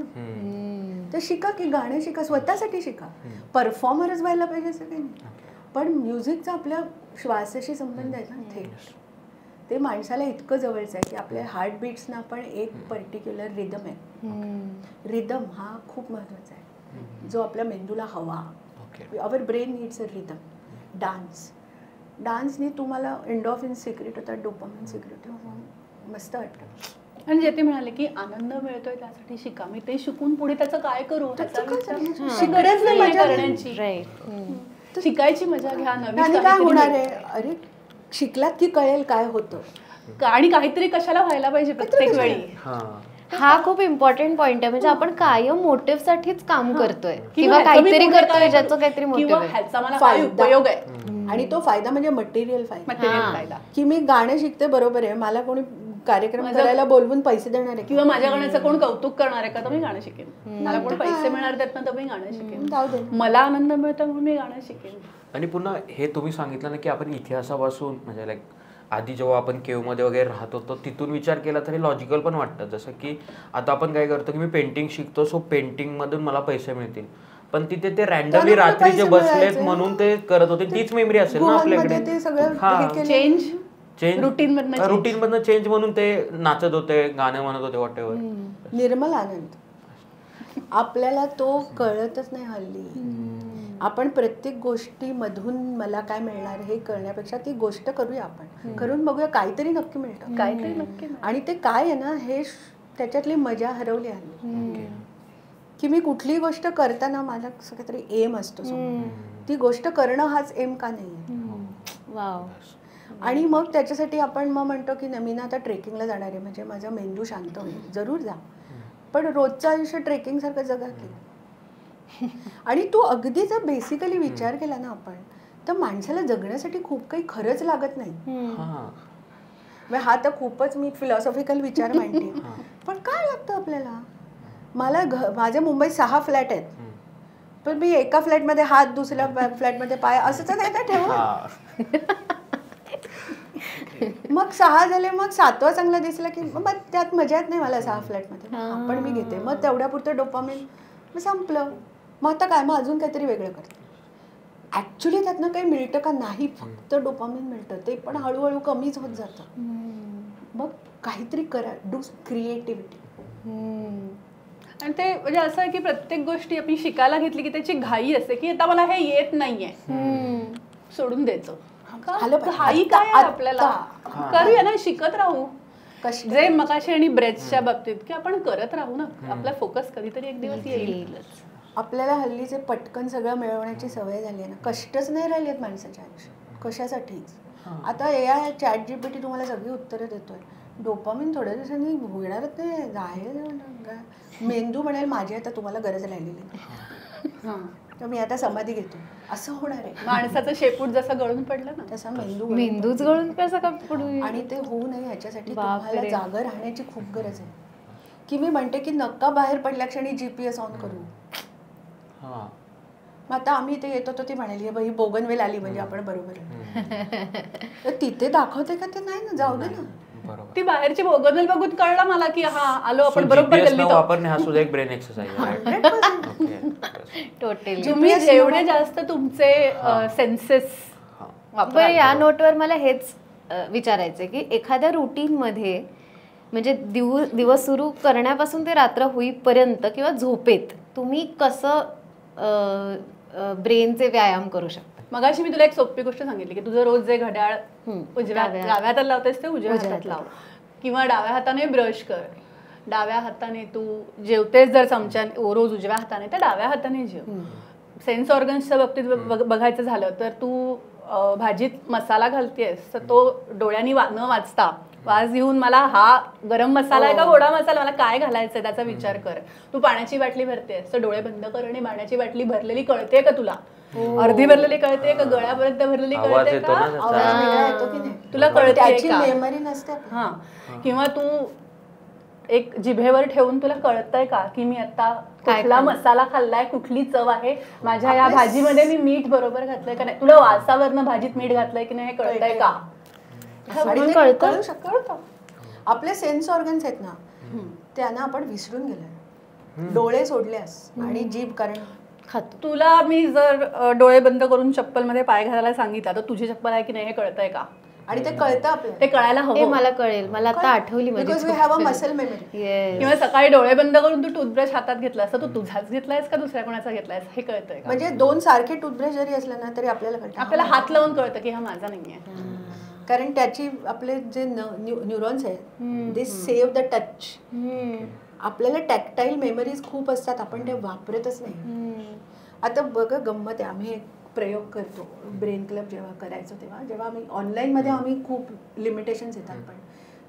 Speaker 2: तर शिका की गाणं शिका, स्वतःसाठी शिका. परफॉर्मरच व्हायला पाहिजे असं काही नाही, पण म्युझिकचा आपल्या श्वासाशी संबंध आहे ना थेट. ते माणसाला इतकं जवळचं आहे की आपल्या हार्टबीट्सना पण एक पर्टिक्युलर रिदम आहे. रिदम हा खूप महत्त्वाचा आहे जो आपल्या मेंदूला हवा. आवर ब्रेन नीड्स अ रिदम. डान्सनी तुम्हाला एंडोर्फिन सिक्रेट होतात, डोपामिन सिक्रेट होतं, मस्त वाटतं.
Speaker 3: आणि जे ते म्हणाले की आनंद मिळतोय त्यासाठी शिका, मी ते शिकून पुढे त्याचं काय करू, गरज नाही करण्याची. शिकायची मजा घ्या, नवीन
Speaker 2: काय होणार आहे, अरे शिकलात की कळेल काय होतं
Speaker 3: आणि काहीतरी कशाला व्हायला पाहिजे प्रत्येक वेळी.
Speaker 4: हा खूप इम्पॉर्टंट पॉइंट आहे. म्हणजे आपण कायम मोटिव्ह साठीच काम करतोय किंवा काहीतरी करतोय ज्याचं काहीतरी मोटिव्ह आहे,
Speaker 3: ह्याचा मला काय उपयोग आहे.
Speaker 2: आणि तो फायदा म्हणजे मटेरियल फायदा, की मी गाणं शिकते बरोबर आहे, मला कोणी कार्यक्रम करायला बोलवून पैसे देणार आहे
Speaker 3: किंवा माझ्या गाण्याचं कोण कौतुक करणार आहे का तर मी गाणं शिकेन. मला कोण पैसे मिळणार त्यातनं तर मी गाणं शिकेन. मला आनंद मिळतो म्हणून मी गाणं शिकेन.
Speaker 1: आणि पुन्हा हे तुम्ही सांगितलं ना की आपण इतिहासापासून म्हणजे लाईक आधी जेव्हा आपण केवमध्ये वगैरे राहत होतो तिथून विचार केला तरी लॉजिकल पण वाटतं. जसं की आता आपण काय करतो की मी पेंटिंग शिकतो, सो पेंटिंगमधून मला पैसे मिळतील, पण तिथे ते रॅन्डमली रात्रीचे बसलेत म्हणून ते करत होते. तीच मेमरी असेल ना आपल्याकडे.
Speaker 3: चेंज रुटीन
Speaker 1: मधनं चेंज म्हणून ते नाचत होते, गाणं म्हणत होते, वॉट एव्हर.
Speaker 2: निर्मल आनंद आपल्याला तो कळतच नाही हल्ली. आपण प्रत्येक गोष्टीमधून मला काय मिळणार हे करण्यापेक्षा ती गोष्ट करूया, आपण करून बघूया, काहीतरी नक्की मिळतं,
Speaker 3: काहीतरी नक्की.
Speaker 2: आणि ते काय आहे ना हे त्याच्यातली मजा हरवली आहे. की मी कुठलीही गोष्ट करताना माझा काहीतरी एम असतो, ती गोष्ट करणं हाच एम का नाही.
Speaker 4: वाव.
Speaker 2: आणि मग त्याच्यासाठी आपण मग म्हणतो की मी ना आता ट्रेकिंगला जाणार आहे म्हणजे माझा मेंदू शांत होईल. जरूर जा, पण रोजचं आयुष्य ट्रेकिंग सारखं जगा की. आणि तू अगदी जर बेसिकली विचार केला ना आपण, तर माणसाला जगण्यासाठी खूप काही खरंच लागत नाही. हा तर खूपच मी फिलॉसॉफिकल विचार मांडते, पण काय लागतं आपल्याला. मला माझ्या मुंबईत 6 फ्लॅट आहेत, पण मी एका फ्लॅटमध्ये हात, दुसऱ्या फ्लॅटमध्ये पाय, असं तर नाही का ठेवा. मग 6 झाले, मग 7वा चांगला दिसला की मग त्यात मजा येत नाही मला 6 फ्लॅटमध्ये, पण मी घेते. मग तेवढ्यापुरतं डोपामिन मग संपलं. मग आता काय, मग अजून काहीतरी वेगळं करते. ऍक्च्युली त्यातनं काही मिळतं का नाही, फक्त डोपामिन मिळतं, ते पण हळूहळू कमीच होत जातं. मग काहीतरी करा, डू क्रिएटिव्हिटी.
Speaker 3: आणि ते म्हणजे असं आहे की प्रत्येक गोष्टी आपण शिकायला घेतली की त्याची घाई असते की आता मला हे येत नाहीये, सोडून द्यायचं. घाई काय आपल्याला, करूया ना, शिकत राहू. जे मगाशी आणि ब्रेथच्या बाबतीत की आपण करत राहू ना, आपला फोकस कधीतरी एक दिवस येईलच.
Speaker 2: आपल्याला हल्लीचे पटकन सगळं मिळवण्याची सवय झाली आहे ना, कष्टच नाही राहिली आहेत माणसाच्या आयुष्यात कशासाठीच. आता AI ChatGPT तुम्हाला सगळी उत्तरं देतोय. डोपामिन थोड्या दिवसांनी होणारच नाही, जाहीर मेंदू म्हणेल माझी आता तुम्हाला गरज राहिलेली, तर मी आता समाधी घेतो, असं होणार आहे.
Speaker 3: माणसाचं शेपूट जसं गळून पडलं ना
Speaker 2: तसा
Speaker 4: मेंदूच गळून कसं का पडू.
Speaker 2: आणि ते होऊ नये ह्याच्यासाठी तुम्हाला जागर राहण्याची खूप गरज आहे. की मी म्हणते की नक्का बाहेर पडल्या क्षणी GPS ऑन करू. मग आता आम्ही इथे येत होतो, ती म्हणाली बाई बोगनवेल आली म्हणजे आपण बरोबर आहे. तर तिथे दाखवते का ते, नाही ना, जाऊ दे ना.
Speaker 3: ती बाहेरची भोगदल बघून कळलं मला की हा आलो आपण बरोबर
Speaker 1: GPS न
Speaker 3: गल्लीत आहोत.
Speaker 1: वापरणे हा सुद्धा एक ब्रेन एक्सरसाइज आहे.
Speaker 4: टोटली.
Speaker 3: तुम्ही जेवढे जास्त तुमचे सेन्सेस
Speaker 4: बरं, या नोटवर मला हेच विचारायचंय की एखाद्या रुटीन मध्ये म्हणजे दिवस सुरू करण्यापासून ते रात्र होईपर्यंत किंवा झोपेत तुम्ही कसं ब्रेनचे व्यायाम करू शकता?
Speaker 3: मगाशी मी तुला एक सोपी गोष्ट सांगितली की तुझं रोज जे घड्याळ डाव्या हातात लावतेस ते उजव्या हातात लाव, किंवा डाव्या हाताने ब्रश कर, डाव्या हाताने तू जेवतेस जर चमच्या रोज उजव्या हाताने तर डाव्या हाताने जेव. सेन्स ऑर्गन्सच्या बाबतीत बघायचं झालं तर तू भाजीत मसाला घालतेस तर तो डोळ्यांनी न वाचता वास घेऊन मला हा गरम मसाला आहे का गोडा मसाला, मला काय घालायचंय त्याचा विचार कर. तू पाण्याची बाटली भरतेस तर डोळे बंद कर आणि पाण्याची बाटली भरलेली कळते का तुला, अर्धी भरलेली कळते का गळ्यापर्यंत भरलेली कळते का, तुला कळते का,
Speaker 2: मेमरी नसते.
Speaker 3: हा, किंवा तू एक जिभेवर ठेवून तुला कळतंय का की मी आता कुठला मसाला खाल्लाय, कुठली चव आहे, माझ्या या भाजीमध्ये मी मीठ बरोबर घातलंय का नाही, तुला वासावरनं भाजीत मीठ घातलंय की नाही हे कळतंय का.
Speaker 2: कळू शकतं. आपले सेन्स ऑर्गन्स आहेत ना त्यांना आपण विसरून गेलोय. डोळे सोडल्यास आणि जीभ कारण
Speaker 4: खातो.
Speaker 3: तुला मी जर डोळे बंद करून चप्पल मध्ये पाय घालायला सांगितलं तर तुझी चप्पल आहे की नाही हे कळतंय का.
Speaker 2: आणि ते कळतं आपल्याला,
Speaker 3: ते कळायला
Speaker 4: हे
Speaker 3: हवं.
Speaker 4: मला कळेल, मला आता आठवली माझी
Speaker 2: because we have a muscle memory.
Speaker 3: किंवा सकाळी डोळे बंद करून तू टूथब्रश हातात घेतलास तर तू तुझाच घेतलायस का दुसऱ्या कोणाचा घेतलायस हे कळतंय का.
Speaker 2: म्हणजे दोन सारखे टूथब्रश जरी असले ना तरी आपल्याला कळतं,
Speaker 3: आपल्याला हात लावून कळतं की हा माझा नाहीये.
Speaker 2: कारण त्याची आपले जे न्यूरॉन्स आहेत दे सेव्ह द टच. आपल्याला टॅक्टाईल मेमरीज खूप असतात, आपण ते वापरतच नाही. आता बघा गंमत आहे, आम्ही एक प्रयोग करतो ब्रेन क्लब जेव्हा करायचो जेव्हा आम्ही ऑनलाईनमध्ये आम्ही खूप लिमिटेशन्स येतात पण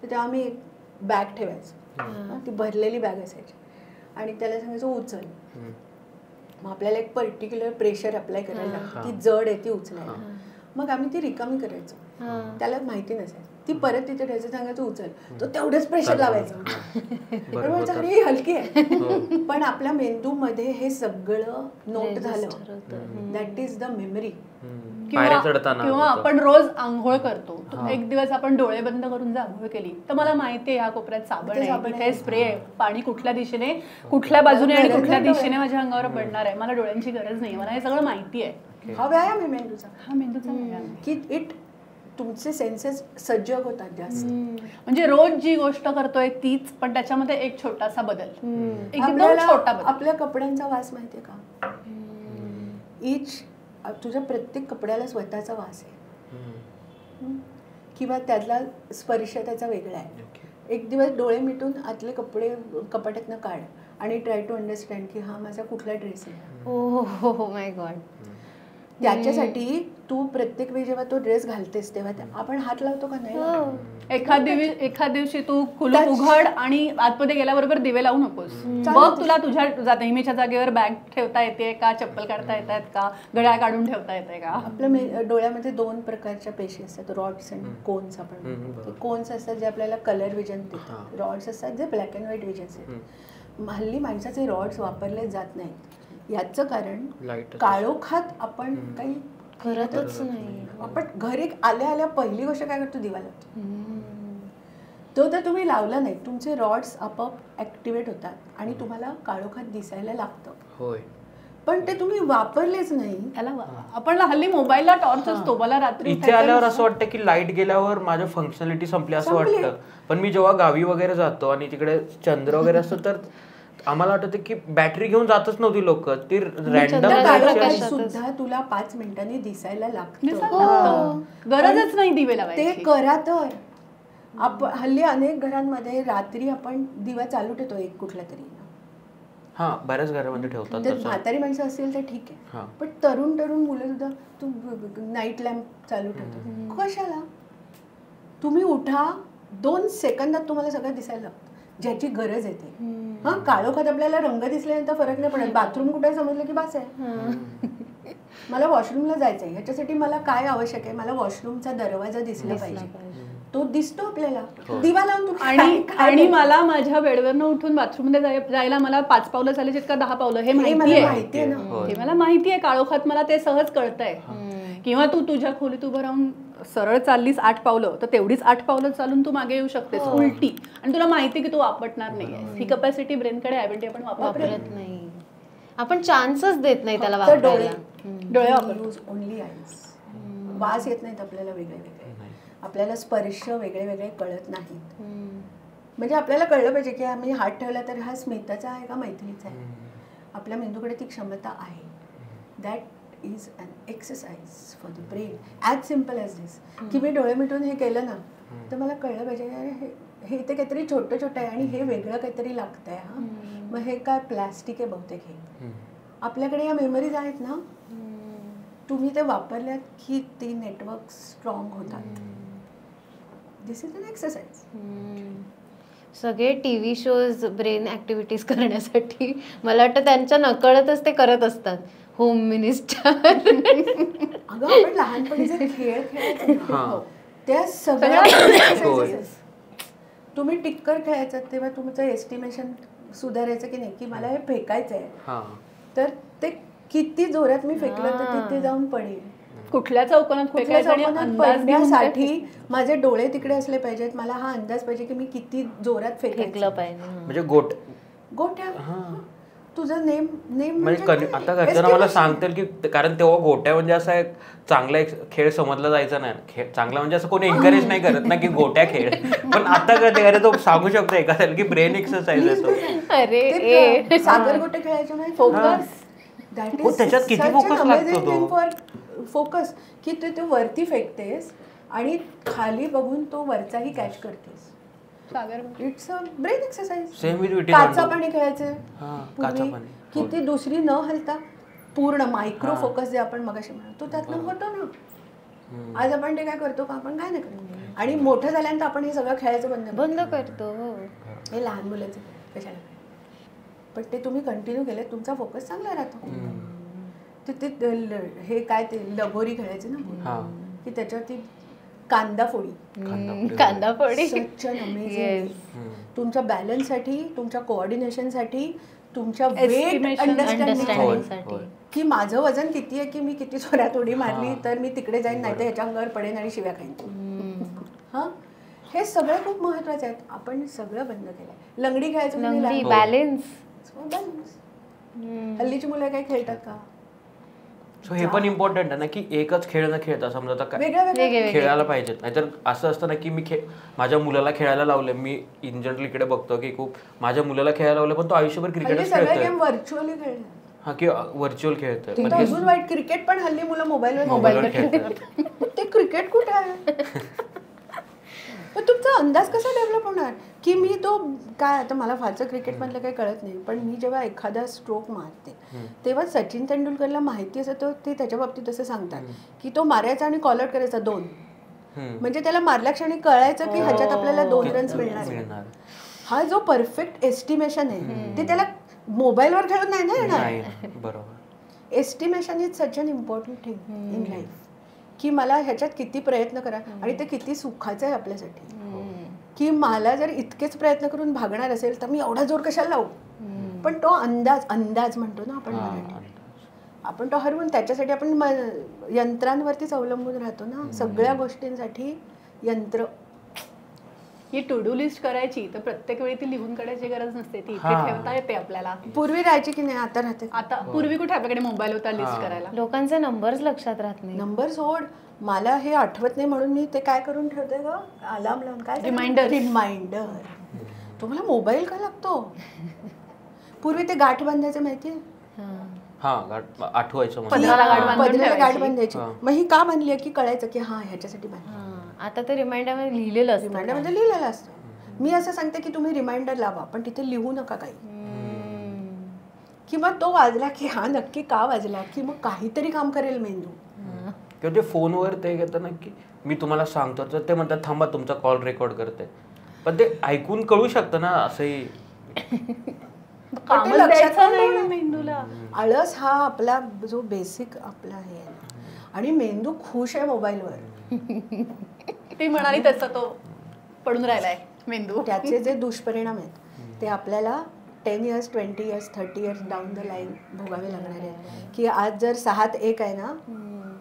Speaker 2: तर तेव्हा आम्ही एक बॅग ठेवायचो, ती भरलेली बॅग असायची आणि त्याला सांगायचं उचल. मग आपल्याला एक पर्टिक्युलर प्रेशर अप्लाय करायला लागतं, ती जड आहे ती उचलायला. मग आम्ही ती रिकामी करायचो, त्याला माहिती नसायचं, ती परत तिथे ठेवायचं, सांगायचं उचल, तो तेवढंच प्रेशर लावायचं. अरे हलकी आहे, पण आपल्या मेंदूमध्ये हे सगळं नोट झालं. That is the memory.
Speaker 3: किंवा आपण रोज आंघोळ करतो, एक दिवस आपण डोळे बंद करून जर आंघोळ केली तर मला माहितीये ह्या कोपऱ्यात साबण आहे, इथे स्प्रे आहे, पाणी कुठल्या दिशेने कुठल्या बाजूने आणि कुठल्या दिशेने माझ्या अंगावर पडणार आहे, मला डोळ्यांची गरज नाही, मला हे सगळं माहिती आहे.
Speaker 2: हा व्यायाम आहे मेंदूचा.
Speaker 3: हा मेंदूचा व्यायाम
Speaker 2: की इट तुमचे सेन्सेस सजग होतात जास्त.
Speaker 3: म्हणजे रोज जी गोष्ट करतोय तीच, पण त्याच्यामध्ये एक छोटासा बदल, एकदम छोटा बदल.
Speaker 2: आपल्या कपड्यांचा वास माहितीये का. इच तुझ्या प्रत्येक कपड्याला स्वतःचा वास आहे किंवा त्यातला स्पर्श त्याचा वेगळा आहे. एक दिवस डोळे मिटून आतले कपडे कपाटातनं काढ आणि ट्राय टू अंडरस्टँड की हा माझा कुठला ड्रेस आहे.
Speaker 4: Oh my God.
Speaker 2: त्याच्यासाठी तू प्रत्येक वेळी जेव्हा तो ड्रेस घालतेस तेव्हा आपण हात लावतो का नाही.
Speaker 3: एखाद दिवशी तू कुलूप उघड आणि आतमध्ये गेल्याबरोबर दिवे लावू नकोस. बघ तुला तुझ्या नेहमीच्या जागेवर बॅग ठेवता येते का, चप्पल काढता येतात का, घड्याळ काढून ठेवता येते का.
Speaker 2: आपल्या डोळ्यामध्ये दोन प्रकारच्या पेशी असतात, रॉड्स आणि कोन्स. आपण कोन्स असतात जे आपल्याला कलर विजन देतात, रॉड्स असतात जे ब्लॅक अँड व्हाईट विजन आहेत. हल्ली माणसाचे रॉड्स वापरले जात नाहीत. याचं कारण काळोखात आपण काही
Speaker 4: करतच नाही.
Speaker 2: आपण घरी आल्या पहिली गोष्ट काय करतो, दिवा लावतो. तो तर तुम्ही लावला नाही, तुमचे रॉड्स आपोआप ऍक्टिव्हेट होतात आणि तुम्हाला काळोखात दिसायला लागतं. पण ते तुम्ही वापरलेच नाही.
Speaker 3: त्याला आपण हल्ली मोबाईलला टॉर्च असतो, मला रात्री
Speaker 1: इथे आल्यावर असं वाटतं की लाईट गेल्यावर माझं फंक्शनॅलिटी संपली असं वाटतं. पण मी जेव्हा गावी वगैरे जातो आणि तिकडे चंद्र वगैरे असतो तर आम्हाला वाटतं की बॅटरी घेऊन जातच नव्हती लोक, ती रॅन्डम
Speaker 2: सुद्धा तुला 5 मिनिटांनी दिसायला लागतं.
Speaker 3: गरजच नाही दिवे लावायची.
Speaker 2: ते करा तर. आपण हल्ली अनेक घरांमध्ये रात्री आपण दिवा चालू ठेवतो एक कुठला तरी.
Speaker 1: हा, बऱ्याच घरामध्ये ठेवतात.
Speaker 2: तर म्हातारी माणसं असेल तर ठीक आहे, पण तरुण मुलं सुद्धा तू नाईट लॅम्प चालू ठेवतो कशाला. तुम्ही उठा, 2 सेकंदात तुम्हाला सगळं दिसायला लागतं ज्याची गरज येते. हा, काळोखात आपल्याला रंग दिसल्यानंतर फरक नाही पडत. बाथरूम कुठे समजलं की बस आहे. मला वॉशरूमला जायचंय, ह्याच्यासाठी मला काय आवश्यक आहे, मला वॉशरूमचा दरवाजा दिसला पाहिजे. तो दिसतो आपल्याला, दिवा लावून.
Speaker 3: आणि मला माझ्या बेडवरनं उठून बाथरूम मध्ये जायला मला 5 पावलं चालायची का 10 पावलं हे माहिती आहे. हे मला माहिती आहे. काळोखात मला ते सहज कळतंय. किंवा तू तुझ्या खोलीत उभं राहून सरळ चाललीस 8 पावलं तर तेवढीच 8 पावलं चालून तू मागे येऊ शकतेस उलटी, आणि तुला माहिती की तू आपटणार नाहीये. ही कपॅसिटी ब्रेनकडे आहे पण ती आपण
Speaker 4: वापरत नाही, आपण चान्सच देत नाही त्याला
Speaker 2: फक्त
Speaker 4: वापरायला.
Speaker 3: डोळे वापरतो.
Speaker 2: Use only eyes. वास येत नाहीत आपल्याला वेगळे वेगळे, आपल्याला स्पर्श वेगळे वेगळे कळत नाहीत. म्हणजे आपल्याला कळलं पाहिजे की आम्ही हात ठेवला तर हा स्मिताचा आहे का मैत्रीचा आहे. आपल्या मेंदूकडे ती क्षमता आहे. That is an exercise for the brain, as simple as this. की मी डोळे मिटून हे केलं ना तर मला कळलं पाहिजे अरे हे इथे काहीतरी छोटं छोटं आहे आणि हे वेगळं काहीतरी लागतंय. हां, मग हे काय प्लॅस्टिक आहे बहुतेक. हे आपल्याकडे या मेमरीज आहेत ना, तुम्ही ते वापरल्यात की ती नेटवर्क स्ट्रॉंग होतात. दिस इज अन एक्सरसाइज.
Speaker 4: सगळे टीव्ही शोज ब्रेन ऍक्टिव्हिटीज करण्यासाठी मला वाटतं त्यांच्या नकळतच ते करत असतात. Home minister.
Speaker 2: अगं आपण लहानपणी जे खेळ खेळायचो त्या सगळ्या तुम्ही टिक्कर खेळायचं तेव्हा तुमचं एस्टिमेशन सुधारायचं की नाही की मला हे फेकायचं आहे तर ते किती जोरात मी फेकलं तर तिथे जाऊन पडेल.
Speaker 3: कुठल्या चौकोनात
Speaker 2: पडण्यासाठी माझे डोळे तिकडे असले पाहिजेत. मला हा अंदाज पाहिजे की मी किती जोरात फेकलं
Speaker 4: पाहिजे.
Speaker 1: म्हणजे
Speaker 2: गोट्या तुझं नेम
Speaker 1: म्हणजे आता घरच्यांना मला सांगतील की कारण तेव्हा गोट्या म्हणजे असा एक चांगला एक खेळ समजला जायचा नाही. चांगला म्हणजे असं कोणी एन्करेज नाही करत ना की गोट्या खेळ, पण आता कधी अरे तो सांगू शकतो एखाद्याला की ब्रेन एक्सरसाइज आहे.
Speaker 2: अरे सागर गोटे खेळायचे नाही. फोकस
Speaker 1: त्याच्यात किती फोकस लागतो
Speaker 2: फोकस की तू वरती फेकतेस आणि खाली बघून तो वरचाही कॅच करतेस. It's a brain exercise.
Speaker 1: Same with
Speaker 2: काचा पाणी खेळायचे किती दुसरी न हलता पूर्ण मायक्रो फोकस जे आपण मगाशी म्हणतो त्यातनं होतो ना. आज आपण ते काय करतो का आपण काय नाही करतो आणि मोठं झाल्यानंतर आपण हे सगळं खेळायचं
Speaker 4: बंद करतो.
Speaker 2: हे लहान मुलाचं कशाला, पण ते तुम्ही कंटिन्यू केले तुमचा फोकस चांगला राहतो. ते हे काय ते लगोरी खेळायचे ना की त्याच्यावरती कांदा फोडी सच अन अमेझिंग. तुमच्या बॅलन्स साठी, तुमच्या कोऑर्डिनेशनसाठी, तुमच्या वेट अंडरस्टँडिंग की माझं वजन किती आहे की मी किती जोरात उडी मारली तर मी तिकडे जाईन नाही तर ह्याच्या अंगावर पडेन आणि शिव्या खाईन. हा, हे सगळं खूप महत्वाचं आहे. आपण सगळं बंद केलंय. लंगडी खेळायचं,
Speaker 4: बॅलन्स.
Speaker 2: हल्लीची मुलं काय खेळतात का?
Speaker 1: सो हे पण इम्पॉर्टंट आहे ना की एकच खेळ न खेळता समजा आता खेळायला पाहिजेत. नाहीतर असं असतं ना की मी माझ्या मुलाला खेळायला लावलं. मी इन जनरल इकडे बघतो की खूप माझ्या मुलाला खेळायला लावलं पण तो आयुष्यभर क्रिकेटच खेळतोय.
Speaker 2: व्हर्च्युअली खेळतात.
Speaker 1: हा की व्हर्च्युअल खेळतोय.
Speaker 2: अजून वाईट क्रिकेट पण हल्ली मुलं मोबाईलवर खेळतात. ते क्रिकेट कुठे आहे? पण तुमचा अंदाज कसा डेव्हलप होणार की मी तो काय आता मला फारसं क्रिकेटमधलं काही कळत नाही पण मी जेव्हा एखादा स्ट्रोक मारते तेव्हा सचिन तेंडुलकरला माहिती असं तो ते त्याच्या बाबतीत असं सांगतात की तो मारायचा आणि कॉल आउट करायचा 2. म्हणजे त्याला मारल्या क्षणी कळायचं की ह्याच्यात आपल्याला 2 रन्स मिळणार. हा जो परफेक्ट एस्टिमेशन आहे ते त्याला मोबाईलवर खेळून नाही ना येणार.
Speaker 1: बरोबर.
Speaker 2: Estimation is such an important thing in life की मला ह्याच्यात किती प्रयत्न करा आणि ते किती सुखाचं आहे आपल्यासाठी. की मला जर इतकेच प्रयत्न करून भागणार असेल तर मी एवढा जोर कशाला लावू. पण तो अंदाज म्हणतो ना आपण मराठी, आपण तो हरवून त्याच्यासाठी आपण यंत्रांवरतीच अवलंबून राहतो ना सगळ्या गोष्टींसाठी. यंत्र
Speaker 3: ही टू डू लिस्ट करायची तर प्रत्येक वेळी ती लिहून काढायची गरज नसते. ती इथे ठेवता येते आपल्याला.
Speaker 2: पूर्वी राहायची की नाही, आता राहते.
Speaker 3: आता पूर्वी कुठे आपल्याकडे मोबाईल होता लिस्ट करायला.
Speaker 4: लोकांचे नंबर्स लक्षात राहत नाही.
Speaker 2: नंबर सोड, मला हे आठवत नाही म्हणून मी ते काय करून ठेवते ग अलार्म लावून. काय रिमाइंडर. तुम्हाला मोबाईल का लागतो? पूर्वी ते गाठ बांधायचं माहितीये.
Speaker 1: आठवायचं
Speaker 2: पदराला गाठ बांधायची. मग ही का बांधली की कळायचं की हा ह्याच्यासाठी बांधली.
Speaker 4: आता तर रिमाइंडर मध्ये लिहिलेलं असतं.
Speaker 2: रिमाइंडर मध्ये लिहिलेलं असतं. मी असं सांगते की तुम्ही रिमाइंडर लावा पण तिथे लिहू नका काही. किंवा तो वाजला की हा नक्की का वाजला की मग काहीतरी काम करेल मेंदू.
Speaker 1: किंवा ते फोनवर ते घेतं ना की मी तुम्हाला सांगतो तर ते म्हणतात थांबा तुमचा कॉल रेकॉर्ड करते. पण ते ऐकून कळू शकतं ना असंही.
Speaker 3: मेंदूला
Speaker 2: आळस हा आपला जो बेसिक आपला हे आणि मेंदू खुश आहे मोबाईलवर.
Speaker 3: ती म्हणाली तसं तो पडून राहिलाय मेंदू.
Speaker 2: त्याचे जे दुष्परिणाम आहेत ते आपल्याला 10 years, 20 years, 30 years down the line भोगावे लागणार आहेत. की आज जर 6-1 आहे ना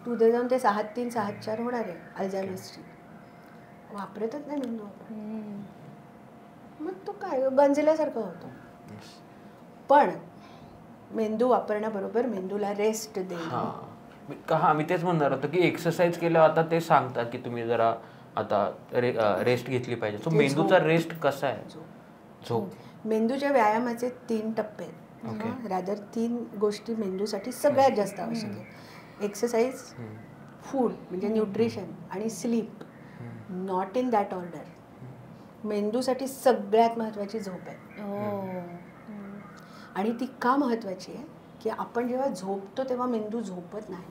Speaker 2: तू उद्या जाऊन ते 6-3 6-4 होणार आहे अल्झायमर्सची. वापरतच नाही मेंदू आपण. मग तो काय गंजल्यासारखं होतं. पण मेंदू वापरण्याबरोबर मेंदूला रेस्ट देणं.
Speaker 1: हा मी तेच म्हणणार होतो की एक्सरसाइज केल्यावर आता ते सांगतात की तुम्ही जरा आता रेस्ट घेतली पाहिजे. सो मेंदूचा रेस्ट कसा आहे? झोप.
Speaker 2: मेंदूच्या व्यायामाचे 3 टप्पे आहेत. रादर 3 गोष्टी मेंदूसाठी सगळ्यात जास्त आवश्यक आहेत. एक्सरसाइज, फूड म्हणजे न्यूट्रिशन आणि sleep. Not in that order. मेंदूसाठी सगळ्यात महत्त्वाची झोप आहे. आणि ती का महत्त्वाची आहे की आपण जेव्हा झोपतो तेव्हा मेंदू झोपत नाही.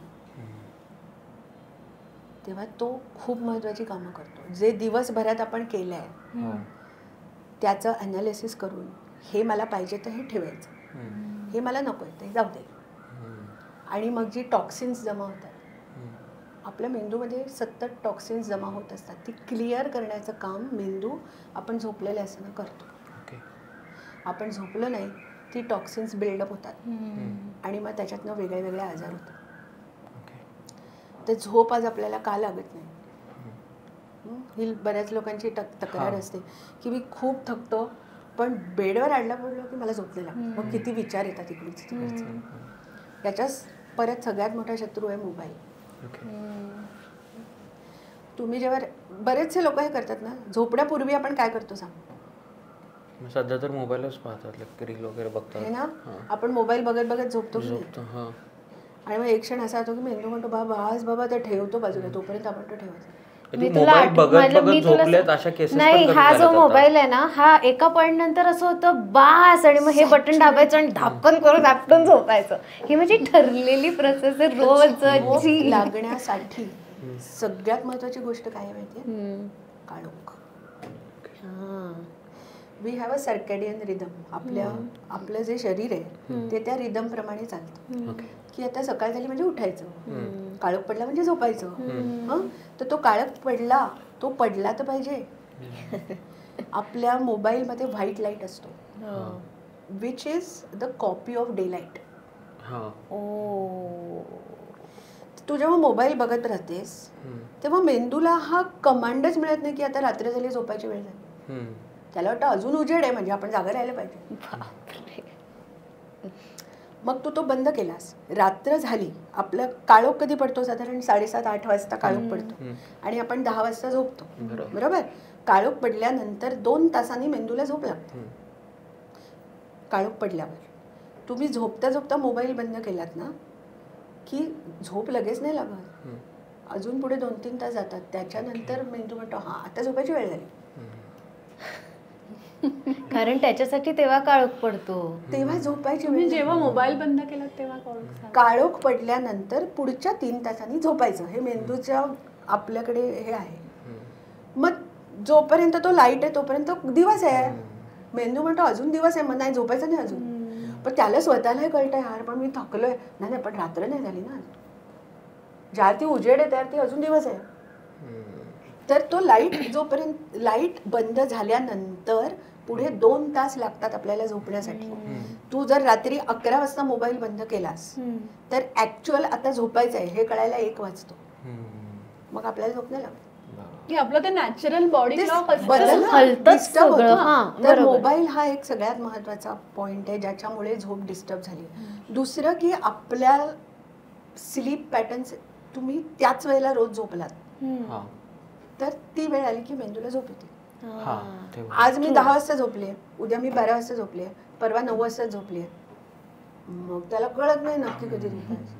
Speaker 2: तेव्हा तो खूप महत्त्वाची कामं करतो. जे दिवसभरात आपण केलं आहे त्याचं ॲनालिसिस करून हे मला पाहिजे तर हे ठेवायचं, हे मला नको आहे ते जाऊ दे. आणि मग जी टॉक्सिन्स जमा होतात आपल्या मेंदूमध्ये, सतत टॉक्सिन्स जमा होत असतात, ती क्लिअर करण्याचं काम मेंदू आपण झोपलेले असताना करतो. आपण झोपलो नाही ती टॉक्सिन्स बिल्डअप होतात आणि मग त्याच्यातनं वेगळे वेगळे आजार होतात. तर झोप आज आपल्याला का लागत नाही? ही बऱ्याच लोकांची तक्रार असते की मी खूप थकतो पण बेडवर आडला पडलो की मला झोप नाही लागत. मग किती विचार येतात इकडचे तिकडचे. याच्याच परत सगळ्यात मोठा शत्रू आहे मोबाईल. तुम्ही जेव्हा बरेचसे लोक हे करतात ना, झोपण्यापूर्वी आपण काय करतो सांग?
Speaker 1: सध्या तर मोबाईलच पाहतात, रील वगैरे बघतात
Speaker 2: हे ना. आपण मोबाईल बघत बघत झोपतो की
Speaker 1: नाही?
Speaker 2: आणि मग एक क्षण असा होतो की मेंदू म्हणतो बाबा आज बाबा ते ठेवतो बाजूला, तोपर्यंत आपण तो ठेवायचा.
Speaker 4: नाही, हा जो मोबाईल आहे ना हा एका पॉइंट नंतर असं होतं बास आणि मग हे बटन दाबायचं आणि धापकन करून आपटून झोपायचं. ही म्हणजे ठरलेली प्रोसेस आहे रोजची.
Speaker 2: लागण्यासाठी सगळ्यात महत्वाची गोष्ट काय आहे माहितीये? काळोख. We have a circadian rhythm. आपलं जे शरीर आहे ते त्या रिदम प्रमाणे चालतं की आता सकाळ झाली म्हणजे उठायचं, काळोख पडला म्हणजे झोपायचं. तर तो काळोख पडला, तो पडला तर पाहिजे. आपल्या मोबाईलमध्ये व्हाईट लाईट असतो which is the copy of day light. तू जेव्हा मोबाईल बघत राहतेस तेव्हा मेंदूला हा कमांडच मिळत नाही की आता रात्र झाली, झोपायची वेळ झाली. त्याला वाटतं अजून उजेड आहे म्हणजे आपण जागा राहायला पाहिजे. मग तो बंद केलास, रात्र झाली, आपलं काळोख कधी पडतो? साधारण 7:30-8 वाजता काळोख पडतो आणि आपण 10 वाजता झोपतो, बरोबर? काळोख पडल्यानंतर 2 तासांनी मेंदूला झोप लागते. काळोख पडल्यावर तुम्ही झोपता झोपता मोबाईल बंद केलात ना की झोप लगेच नाही लागत, अजून पुढे 2-3 तास जातात. त्याच्यानंतर मेंदू म्हणतो हा आता झोपायची वेळ झाली.
Speaker 4: कारण त्याच्यासाठी तेव्हा काळोख पडतो,
Speaker 2: तेव्हा झोपायची
Speaker 3: तुम्ही
Speaker 2: वेळ.
Speaker 3: जेव्हा मोबाईल बंद केला तेव्हा
Speaker 2: काळोख पडल्यानंतर पुढच्या 3 तासांनी झोपायचं, हे मेंदूच्या आपल्याकडे हे आहे. मग जोपर्यंत तो लाईट आहे तोपर्यंत दिवस आहे. मेंदू म्हणतो अजून दिवस आहे, मग नाही झोपायचं नाही अजून. पण त्याला स्वतःलाही कळतंय यार पण मी थकलोय. नाही पण रात्र नाही झाली ना, ज्या ती उजेड आहे त्यावर ती अजून दिवस आहे. तर तो लाईट जोपर्यंत लाईट बंद झाल्यानंतर पुढे 2 तास लागतात आपल्याला झोपण्यासाठी. तू जर रात्री 11 वाजता मोबाईल बंद केलास तर ऍक्च्युअल आता झोपायचं आहे हे कळायला 1 वाजतो. मग आपल्याला झोप नाही लागत.
Speaker 3: आपलं ते नॅचरल बॉडी
Speaker 2: तर मोबाईल हा एक सगळ्यात महत्वाचा पॉइंट आहे ज्याच्यामुळे झोप डिस्टर्ब झाली. दुसरं की आपल्या स्लीप पॅटर्न्स, तुम्ही त्याच वेळेला रोज झोपलात तर ती वेळ आली की मेंदूला झोप येते. आज मी 10 वाजता झोपले, उद्या मी 12 वाजता झोपले, परवा 9 वाजता झोपले, मग त्याला कळत नाही नक्की कधी झोपायचं.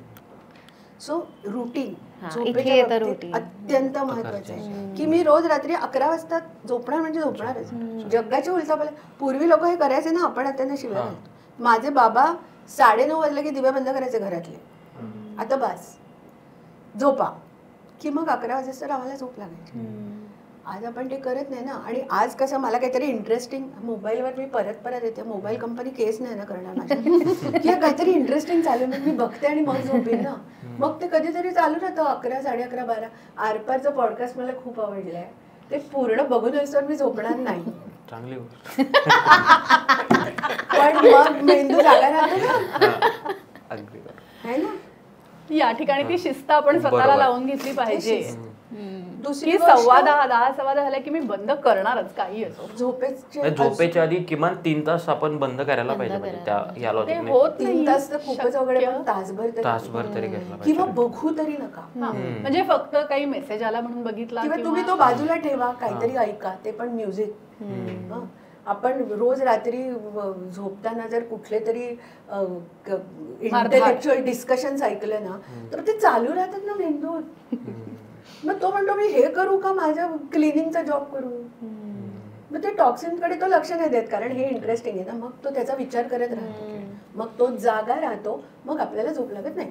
Speaker 2: सो रुटीन झोपेच्या बाबतीत अत्यंत महत्वाचं आहे की मी रोज रात्री 11 वाजता झोपणार म्हणजे झोपणारच. जगाच्या उलटा पूर्वी लोक हे करायचे ना, आपण आता शिवाय घालतो. माझे बाबा 9:30 वाजले की दिवे बंद करायचे घरातले, आता बस झोपा की मग 11 वाजेपर्यंत आम्हाला झोप लागायची. आज आपण ते करत नाही ना. आणि आज कसं मला काहीतरी इंटरेस्टिंग मोबाईलवर मी परत येते, मोबाईल कंपनी केस नाही ना करणार माझ्या की काहीतरी इंटरेस्टिंग चालू आहे मी बघते आणि मग झोपेन ना. मग ते कधीतरी चालू राहतं 11, 11:30, 12. आरपारचं पॉडकास्ट मला खूप आवडलंय, ते पूर्ण बघून असताना मी झोपणार नाही.
Speaker 1: चांगली
Speaker 2: पण मग मेंदू जागा राहतो ना, है ना.
Speaker 3: या ठिकाणी ती शिस्त आपण स्वतःला
Speaker 1: बरोबर.
Speaker 3: लावून घेतली पाहिजे
Speaker 2: दुसरी
Speaker 3: की
Speaker 2: गोष्ट,
Speaker 3: 10:15 झाला की मी बंद करणारच काही असो.
Speaker 1: झोपेच्या आधी किमान 3 तास आपण बंद करायला पाहिजे म्हणजे त्या या
Speaker 3: ते
Speaker 1: लॉजिकने
Speaker 3: होत
Speaker 2: 3
Speaker 3: नाही
Speaker 2: तास तर खूपच अवघड आहे, पण
Speaker 1: तासभर तरी घेतला पाहिजे.
Speaker 2: किंवा बघू तरी नका.
Speaker 3: म्हणजे फक्त काही मेसेज आला म्हणून बघितला
Speaker 2: किंवा तुम्ही तो बाजूला ठेवा, काहीतरी ऐका, ते पण म्युझिक. आपण रोज रात्री झोपताना जर कुठले तरी इंटेलेक्च्युअल डिस्कशन्स ऐकले ना तर ते चालू राहतात ना मेंदूत. मग तो म्हणतो मी हे करू का माझ्या क्लिनिंगचा जॉब करू. मग ते टॉक्सिनकडे तो लक्ष नाही देत कारण हे इंटरेस्टिंग आहे ना. मग तो त्याचा विचार करत राहतो, मग तो जागा राहतो, मग आपल्याला झोप लागत नाही.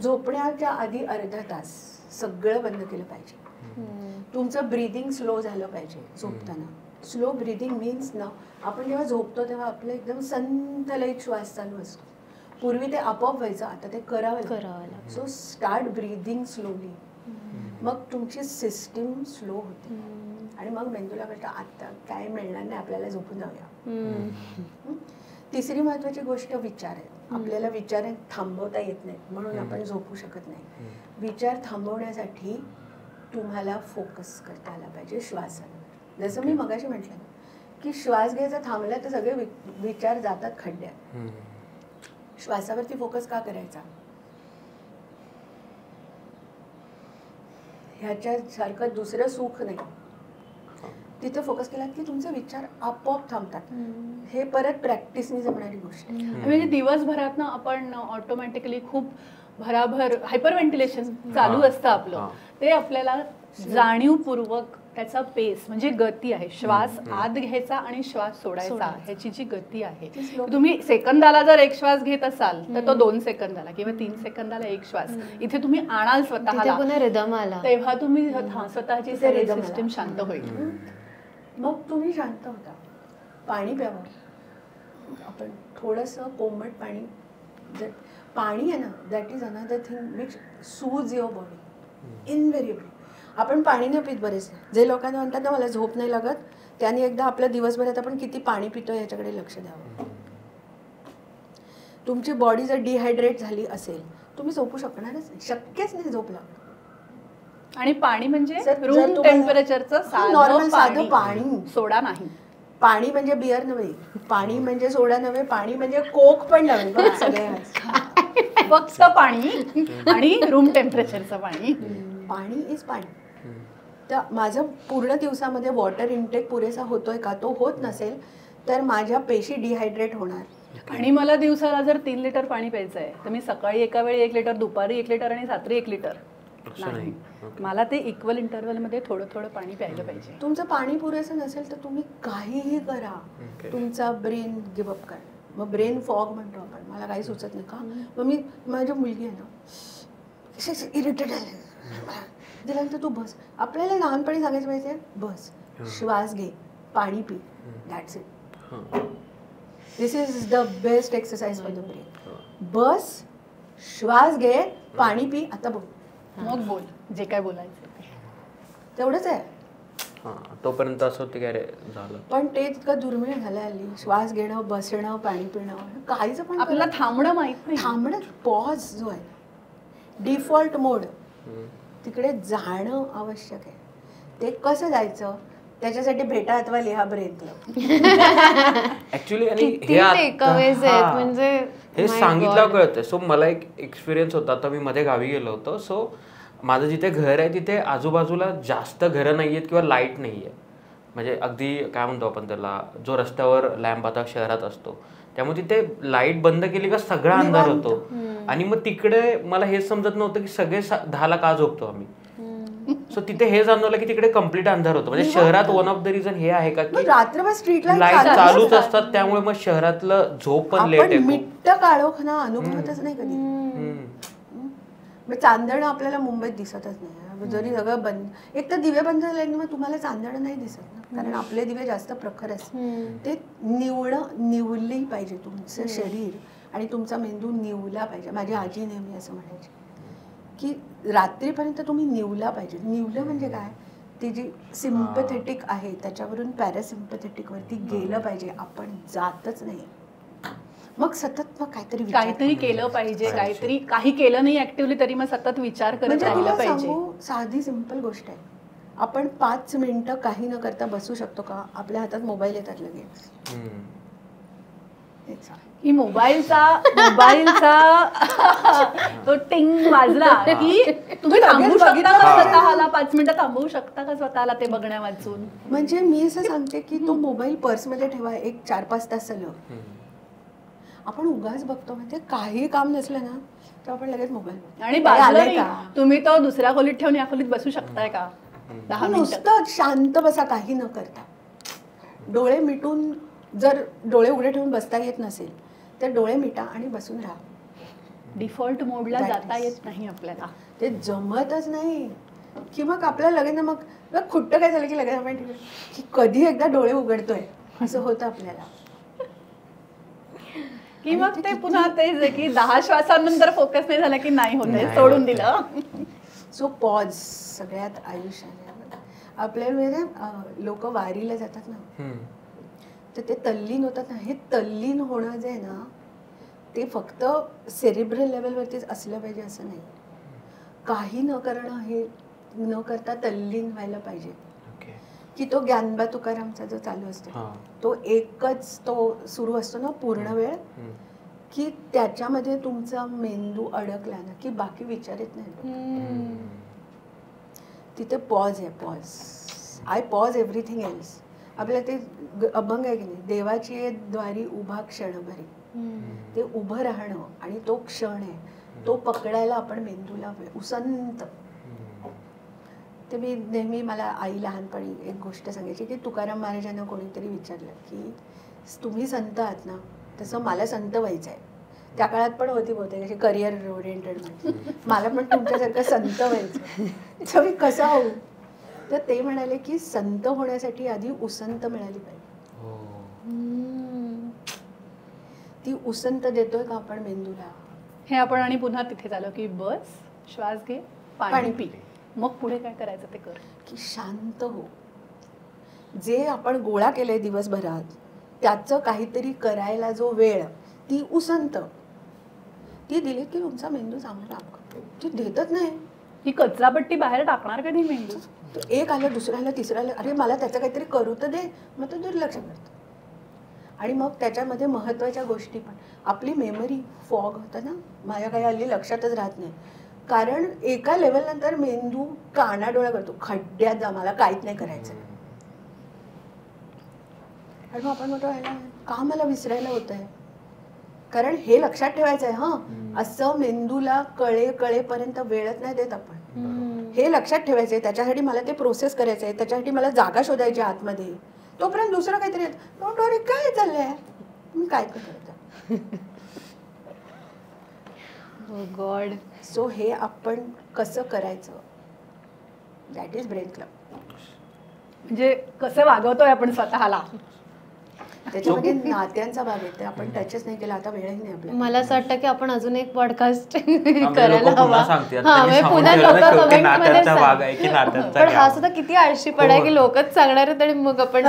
Speaker 2: झोपण्याच्या आधी अर्धा तास सगळं बंद केलं पाहिजे. तुमचं ब्रीदिंग स्लो झालं पाहिजे झोपताना. स्लो ब्रीदिंग मीन्स ना आपण जेव्हा झोपतो तेव्हा आपलं एकदम संतलयित श्वास चालू असतो. पूर्वी ते आपोआप व्हायचं, आता ते करावं लागतं. So start breathing slowly. मग तुमची सिस्टीम स्लो होते आणि मग मेंदूला वाटतं आता काय मिळणार नाही, आपल्याला झोपून जाऊया. तिसरी महत्वाची गोष्ट विचार आहेत. आपल्याला विचार थांबवता येत नाहीत म्हणून आपण झोपू शकत नाही. विचार थांबवण्यासाठी तुम्हाला फोकस करता आला पाहिजे श्वासावर. जसं मी मगाशी म्हटलं ना की श्वास घ्यायचा थांबला तर सगळे विचार जातात खड्ड्यात. श्वासावरती फोकस का करायचा. ह्याच्यासारखं दुसरं सुख नाही. तिथे फोकस केलात की तुमचे विचार आपोआप थांबतात. हे परत प्रॅक्टिसनी जमणारी गोष्ट.
Speaker 3: म्हणजे दिवसभरात ना आपण ऑटोमॅटिकली खूप भराभर हायपर व्हेंटिलेशन चालू असतं आपलं. ते आपल्याला जाणीवपूर्वक त्याचा पेस म्हणजे गती आहे, श्वास आत घ्यायचा आणि श्वास सोडायचा ह्याची जी गती आहे. तुम्ही सेकंदाला जर एक श्वास घेत असाल तर तो 2 सेकंदाला किंवा 3 सेकंदाला एक श्वास इथे तुम्ही आणाल स्वतःला,
Speaker 4: रिदम आला
Speaker 3: तेव्हा तुम्ही स्वतःची सगळी सिस्टीम शांत होईल.
Speaker 2: मग तुम्ही शांत होता. पाणी प्यावं. आपण थोडंसं कोमट पाणी. जर पाणी आहे ना that is another thing which सूज युअर बॉडी इनव्हेरिएबली. आपण पाणी नाही पित बरेच. जे लोकांना म्हणतात ना मला झोप नाही लागत त्यांनी एकदा आपल्या दिवसभरात आपण किती पाणी पितो याच्याकडे लक्ष द्यावं. तुमची बॉडी जर डिहायड्रेट झाली असेल तुम्ही झोपू शकणारच नाही, शक्यच नाही झोप लागणं.
Speaker 3: आणि पाणी म्हणजे
Speaker 2: जर
Speaker 3: रूम
Speaker 2: तुम्हाला-
Speaker 3: टेम्परेचरचं
Speaker 2: नॉर्मल साधं पाणी.
Speaker 3: सोडा नाही.
Speaker 2: पाणी म्हणजे बियर नव्हे, पाणी म्हणजे सोडा नव्हे, पाणी म्हणजे कोक पण नव्हे बघ सगळे.
Speaker 3: फक्त पाणी आणि रूम टेम्परेचरचं पाणी.
Speaker 2: पाणी इज पाणी. तर माझं पूर्ण दिवसामध्ये वॉटर इनटेक पुरेसा होतोय का, तो होत नसेल तर माझ्या पेशी डिहायड्रेट होणार.
Speaker 3: आणि मला दिवसाला जर 3 लिटर पाणी प्यायचं आहे तर मी सकाळी एका वेळी 1 लिटर, दुपारी 1 लिटर आणि रात्री 1 लिटर नाही. मला ते इक्वल इंटरव्हल मध्ये थोडं थोडं पाणी प्यायला पाहिजे.
Speaker 2: तुमचं पाणी पुरेसं नसेल तर तुम्ही काहीही करा, तुमचा ब्रेन गिव्हअप करा. मग ब्रेन फॉग म्हणतो आपण. मला काही सुचत नाही का. मग मी माझी मुलगी आहे ना इरिटेट आहे दिल्यानंतर तू बस. आपल्याला लहानपणी सांगायचं माहिती आहे बस, श्वास घे, पाणी पी, that's it. This is the best exercise for the brain. बस, श्वास घे, पाणी पी, आता बोल.
Speaker 3: मग बोल जे काय बोलायचं
Speaker 2: तेवढंच आहे.
Speaker 1: तोपर्यंत असं होते काय रे झालं.
Speaker 2: पण ते इतकं दुर्मिळ झालं हल्ली. श्वास घेणं, बसणं, पाणी पिणं, काहीच पण
Speaker 3: आपल्याला थांबणं माहित नाही.
Speaker 2: थांबणं, पॉज जो आहे डिफॉल्ट मोड तिकडे जाणं आवश्यक आहे. ते कसं जायचं त्याच्यासाठी भेटा अथवा लिहा ब्रेन क्लब.
Speaker 1: ऍक्च्युली आणि
Speaker 4: किती
Speaker 1: हे
Speaker 4: takeaways आहेत म्हणजे
Speaker 1: हे
Speaker 4: my
Speaker 1: सांगितलं
Speaker 4: God.
Speaker 1: कळतं. सो मला एक एक्सपिरियन्स होता. आता मी मध्ये गावी गेलो होतो. सो माझं जिथे घर आहे तिथे आजूबाजूला जास्त घरं नाही आहेत किंवा लाईट नाही आहे. म्हणजे अगदी काय म्हणतो आपण त्याला, जो रस्त्यावर लॅम्प आता शहरात असतो त्यामुळे तिथे लाईट बंद केली का सगळा अंधार होतो. आणि मग तिकडे मला हेच समजत नव्हतं की सगळे 10ला का झोपतो आम्ही. सो तिथे हे जाणवलं की तिकडे कम्प्लीट अंधार होतो. म्हणजे शहरात वन ऑफ द रिझन हे आहे का की
Speaker 2: रात्रभर स्ट्रीट
Speaker 1: लाईट चालूच असतात त्यामुळे मग शहरातलं झोप पण लेट
Speaker 2: आपण मिट्ट काळोखना अनुभवतच नाही कधी. मग चांदणं आपल्याला मुंबईत दिसतच नाही. जरी सगळं बंद, एक तर दिवे बंद झाले मग तुम्हाला चांदणं नाही दिसत ना, कारण आपले दिवे जास्त प्रखर असतात. ते निवली पाहिजे तुमचं शरीर आणि तुमचा मेंदू निवला पाहिजे. माझी आजी नेहमी असं म्हणायची की रात्रीपर्यंत तुम्ही निवला पाहिजे. निवलं म्हणजे काय, ती जी सिम्पथेटिक आहे त्याच्यावरून पॅरासिम्पथेटिक वरती गेलं पाहिजे. आपण जातच नाही. मग सतत सकारात्मक काहीतरी
Speaker 3: केलं पाहिजे, काही केलं नाही ऍक्टिव्हली तरी मग सतत विचार करत
Speaker 2: म्हणजे
Speaker 3: राहिलं
Speaker 2: तुला
Speaker 3: पाहिजे.
Speaker 2: सांगू, साधी सिंपल गोष्ट आहे. आपण 5 मिनिटं काही न करता बसू शकतो का? आपल्या हातात मोबाईल येतात लगेच.
Speaker 3: की मोबाईलचा तो टिंग वाजला की तुम्ही थांबवू शकता का स्वतःला? 5 मिनिटं थांबवू शकता का स्वतःला ते बघण्या वाचून?
Speaker 2: म्हणजे मी असं सांगते की तो मोबाईल पर्समध्ये ठेवा एक 4-5 तास सलग. आपण उगाच बघतो म्हणजे काही काम नसलं ना तर आपण लगेच मोबाईल
Speaker 3: आणि बाजूला नाही, तुम्ही तो दुसऱ्या खोलीत ठेवून या खोलीत बसू शकताय का 10 मिनिटं?
Speaker 2: नुसतं शांत बसा, काही न करता. डोळे मिटून, जर डोळे उघडे ठेवून बसता येत नसेल तर डोळे मिटा आणि बसून राहा.
Speaker 3: डिफॉल्ट मोडला जाता येत नाही आपल्याला,
Speaker 2: ते जमतच नाही. की मग आपल्याला लगेच मग खुट्ट काय झालं की लगेच आपण की कधी एकदा डोळे उघडतोय असं होतं आपल्याला.
Speaker 3: की मग ते पुन्हा तेच आहे की 10 श्वासांनंतर फोकस नाही झाला की नाही होत, सोडून दिलं.
Speaker 2: सो पॉज सगळ्यात आयुष्याने. आपल्याला म्हणजे लोक वारीला जातात ना तर ते तल्लीन होतात ना. हे तल्लीन होणं जे आहे ना ते फक्त सेरिब्रल लेवलवरतीच असलं पाहिजे असं नाही. काही न करणं, हे न करता तल्लीन व्हायला पाहिजे. की तो ज्ञानबा तुकारामचा जो चालू असतो तो एकच तो सुरू असतो ना पूर्ण वेळ, की त्याच्यामध्ये तुमचा मेंदू अडकला ना की बाकी विचार येत नाही. तिथे पॉज आहे. I pause everything else. आपल्याला ते अभंग आहे की नाही, देवाची द्वारी उभा क्षणभरी. ते उभं राहणं आणि तो क्षण आहे तो पकडायला आपण मेंदूला उसंत. ते मी नेहमी, मला आई लहानपणी एक गोष्ट सांगायची की तुकाराम महाराजांना कोणीतरी विचारलं की तुम्ही संत आहात ना, तसं मला संत व्हायचं आहे. त्या काळात पण होती बहुतेक अशी करिअर ओरिएंटेड. मला पण तुमच्यासारखं संत व्हायचं, तर मी कसं होऊ? तर ते म्हणाले की संत होण्यासाठी आधी उसंत मिळाली पाहिजे. ती उसंत देतोय का आपण मेंदूला?
Speaker 3: हे आपण आणि पुन्हा तिथे झालो की बस, श्वास घे, पाणी पी, मग पुढे काय करायचं ते कर.
Speaker 2: की शांत हो. जे आपण गोळा केलंय दिवसभरात त्याचं काहीतरी करायला जो वेळ, ती उसंत ती दिली की तुमचा मेंदू चांगला काम करतो. ती देतच नाही.
Speaker 3: ही कचरापट्टी बाहेर टाकणार कधी मेंदू?
Speaker 2: एक आलं, दुसरं आलं, तिसरं आलं, अरे मला त्याचं काहीतरी करू तर दे, मग तो दुर्लक्ष करतो. आणि मग त्याच्यामध्ये महत्त्वाच्या गोष्टी पण, आपली मेमरी फॉग होतं ना, माझ्या काही हल्ली लक्षातच राहत नाही. कारण एका लेवलनंतर मेंदू कानाडोळा करतो, खड्ड्यात जा, मला काहीच नाही करायचं. आणि मग आपण म्हणतो का मला विसरायला होत आहे? कारण हे लक्षात ठेवायचं आहे. असं मेंदूला कळेपर्यंत वेळच नाही देत आपण. हे लक्षात ठेवायचं आहे, त्याच्यासाठी मला ते प्रोसेस करायचं आहे, त्याच्यासाठी मला जागा शोधायची आतमध्ये. तोपर्यंत दुसरं काहीतरी डोंट वरी, काय चाललंय, मी काय करतो.
Speaker 4: गॉड.
Speaker 2: सो हे आपण कसं करायचं, दॅट इज ब्रेन क्लब.
Speaker 3: म्हणजे कसं वागवतोय आपण स्वतःला.
Speaker 2: त्याच्यामध्ये नात्यांचा भाग आहे, ते आपण टचच नाही केला. आता वेळही नाही आपल्याला.
Speaker 4: मला असं वाटतं की आपण अजून एक पॉडकास्ट करायला हवा.
Speaker 1: पुन्हा लोक नात्यांचा भाग आहे की नात्यांचा.
Speaker 4: पण हा सुद्धा किती आळशीपणा आहे की लोकच सांगणार आहेत आणि मग आपण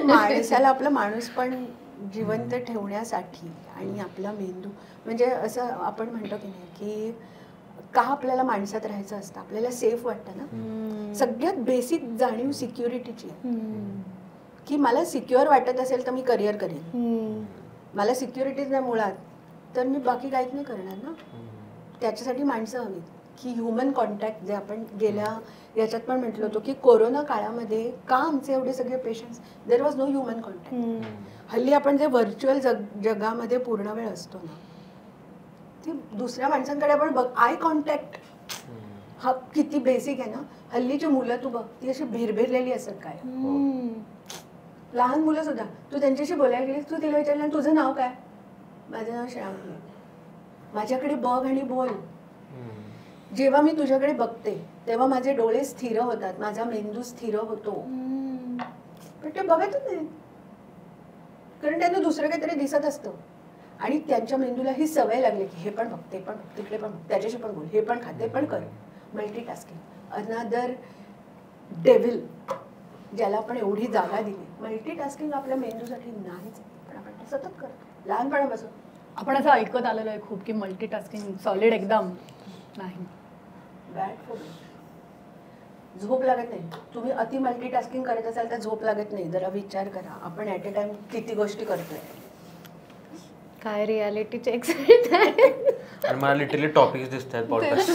Speaker 2: माणसाला आपला माणूस पण जिवंत ठेवण्यासाठी आणि आपला मेंदू, म्हणजे असं आपण म्हणतो की नाही की का आपल्याला माणसात राहायचं असतं, आपल्याला सेफ वाटतं ना. सगळ्यात बेसिक जाणीव सिक्युरिटीची आहे की मला सिक्युअर वाटत असेल तर मी करिअर करेन. मला सिक्युरिटीच नाही मुळात तर मी बाकी काहीच नाही करणार ना. त्याच्यासाठी माणसं हवी की ह्युमन कॉन्टॅक्ट, जे आपण गेल्या याच्यात पण म्हटलं होतं की कोरोना काळामध्ये का आमचे एवढे सगळे patients, there was no human contact. हल्ली आपण जे व्हर्च्युअल जगामध्ये पूर्ण वेळ असतो ना, ते दुसऱ्या माणसांकडे आपण बघ, आय कॉन्टॅक्ट हा किती बेसिक आहे ना. हल्लीची मुलं तू बघ, ती अशी भेरभेरलेली असत काय. लहान मुलं सुद्धा, तू त्यांच्याशी बोलायला गेलीस, तू तिला विचारलं तुझं नाव काय, माझं नाव श्रावणी, माझ्याकडे बघ आणि बोल. जेव्हा मी तुझ्याकडे बघते तेव्हा माझे डोळे स्थिर होतात, माझा मेंदू स्थिर होतो. पण ते बघतच नाही, कारण त्यांना दुसरं काहीतरी दिसत असतं. आणि त्यांच्या मेंदूला ही सवय लागली की हे पण बघ, ते पण बघ, तिकडे पण बघ, त्याच्याशी पण बोल, हे पण खा, ते पण कर. मल्टीटास्किंग, अनदर डेव्हिल, ज्याला आपण एवढी जागा दिली. मल्टीटास्किंग आपल्या मेंदूसाठी नाहीच, पण आपण ते सतत करतो. लहानपणापासून
Speaker 3: आपण असं ऐकत आलेलो आहे खूप की मल्टीटास्किंग सॉलिड एकदम नाही.
Speaker 2: बॅड फॉर झोप लागत नाही. तुम्ही अति मल्टीटास्किंग करत असाल तर झोप लागत नाही. जरा विचार करा, आपण ॲट अ टाइम किती गोष्टी करतोय.
Speaker 4: काय रियालिटी चेक्स
Speaker 1: आणि मला लिटरली टॉपिक्स दिसत आहेत पॉडकास्ट.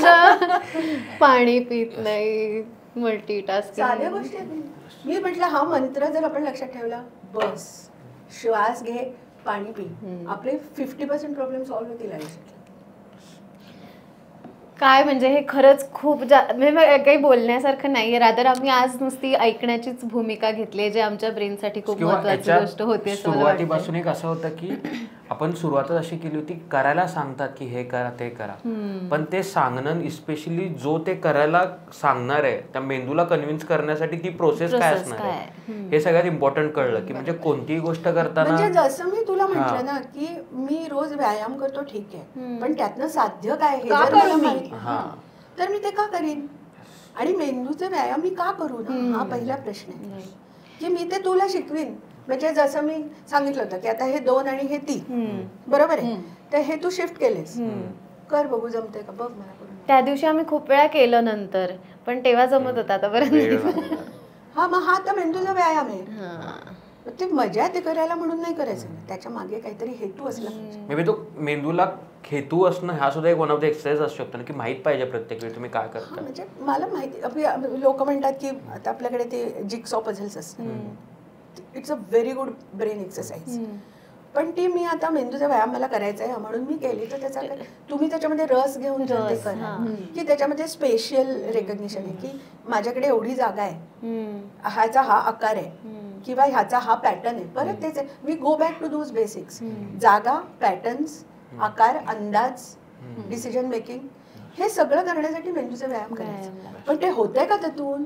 Speaker 4: पाणी पित नाही,
Speaker 2: साध्या
Speaker 4: मल्टीटास्किंग.
Speaker 2: गोष्टी आहेत. मी म्हटलं हा मंत्र जर आपण लक्षात ठेवला, बस श्वास घे, पाणी पी, आपले 50% प्रॉब्लेम सॉल्व्ह होतील आयुष्यात.
Speaker 4: काय म्हणजे हे खरंच खूप म्हणजे काही बोलण्यासारखं नाहीये. रादर आम्ही आज नुसती ऐकण्याचीच भूमिका घेतली, जे आमच्या ब्रेनसाठी खूप
Speaker 1: किंवा
Speaker 4: महत्वाची
Speaker 1: याच्या
Speaker 4: गोष्ट होती असं मला वाटतंय.
Speaker 1: सुरुवातीपासून एक असं होतं की आपण सुरुवातच अशी केली होती, करायला सांगतात की हे करा ते करा, पण ते सांगणं इस्पेशली जो ते करायला सांगणार आहे त्या मेंदूला कन्व्हिन्स करण्यासाठी ती प्रोसेस काय असणार आहे हे सगळ्यात इम्पॉर्टंट कळलं. की म्हणजे कोणतीही गोष्ट करताना,
Speaker 2: म्हणजे जसं मी तुला म्हटलं ना की मी रोज व्यायाम करतो, ठीक आहे, पण त्यातनं साध्य काय हे जर मला माहिती तर मी ते का करीन. आणि मेंदूचे व्यायाम मी का करू ना, हा पहिला प्रश्न आहे. की मी ते तुला शिकवीन. म्हणजे जसं मी सांगितलं होतं की आता हे 2 आणि हे 3 बरोबर आहे, तर हे तू शिफ्ट केलेस, कर बघू जमते का बघ मला करून.
Speaker 4: त्या दिवशी आम्ही खूप वेळा केलं नंतर, पण तेव्हा जमत होता, आता बरं.
Speaker 2: हा मग हा तर मेंदूचा व्यायाम आहे. ते मजा ते करायला म्हणून नाही करायचं, त्याच्या मागे काहीतरी हेतू असला पाहिजे.
Speaker 1: मे बी तो मेंदूला हेतू असणं हा सुद्धा एक वन ऑफ द एक्सरसाइज असू शकतो की माहित पाहिजे प्रत्येक वेळी तुम्ही काय करता.
Speaker 2: म्हणजे मला माहिती, लोक म्हणतात की आता आपल्याकडे ते जिक्सॉ पझल्स असतात, it's a very good brain exercise, पण ती मी आता मेंदूचा व्यायाम मला करायचा आहे म्हणून मी केली, तर त्याचा तुम्ही त्याच्यामध्ये रस घेऊन जर ते करा की त्याच्यामध्ये स्पेशियल रेकग्निशन आहे की माझ्याकडे एवढी जागा आहे, ह्याचा हा आकार आहे किंवा ह्याचा हा पॅटर्न आहे. परत तेच आहे, we go back to those basics. जागा, पॅटर्न्स, आकार, अंदाज, डिसिजन मेकिंग, हे सगळं करण्यासाठी मेंदूचा व्यायाम करायचा. पण ते होतंय का त्यातून?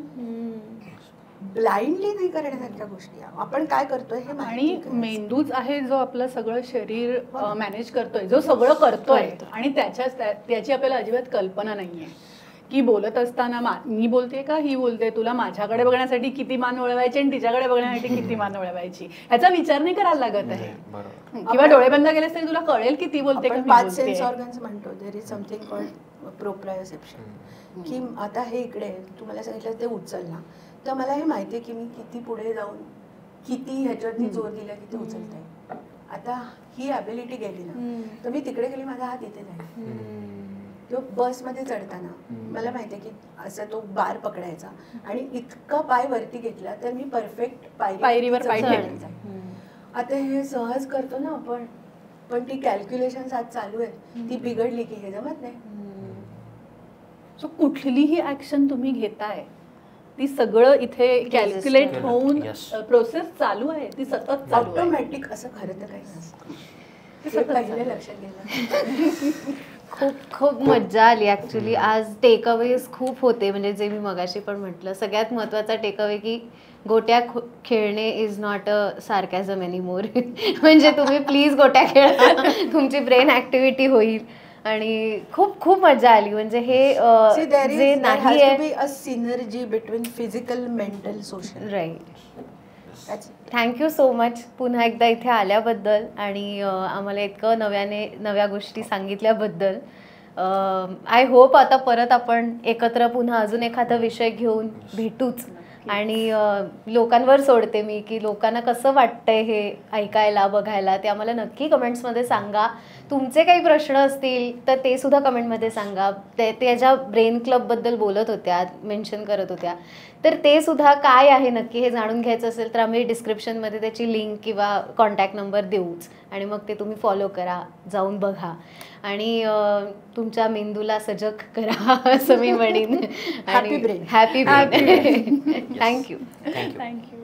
Speaker 2: ब्लाइंडली नाही करण्यासारख्या गोष्टी आपण काय करतोय हे.
Speaker 3: आणि मेंदूच आहे जो आपलं सगळं शरीर मॅनेज करतोय, जो सगळं करतोय, आणि त्याची आपल्याला अजिबात कल्पना नाहीये की बोलत असताना मी बोलते का ही बोलते, तुला माझ्याकडे बघण्यासाठी किती मान वळवायची आणि तिच्याकडे बघण्यासाठी किती मान वळवायची, ह्याचा विचार नाही करायला लागत आहे. किंवा डोळे बंद केलेस तरी तुला कळेल की ती बोलते का.
Speaker 2: 5 सेन्स ऑर्गन्स म्हणतो, देयर इज समथिंग कॉल्ड प्रोप्रायोसेप्शन, की आता हे इकडे तुम्हाला सांगितलं ते उचलला, तर मला हे माहिती आहे की मी किती पुढे जाऊन किती ह्याच्यावरती जोर दिला की ते उचलता येईल. आता ही ॲबिलिटी गेली ना, तर मी तिकडे गेली, माझा हात इथे जाईल. तो बसमध्ये चढताना मला माहिती आहे की असं तो बार पकडायचा आणि इतका पाय वरती घेतला तर मी परफेक्ट
Speaker 3: पायरीवर पाय ठेवायचा.
Speaker 2: आता हे सहज करतो ना आपण, पण ती कॅल्क्युलेशन आज चालू आहे, ती बिघडली की हे जमत नाही.
Speaker 3: सो कुठलीही ऍक्शन तुम्ही घेताय ती सगळं इथे कॅल्क्युलेट होऊन प्रोसेस चालू आहे, ती सतत चालू आहे.
Speaker 2: ऑटोमॅटिक असं खरं तर काही नसतं, हे पहिले लक्षात घ्यायला.
Speaker 4: खूप खूप मज्जा आली ऍक्च्युली. आज टेकअवेज खूप होते, म्हणजे जे मी मगाशी पण म्हटलं, सगळ्यात महत्त्वाचा टेकअवे की गोट्या खेळणे is not a sarcasm anymore. म्हणजे तुम्ही प्लीज गोट्या खेळा, तुमची ब्रेन ऍक्टिव्हिटी होईल. आणि खूप खूप मजा आली. म्हणजे हे जे नाही आहे,
Speaker 2: synergy between physical, mental, social.
Speaker 4: Right. Thank you so much पुन्हा एकदा इथे आल्याबद्दल आणि आम्हाला इतकं नव्या गोष्टी सांगितल्याबद्दल. आय होप आता परत आपण एकत्र पुन्हा अजून एखादा विषय घेऊन भेटूच. आणि लोकांवर सोडते मी की लोकांना कसं वाटतंय हे ऐकायला बघायला, ते आम्हाला नक्की कमेंट्समध्ये सांगा. तुमचे काही प्रश्न असतील तर ते सुद्धा कमेंटमध्ये सांगा. त्या ज्या ब्रेन क्लबबद्दल बोलत होत्या, मेन्शन करत होत्या, तर ते सुद्धा काय आहे नक्की हे जाणून घ्यायचं असेल तर आम्ही डिस्क्रिप्शनमध्ये त्याची लिंक किंवा कॉन्टॅक्ट नंबर देऊच. आणि मग ते तुम्ही फॉलो करा, जाऊन बघा आणि तुमच्या मेंदूला सजग करा असं मी म्हणेन.
Speaker 2: Happy brain.
Speaker 4: Happy brain. Thank you.
Speaker 3: Thank you.